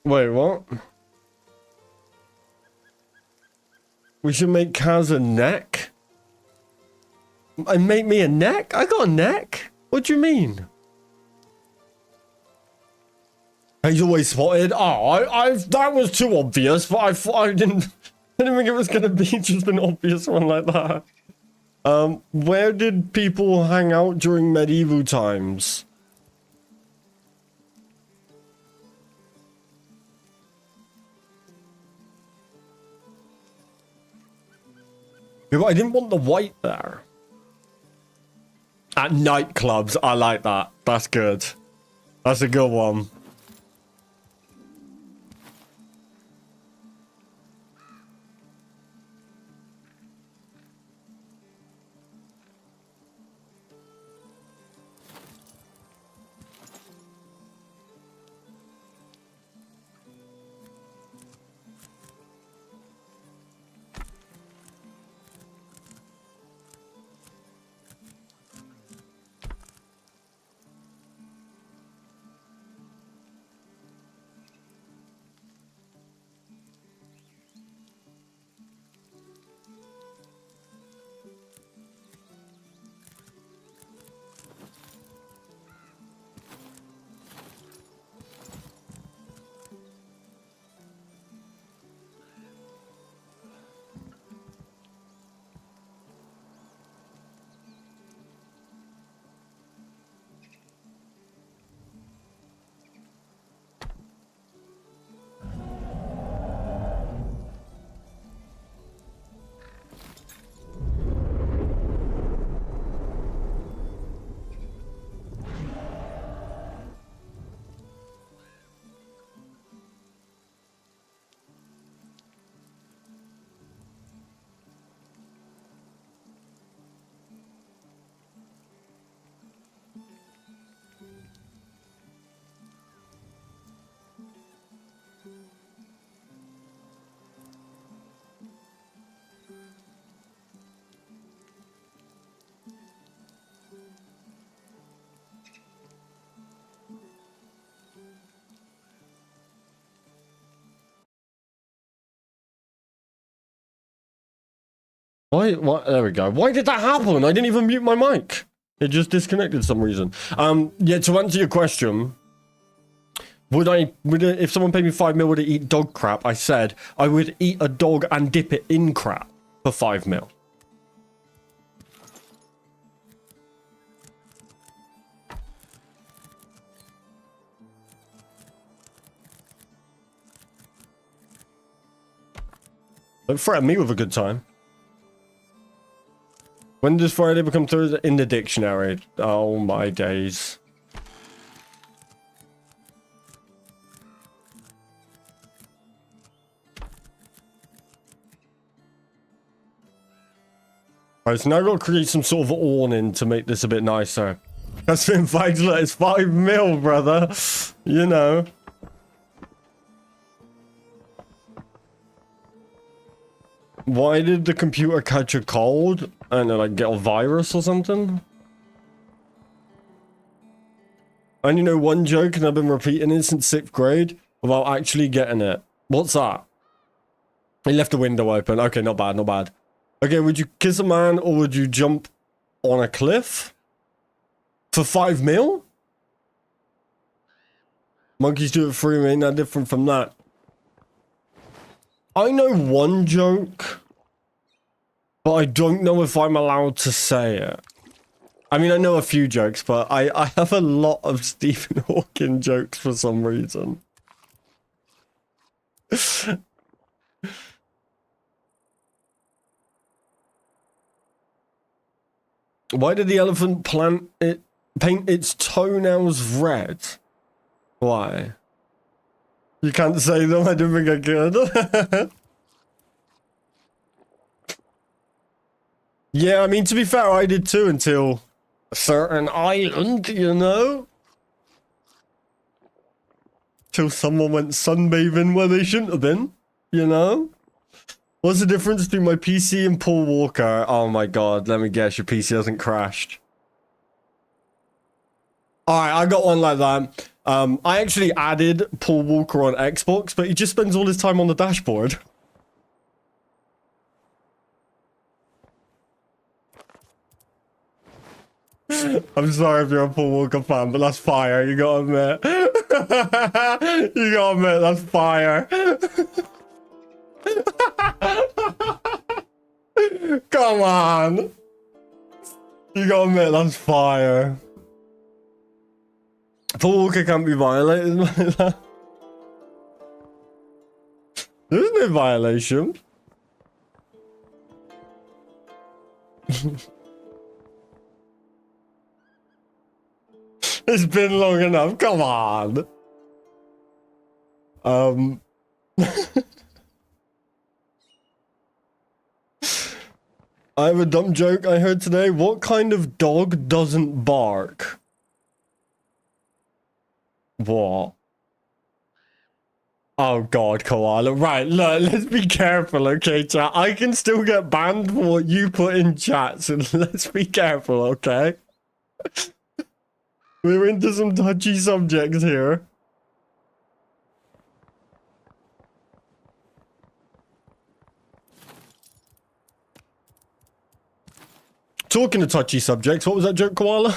Wait, what? We should make Kaz a neck? And make me a neck? I got a neck? What do you mean? He's always spotted. Oh, that was too obvious, but I didn't think it was gonna be just an obvious one like that. Where did people hang out during medieval times? Yeah, but I didn't want the white there. At nightclubs, I like that. That's good. That's a good one. Why? What? There we go. Why did that happen? I didn't even mute my mic. It just disconnected for some reason. Yeah, to answer your question, if someone paid me 5 mil, would I eat dog crap? I said I would eat a dog and dip it in crap for 5 mil. Don't threaten me with a good time. When does Friday become Thursday? In the dictionary. Oh my days. Alright, so now I've got to create some sort of awning to make this a bit nicer. That's been fact, look, it's 5 mil, brother. You know. Why did the computer catch a cold? And then, like, get a virus or something? I only know one joke and I've been repeating it since 6th grade without actually getting it. What's that? He left the window open. Okay, not bad, not bad. Okay, would you kiss a man or would you jump on a cliff? For 5 mil? Monkeys do it free, ain't that different from that? I know one joke, but I don't know if I'm allowed to say it. I mean, I know a few jokes, but I have a lot of Stephen Hawking jokes for some reason. Why did the elephant paint its toenails red? Why? You can't say them, I didn't think I could. Yeah, I mean, to be fair, I did too until a certain island, you know? Till someone went sunbathing where they shouldn't have been, you know? What's the difference between my PC and Paul Walker? Oh my god, let me guess, your PC hasn't crashed. Alright, I got one like that. I actually added Paul Walker on Xbox, but he just spends all his time on the dashboard. I'm sorry if you're a Paul Walker fan, but that's fire, you gotta admit. You gotta admit, that's fire. Come on. You gotta admit, that's fire. Paul Walker can't be violated like that. There's no violation. It's been long enough, come on. I have a dumb joke I heard today. What kind of dog doesn't bark? What? Oh god, Koala. Right, look, let's be careful, okay, chat? I can still get banned for what you put in chat, so let's be careful, okay? We're into some touchy subjects here. Talking of touchy subjects, what was that joke, Koala?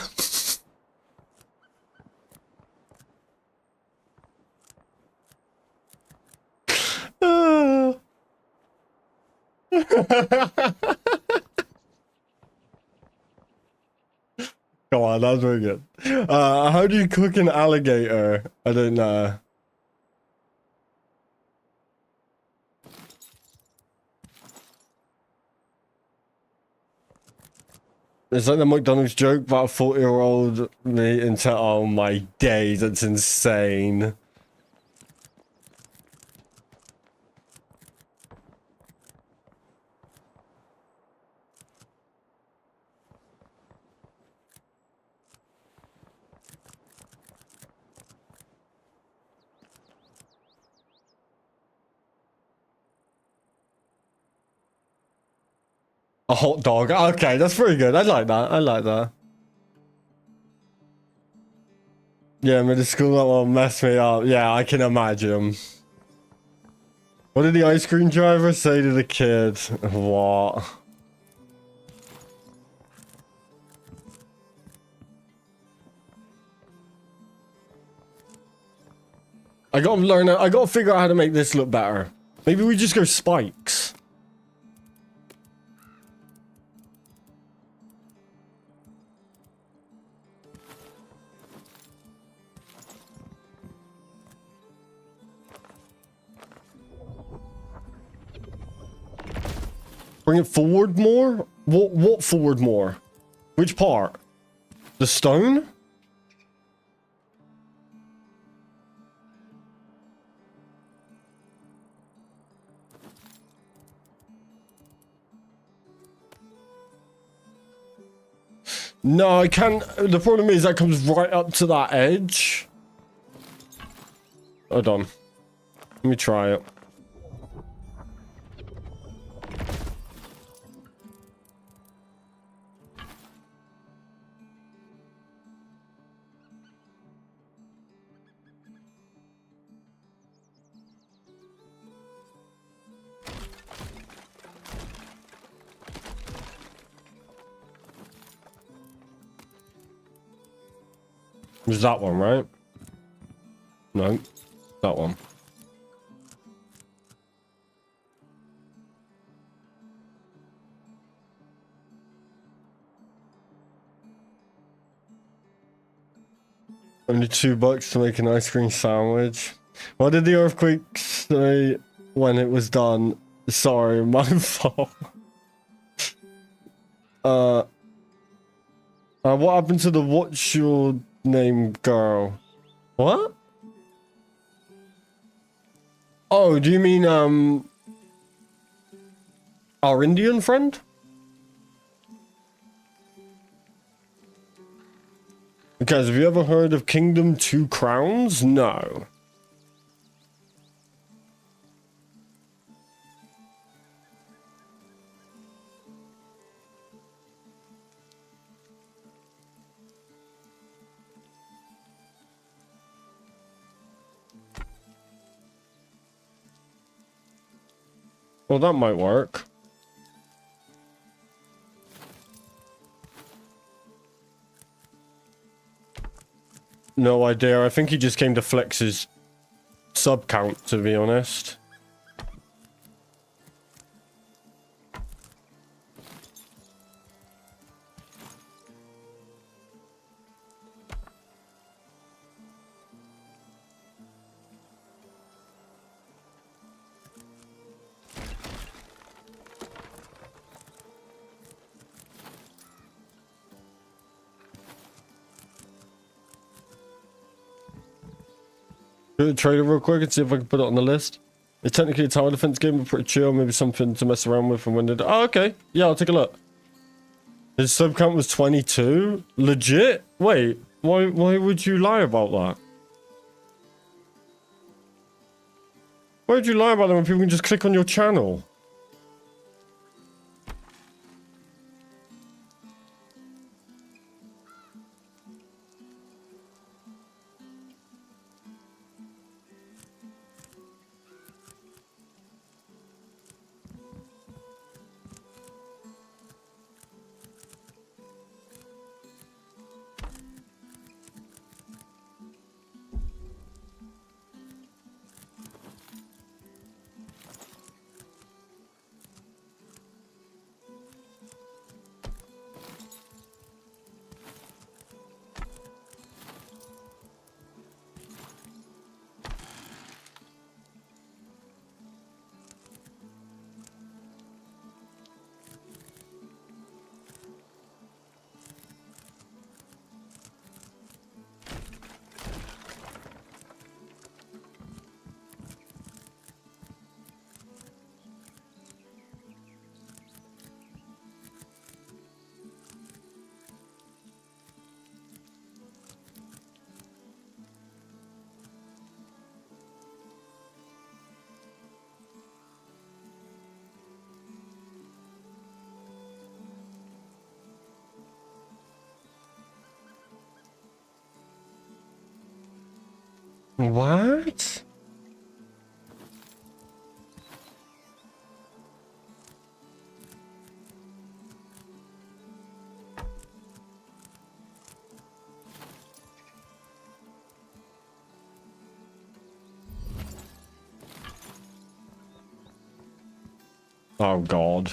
Come on, that was very good. How do you cook an alligator? I don't know. It's like the McDonald's joke about a 40-year-old me into, oh my days, that's insane. A hot dog. Okay, that's pretty good. I like that. I like that. Yeah, middle school, that will mess me up. Yeah, I can imagine. What did the ice cream driver say to the kid? What? I gotta learn. I gotta figure out how to make this look better. Maybe we just go spikes. Bring it forward more? What forward more? Which part? The stone? No, I can't. The problem is that comes right up to that edge. Hold on. Let me try it. There's that one, right? No, that one. Only $2 to make an ice cream sandwich. What did the earthquake say when it was done? Sorry, my fault. What happened to the what's your name girl? What? Oh, do you mean our Indian friend? Guys, have you ever heard of Kingdom Two Crowns? No. Well, that might work. No idea. I think he just came to flex his sub count, to be honest. Do the trader real quick and see if I can put it on the list. It's technically a tower defense game, but pretty chill. Maybe something to mess around with and when it. Oh, okay. Yeah, I'll take a look. His sub count was 22. Legit? Wait, why would you lie about that? Why would you lie about that when people can just click on your channel? What? Oh, God.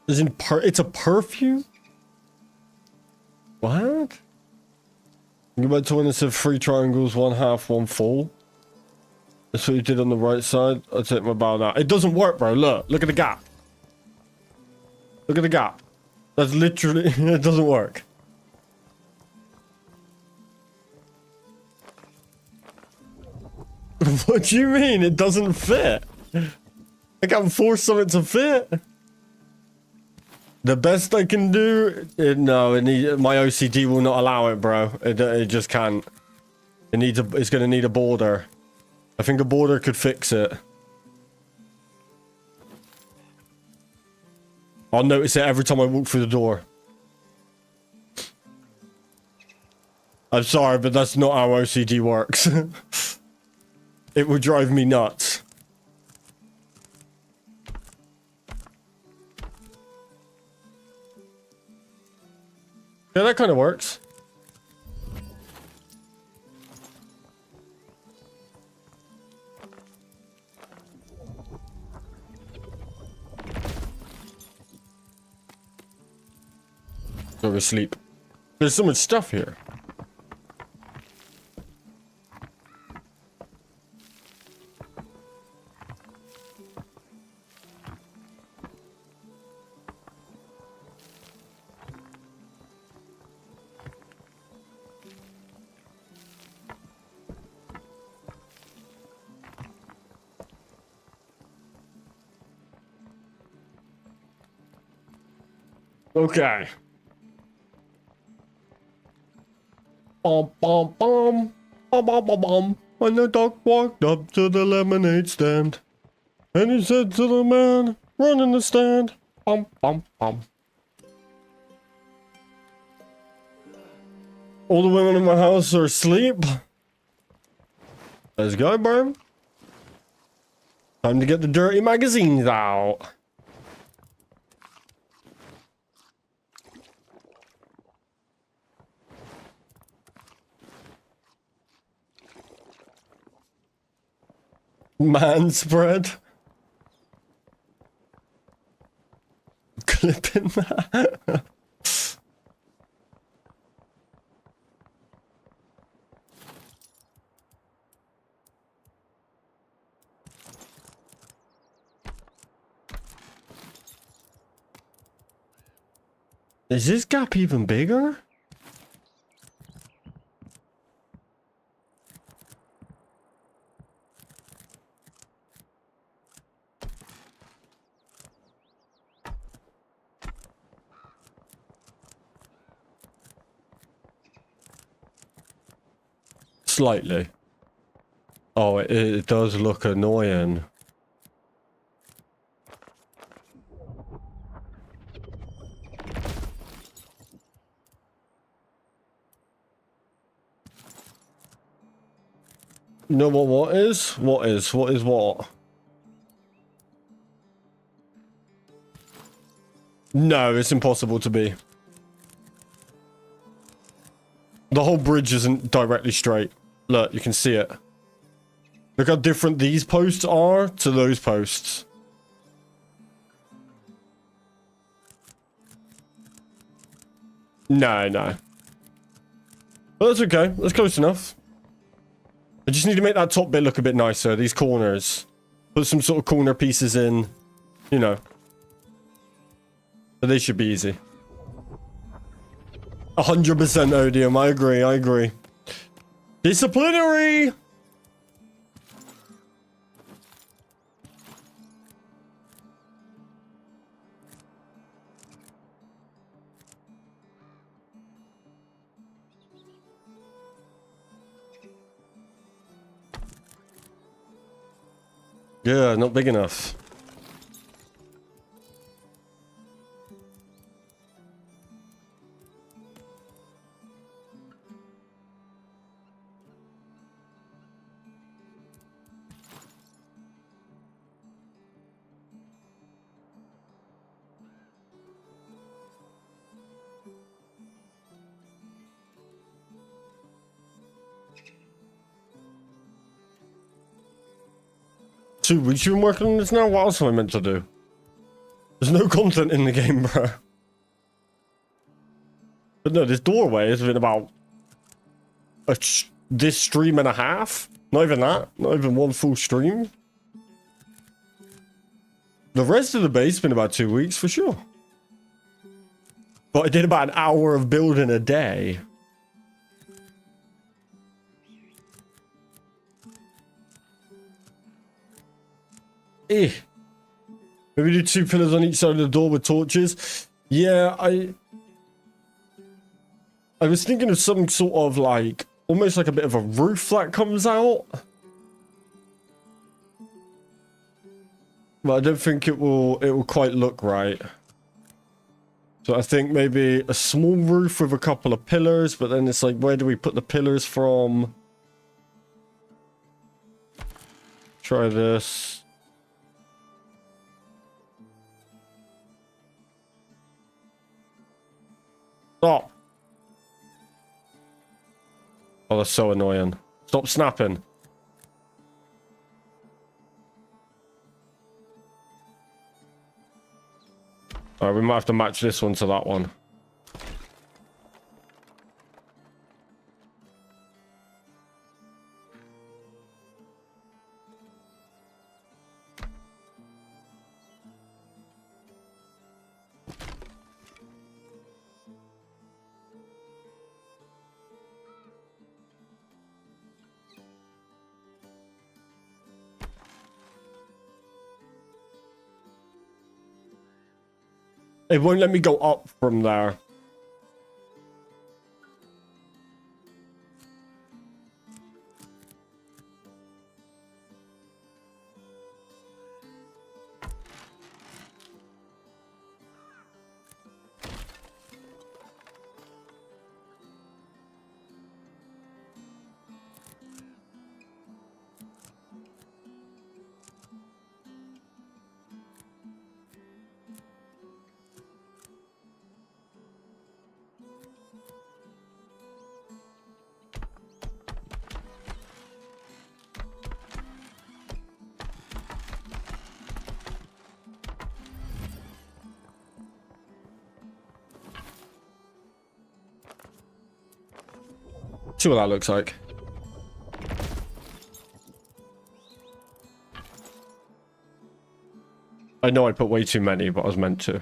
It's a perfume? What? You went to when it said 3 triangles, 1 half, 1 full. That's what you did on the right side. I'll take my bow now. It doesn't work, bro. Look at the gap. Look at the gap. That's literally, it doesn't work. What do you mean? It doesn't fit? I can't force something to fit. The best I can do... no, my OCD will not allow it, bro. It just can't. It's going to need a border. I think a border could fix it. I'll notice it every time I walk through the door. I'm sorry, but that's not how OCD works. It would drive me nuts. Yeah, that kind of works. Go to sleep. There's so much stuff here. Okay. Bum bum bum. Bum bum bum bum. When the dog walked up to the lemonade stand, and he said to the man, run in the stand. Bum bum bum. All the women in my house are asleep. Let's go, bro. Time to get the dirty magazines out. Man spread. Clipping that. Is this gap even bigger? Slightly. Oh, it does look annoying. No, what is? What is what? No, it's impossible to be. The whole bridge isn't directly straight. Look, you can see it. Look how different these posts are to those posts. No. But that's okay. That's close enough. I just need to make that top bit look a bit nicer. These corners. Put some sort of corner pieces in. You know. But they should be easy. 100% odium. I agree. Disciplinary! Yeah, not big enough. We've been working on this now? What else am I meant to do? There's no content in the game, bro. But no, this doorway has been about this stream and a half. Not even that. Not even one full stream. The rest of the base has been about 2 weeks for sure. But I did about an hour of building a day. eh. Maybe do 2 pillars on each side of the door with torches. Yeah, I was thinking of some sort of like, almost like a bit of a roof that comes out. But I don't think it will quite look right. So I think maybe a small roof with a couple of pillars, but then it's like, where do we put the pillars from? Try this. Stop. Oh, that's so annoying. Stop snapping. Alright, we might have to match this one to that one. It won't let me go up from there. See what that looks like. I know I put way too many, but I was meant to.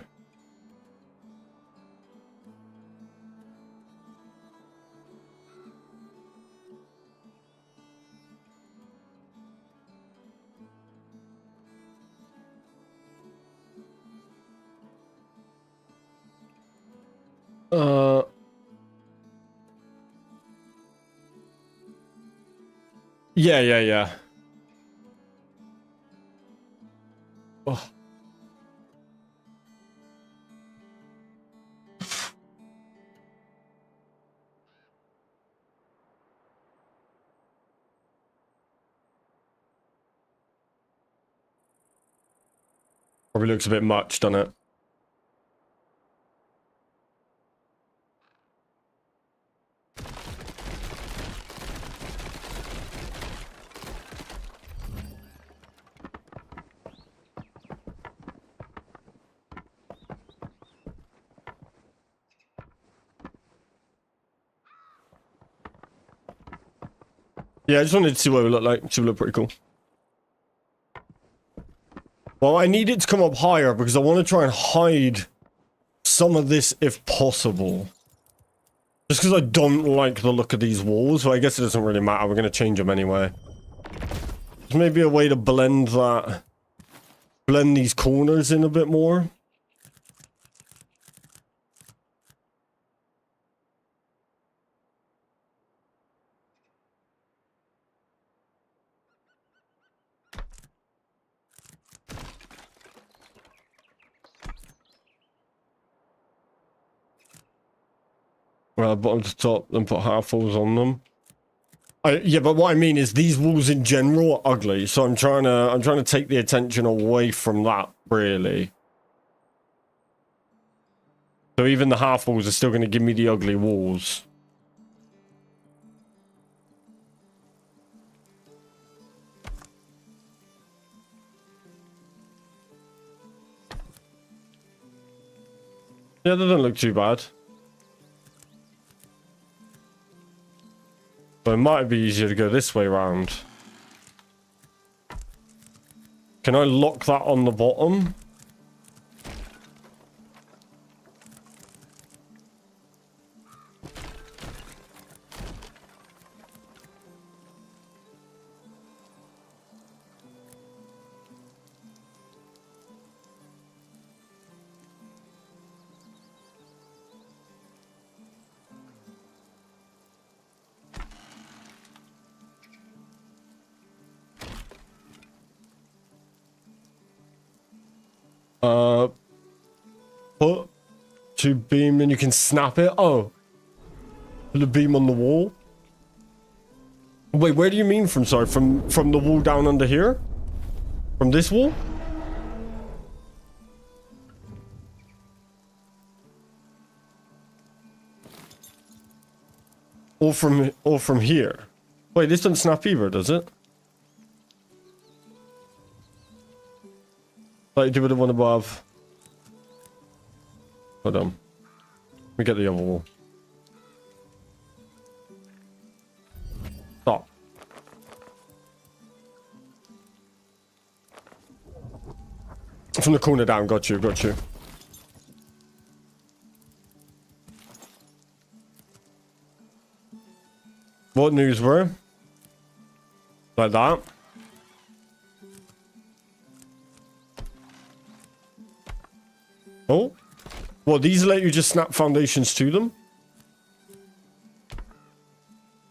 Yeah. Oh. Probably looks a bit much, doesn't it? Yeah, I just wanted to see what it would look like. It should look pretty cool. Well, I need it to come up higher because I want to try and hide some of this if possible. Just because I don't like the look of these walls, so I guess it doesn't really matter. We're going to change them anyway. There's maybe a way to blend these corners in a bit more. Well, bottom to top, then put half walls on them. Yeah, but what I mean is these walls in general are ugly, so I'm trying to take the attention away from that, really. So even the half walls are still going to give me the ugly walls. Yeah, that doesn't look too bad. But it might be easier to go this way around. Can I lock that on the bottom? Put to beam, and you can snap it. Oh, put the beam on the wall. Wait, where do you mean from? Sorry, from the wall down under here? From this wall? Or from here? Wait, this doesn't snap either, does it? Like, do it the one above. Hold on. Let me get the other wall. Stop. From the corner down, got you, got you. What news were? Like that. Oh. Well, these let you just snap foundations to them?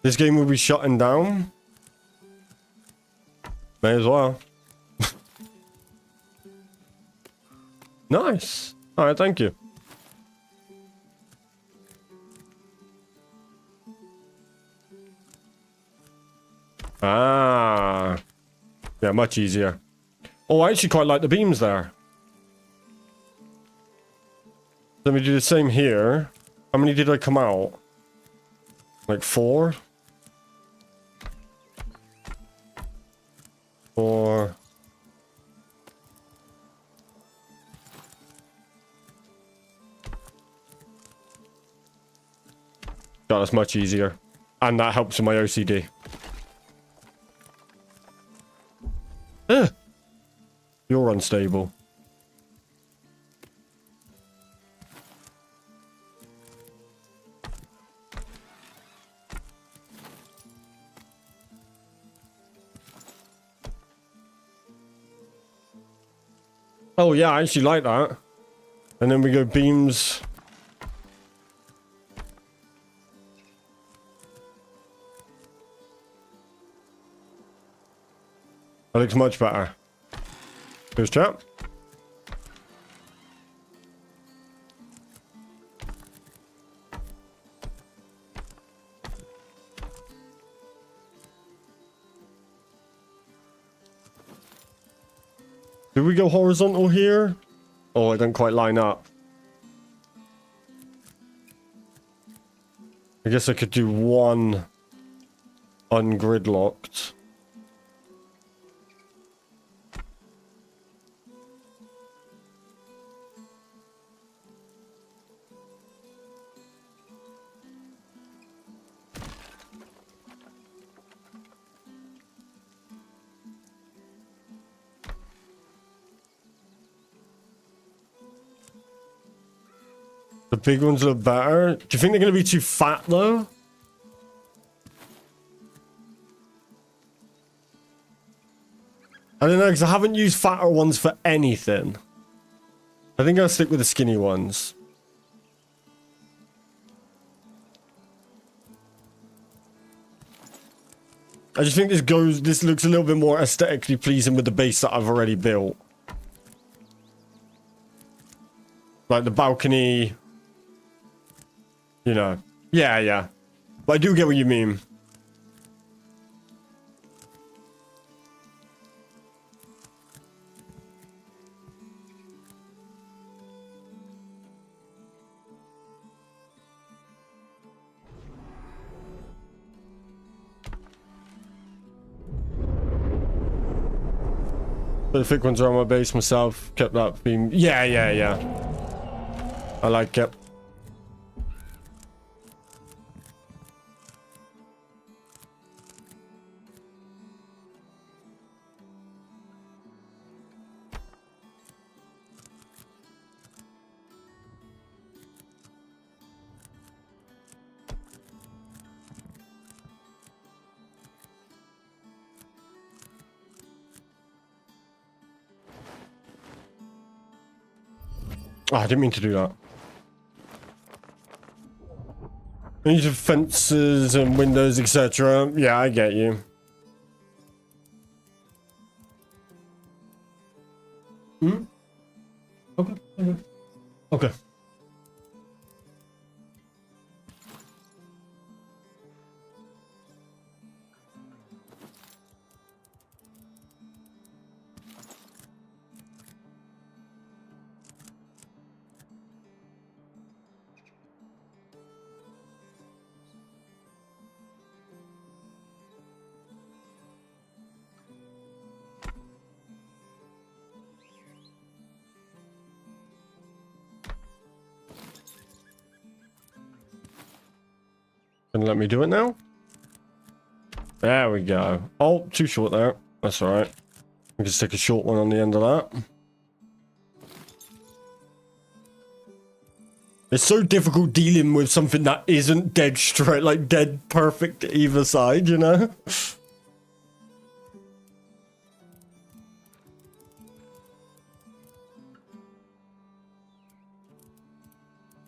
This game will be shutting down? May as well. Nice. Alright, thank you. Ah. Yeah, much easier. Oh, I actually quite like the beams there. Let me do the same here. How many did I come out? Like 4? 4. God, that's much easier. And that helps with my OCD. Ugh. You're unstable. Oh yeah, I actually like that. And then we go beams. That looks much better. Here's chat. Do we go horizontal here? Oh, it don't quite line up. I guess I could do one ungridlocked. The big ones look better. Do you think they're going to be too fat, though? I don't know, because I haven't used fatter ones for anything. I think I'll stick with the skinny ones. I just think this looks a little bit more aesthetically pleasing with the base that I've already built. Like the balcony... You know. Yeah, yeah. But I do get what you mean. The thick ones are on my base myself. Kept that theme. Yeah, yeah, yeah. I like it. Oh, I didn't mean to do that. These are fences and windows, etc. Yeah, I get you. Hmm? Gonna let me do it now? There we go. Oh, too short there. That's all right. We can stick a short one on the end of that. It's so difficult dealing with something that isn't dead straight, like dead perfect either side, you know?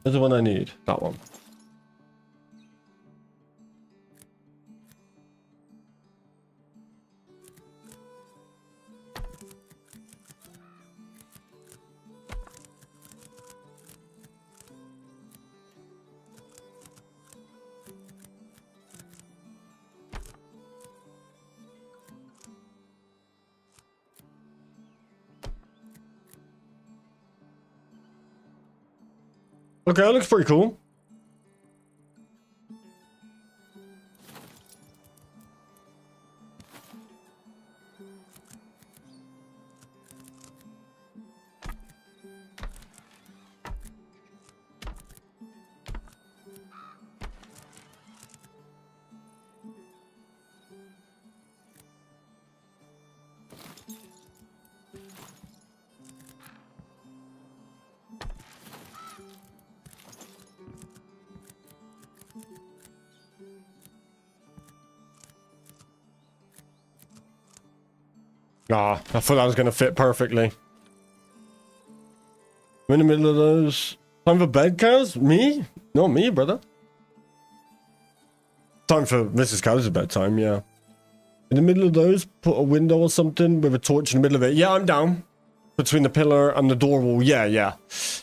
That's the one I need. That one. Okay, that looks pretty cool. Ah, I thought that was going to fit perfectly. I'm in the middle of those. Time for bed, Kaz? Me? Not me, brother. Time for Mrs. Kaz's bedtime, yeah. In the middle of those, put a window or something with a torch in the middle of it. Yeah, I'm down. Between the pillar and the door wall. Yeah, yeah.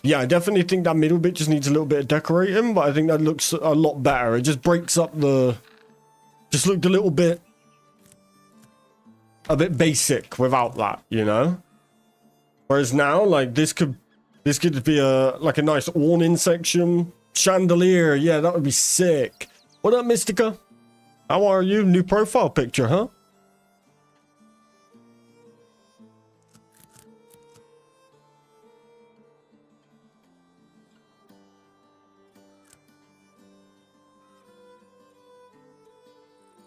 Yeah, I definitely think that middle bit just needs a little bit of decorating, but I think that looks a lot better. It just breaks up the... Just looked a little bit... A bit basic without that, you know? Whereas now, like, this could be like a nice awning section. Chandelier, yeah, that would be sick. What up, Mystica? How are you? New profile picture, huh?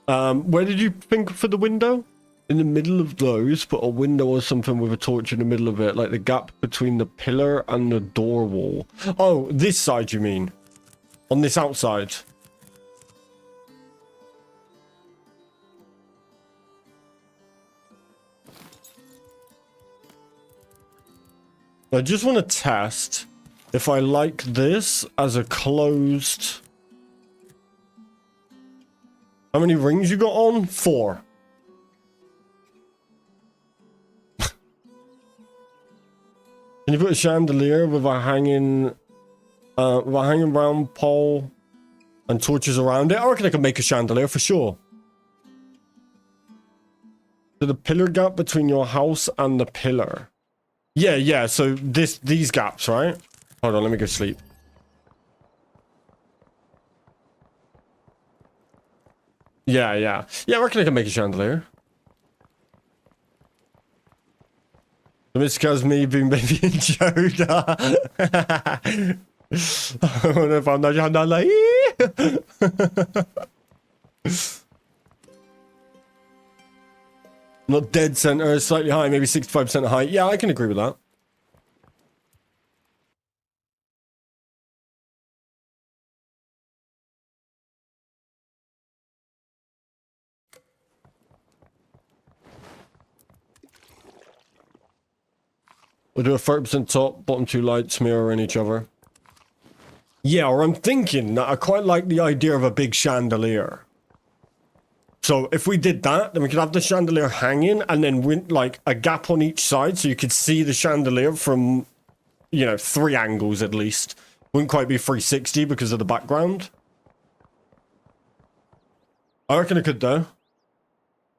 Where did you think for the window? In the middle of those, put a window or something with a torch in the middle of it, like the gap between the pillar and the door wall. Oh, this side, you mean? On this outside? I just want to test if I like this as a closed... How many rings you got on? 4. Can you put a chandelier with a hanging round pole and torches around it? I reckon I can make a chandelier for sure. So the pillar gap between your house and the pillar. Yeah, yeah. So these gaps, right? Hold on, let me go sleep. Yeah, yeah. Yeah, I reckon I can make a chandelier. Mr. Kazmi being baby and Joda. I wonder if I'm not like. Not dead center, slightly high, maybe 65% height. Yeah, I can agree with that. We'll do a 30% top, bottom 2 lights mirroring each other. Yeah, or I'm thinking that I quite like the idea of a big chandelier. So if we did that, then we could have the chandelier hanging and then like a gap on each side so you could see the chandelier from, you know, 3 angles at least. Wouldn't quite be 360 because of the background. I reckon it could though.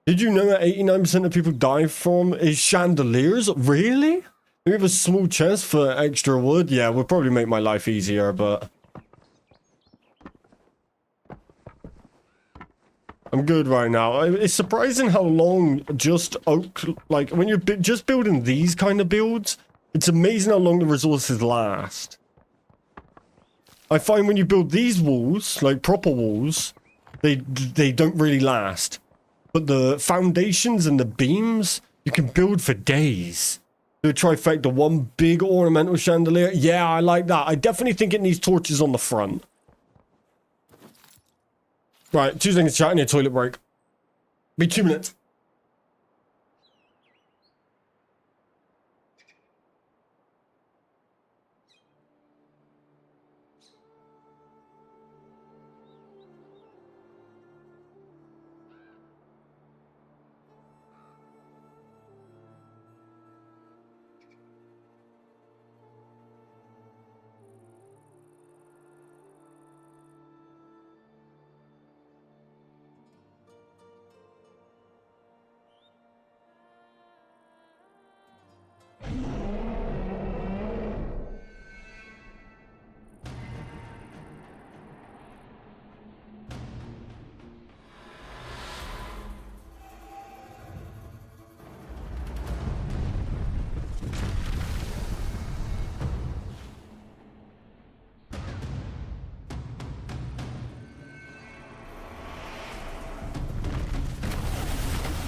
Did you know that 89% of people die from is chandeliers? Really? We have a small chest for extra wood. Yeah, would probably make my life easier, but... I'm good right now. It's surprising how long just oak... Like, when you're just building these kind of builds, it's amazing how long the resources last. I find when you build these walls, like proper walls, They don't really last. But the foundations and the beams, you can build for days. The trifecta, one big ornamental chandelier. Yeah, I like that. I definitely think it needs torches on the front. Right, 2 seconds chat, I need a toilet break. Be 2 minutes.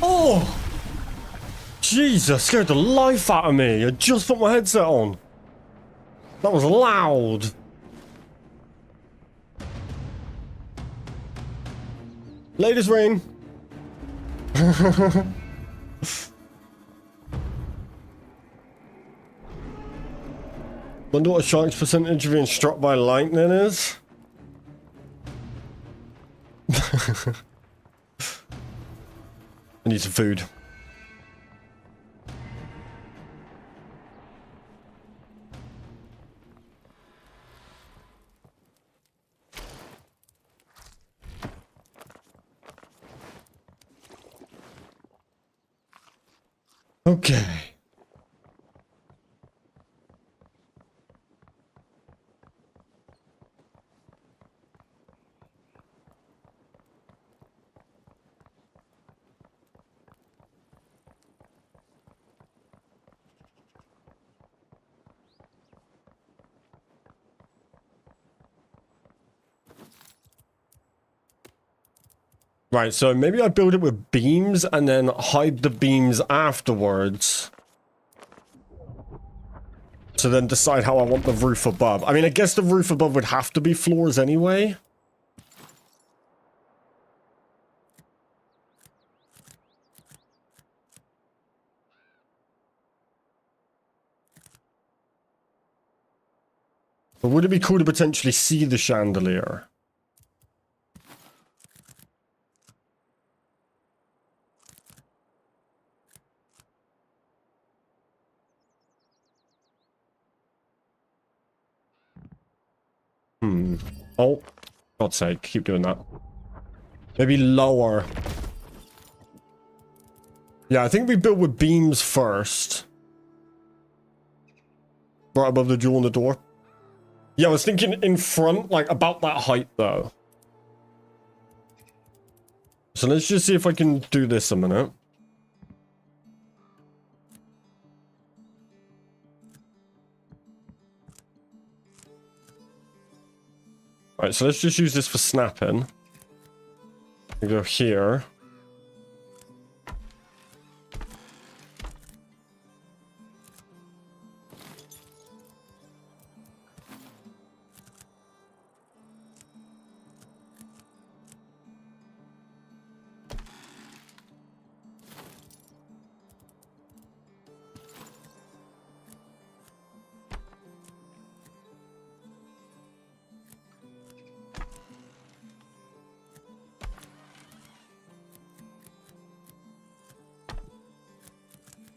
Oh! Jesus, scared the life out of me. I just put my headset on. That was loud. Latest rain. Wonder what a shark's percentage of being struck by lightning is? I need some food. Okay. Right, so maybe I build it with beams and then hide the beams afterwards. So then decide how I want the roof above. I mean, I guess the roof above would have to be floors anyway. But would it be cool to potentially see the chandelier? Oh, God's sake, keep doing that. Maybe lower. Yeah, I think we built with beams first. Right above the jewel on the door. Yeah, I was thinking in front, like about that height though. So let's just see if I can do this a minute. Alright, so let's just use this for snapping. We go here.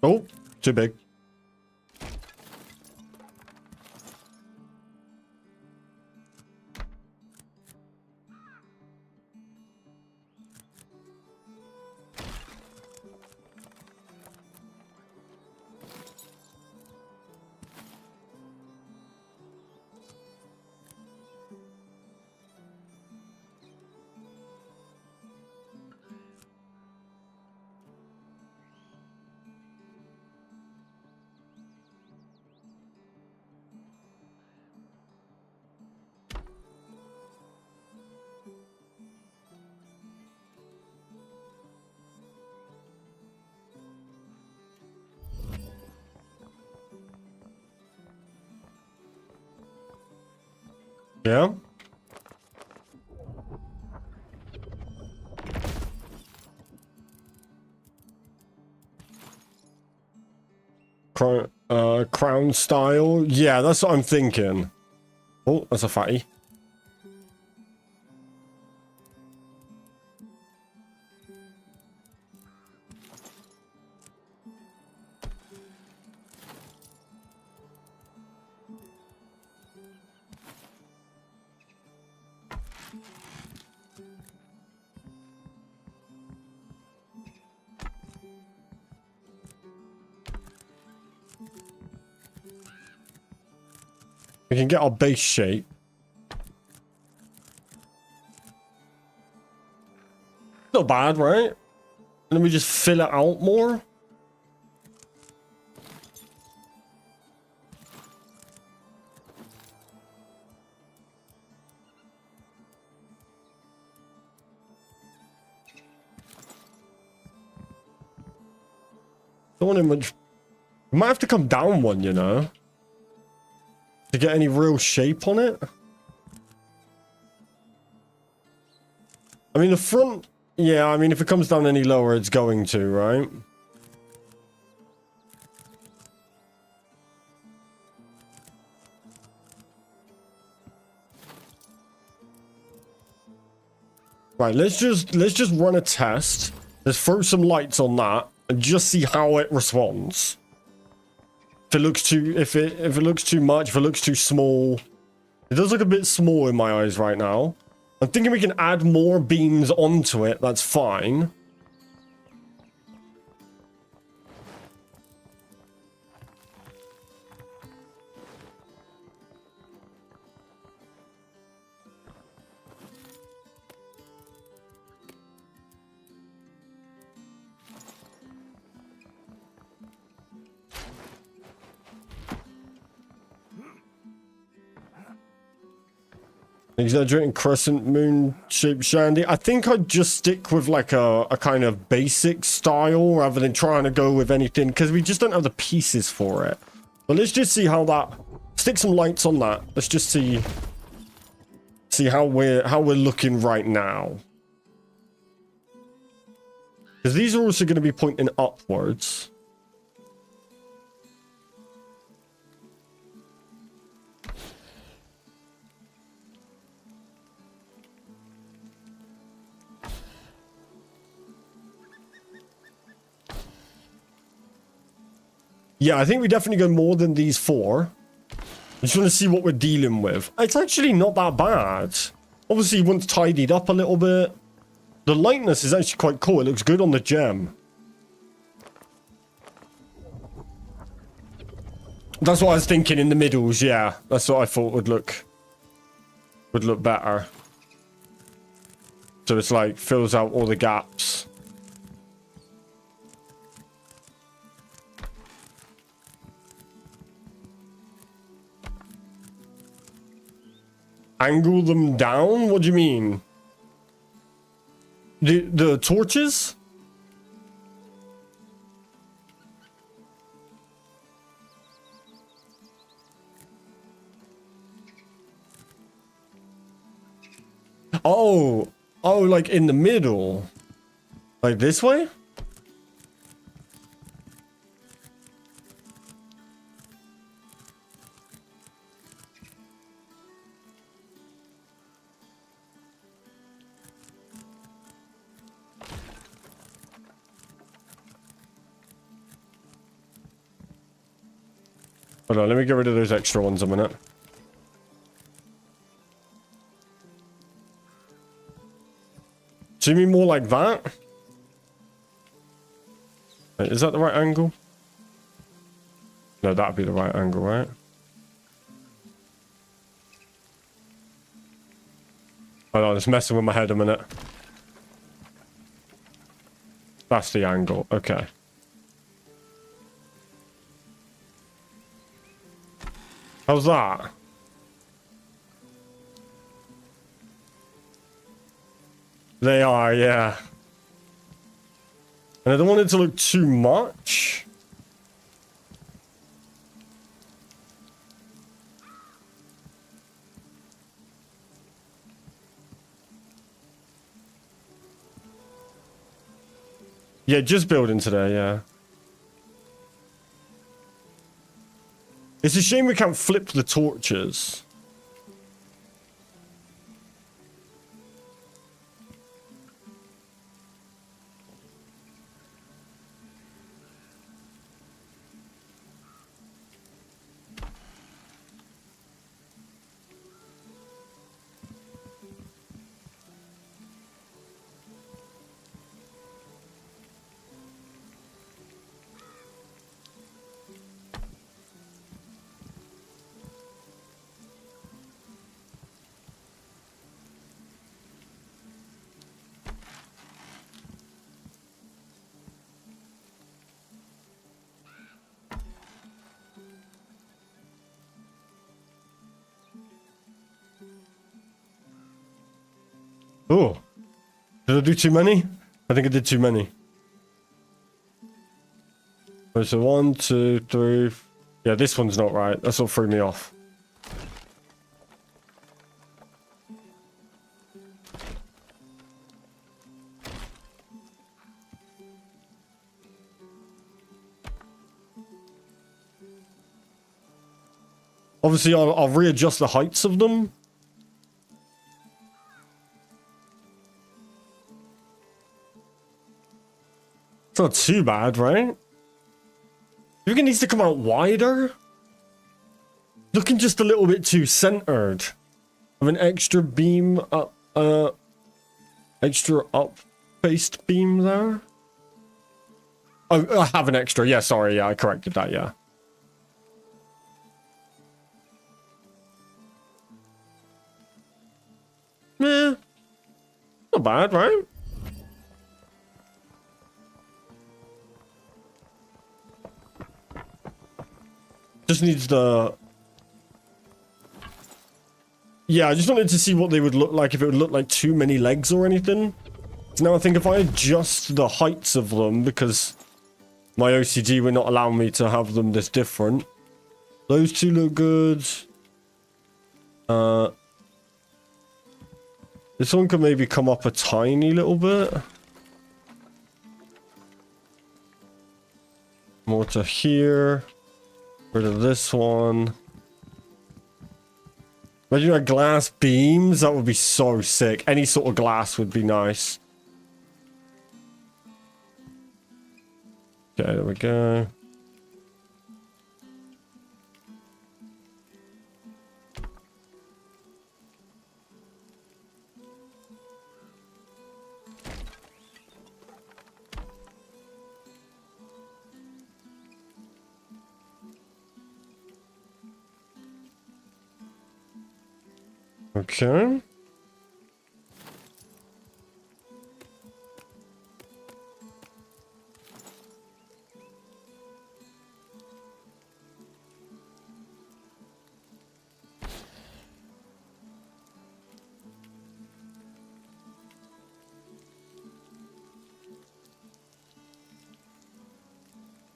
Oh, too big. Yeah. Crown style. Yeah, that's what I'm thinking. Oh, that's a fatty. We can get our base shape. Not bad, right? And then we just fill it out more. Don't want him much. We might have to come down one, you know, to get any real shape on it. I mean, the front, yeah, I mean, if it comes down any lower, it's going to, right? Right, let's just run a test. Let's throw some lights on that and just see how it responds. If it looks too, if it looks too much, if it looks too small. It does look a bit small in my eyes right now. I'm thinking we can add more beams onto it. That's fine. Exaggerating crescent moon shaped shandy. I think I'd just stick with like a kind of basic style rather than trying to go with anything because we just don't have the pieces for it. But let's just see how that. Stick some lights on that. Let's just see how we're looking right now. Because these are also going to be pointing upwards. Yeah, I think we definitely go more than these four. I just want to see what we're dealing with. It's actually not that bad. Obviously, once tidied up a little bit. The lightness is actually quite cool. It looks good on the gem. That's what I was thinking in the middles, yeah. That's what I thought would look better. So it's like, fills out all the gaps. Angle them down? What do you mean? The torches? Oh, like in the middle. Like this way? Hold on, let me get rid of those extra ones a minute. Do you mean more like that? Wait, is that the right angle? No, that'd be the right angle, right? Hold on, it's messing with my head a minute. That's the angle, okay. How's that? They are, yeah. And I don't want it to look too much. Yeah, just building today, yeah. It's a shame we can't flip the torches. Oh, did I do too many? I think I did too many. Right, so 1, 2, 3. Yeah, this one's not right. That's what threw me off. Obviously, I'll readjust the heights of them. It's not too bad, right? You think it needs to come out wider? Looking just a little bit too centered. Have an extra beam up, extra up-faced beam there. Oh, I have an extra. Yeah, sorry. Yeah, I corrected that. Yeah. Eh, not bad, right? Just needs the... Yeah, I just wanted to see what they would look like, if it would look like too many legs or anything. So now I think if I adjust the heights of them, because my OCD would not allow me to have them this different. Those two look good. This one could maybe come up a tiny little bit. More to here. Rid of this one. Imagine a glass beams. That would be so sick. Any sort of glass would be nice. Okay, there we go. Okay.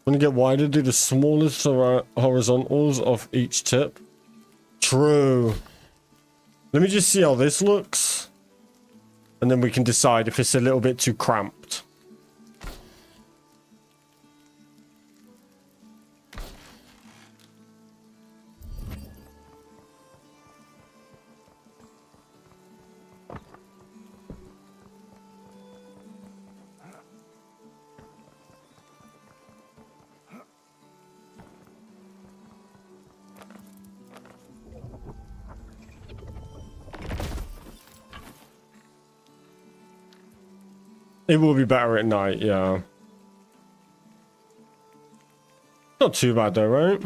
When you get wider, do the smallest horizontals of each tip. True. Let me just see how this looks. And then we can decide if it's a little bit too cramped. It will be better at night, yeah. Not too bad though, right?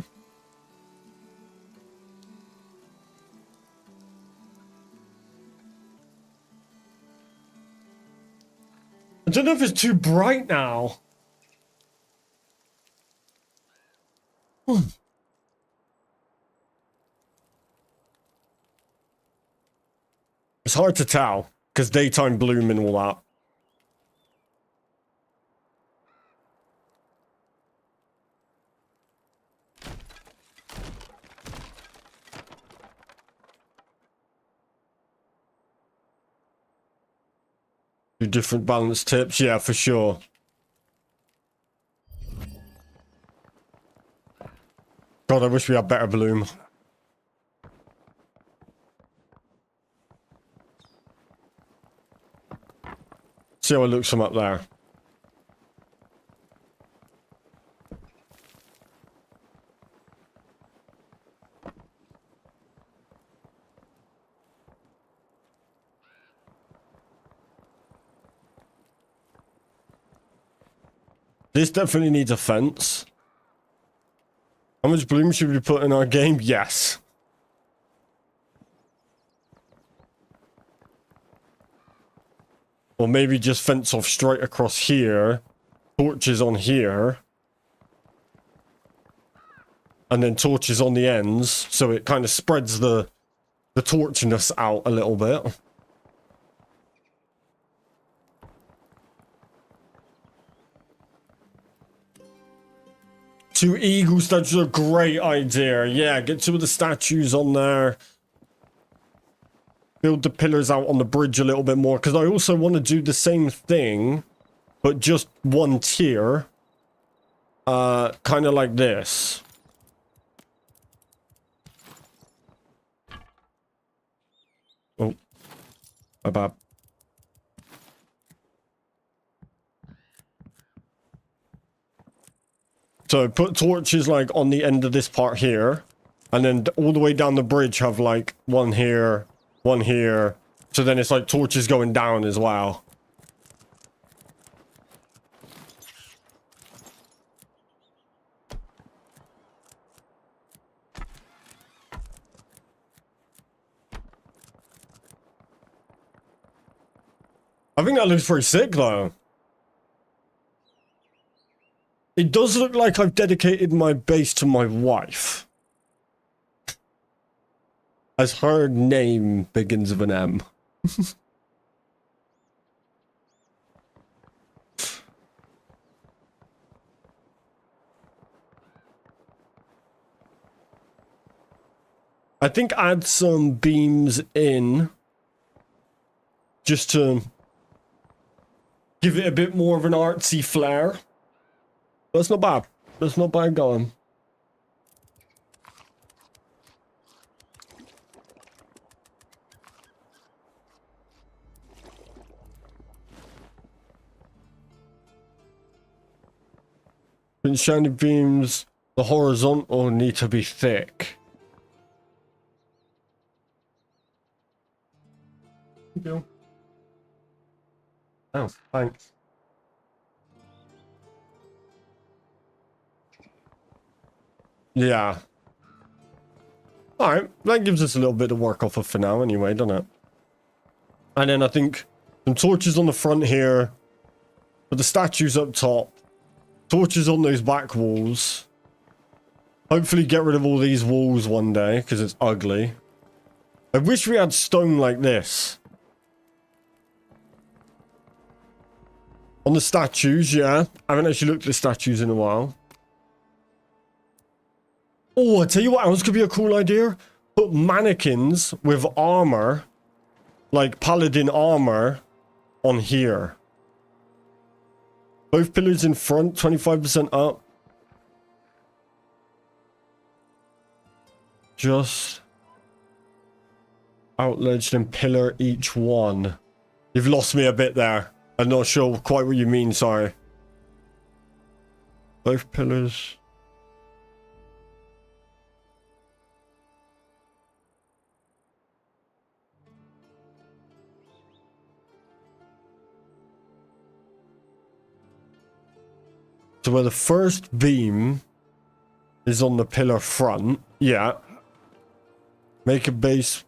I don't know if it's too bright now. It's hard to tell, because daytime bloom and all that. Different balance tips, yeah, for sure. God, I wish we had better bloom. See how it looks from up there. This definitely needs a fence. How much bloom should we put in our game? Yes. Or maybe just fence off straight across here. Torches on here. And then torches on the ends. So it kind of spreads the torchiness out a little bit. Two eagle statues are a great idea. Yeah, get two of the statues on there. Build the pillars out on the bridge a little bit more. Because I also want to do the same thing. But just one tier. Kind of like this. Oh. My bad. So put torches like on the end of this part here. And then all the way down the bridge have like one here, one here. So then it's like torches going down as well. I think that looks pretty sick though. It does look like I've dedicated my base to my wife. As her name begins with an M. I think add some beams in. Just to give it a bit more of an artsy flair. That's not bad. That's not bad going. Enchanted beams, the horizontal need to be thick. Thank you. Oh, thanks. Yeah. Alright, that gives us a little bit to work off of for now anyway, doesn't it? And then I think some torches on the front here. With the statues up top. Torches on those back walls. Hopefully get rid of all these walls one day, because it's ugly. I wish we had stone like this. On the statues, yeah. I haven't actually looked at the statues in a while. Oh, I tell you what else could be a cool idea. Put mannequins with armor, like paladin armor, on here. Both pillars in front, 25% up. Just outledged and pillar each one. You've lost me a bit there. I'm not sure quite what you mean, sorry. Both pillars. So where the first beam is on the pillar front, yeah. Make a base,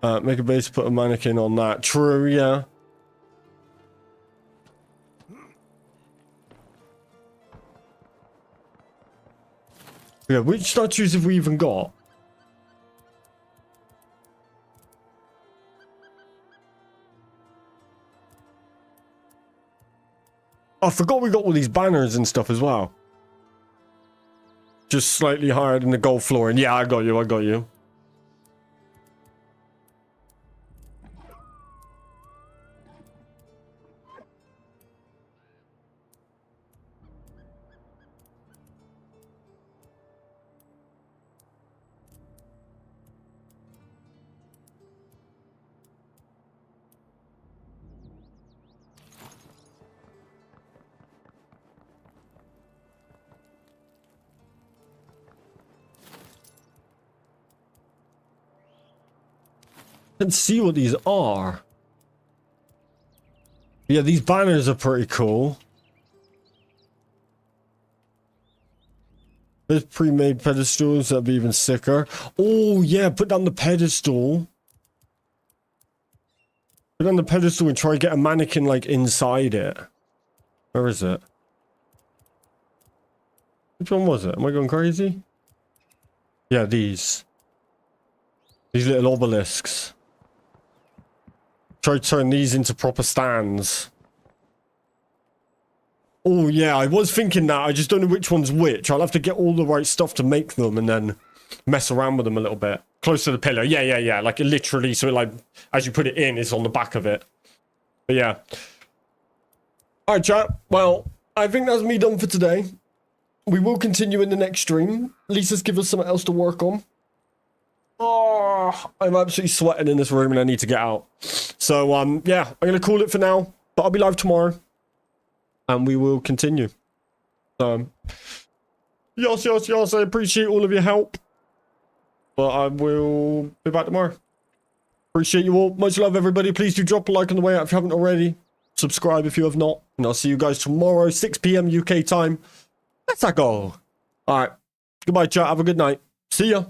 put a mannequin on that. True, yeah. Yeah, which statues have we even got? I forgot we got all these banners and stuff as well. Just slightly higher than the gold floor. And yeah, I got you, I got you. Let's see what these are. Yeah, these banners are pretty cool. There's pre-made pedestals, that'd be even sicker. Oh yeah, put down the pedestal. Put down the pedestal and try to get a mannequin like inside it. Where is it? Which one was it? Am I going crazy? Yeah, these. These little obelisks. Try to turn these into proper stands. Oh yeah, I was thinking that. I just don't know which one's which. I'll have to get all the right stuff to make them and then mess around with them a little bit. Close to the pillar. Yeah. Like literally, so like as you put it in, it's on the back of it. But yeah. Alright, chat. Well, I think that's me done for today. We will continue in the next stream. Lisa's give us something else to work on. Oh, I'm absolutely sweating in this room and I need to get out. So, yeah, I'm going to call it for now. But I'll be live tomorrow. And we will continue. Yes, I appreciate all of your help. But I will be back tomorrow. Appreciate you all. Much love, everybody. Please do drop a like on the way out if you haven't already. Subscribe if you have not. And I'll see you guys tomorrow, 6 p.m. UK time. Let's go. All right. Goodbye, chat. Have a good night. See ya.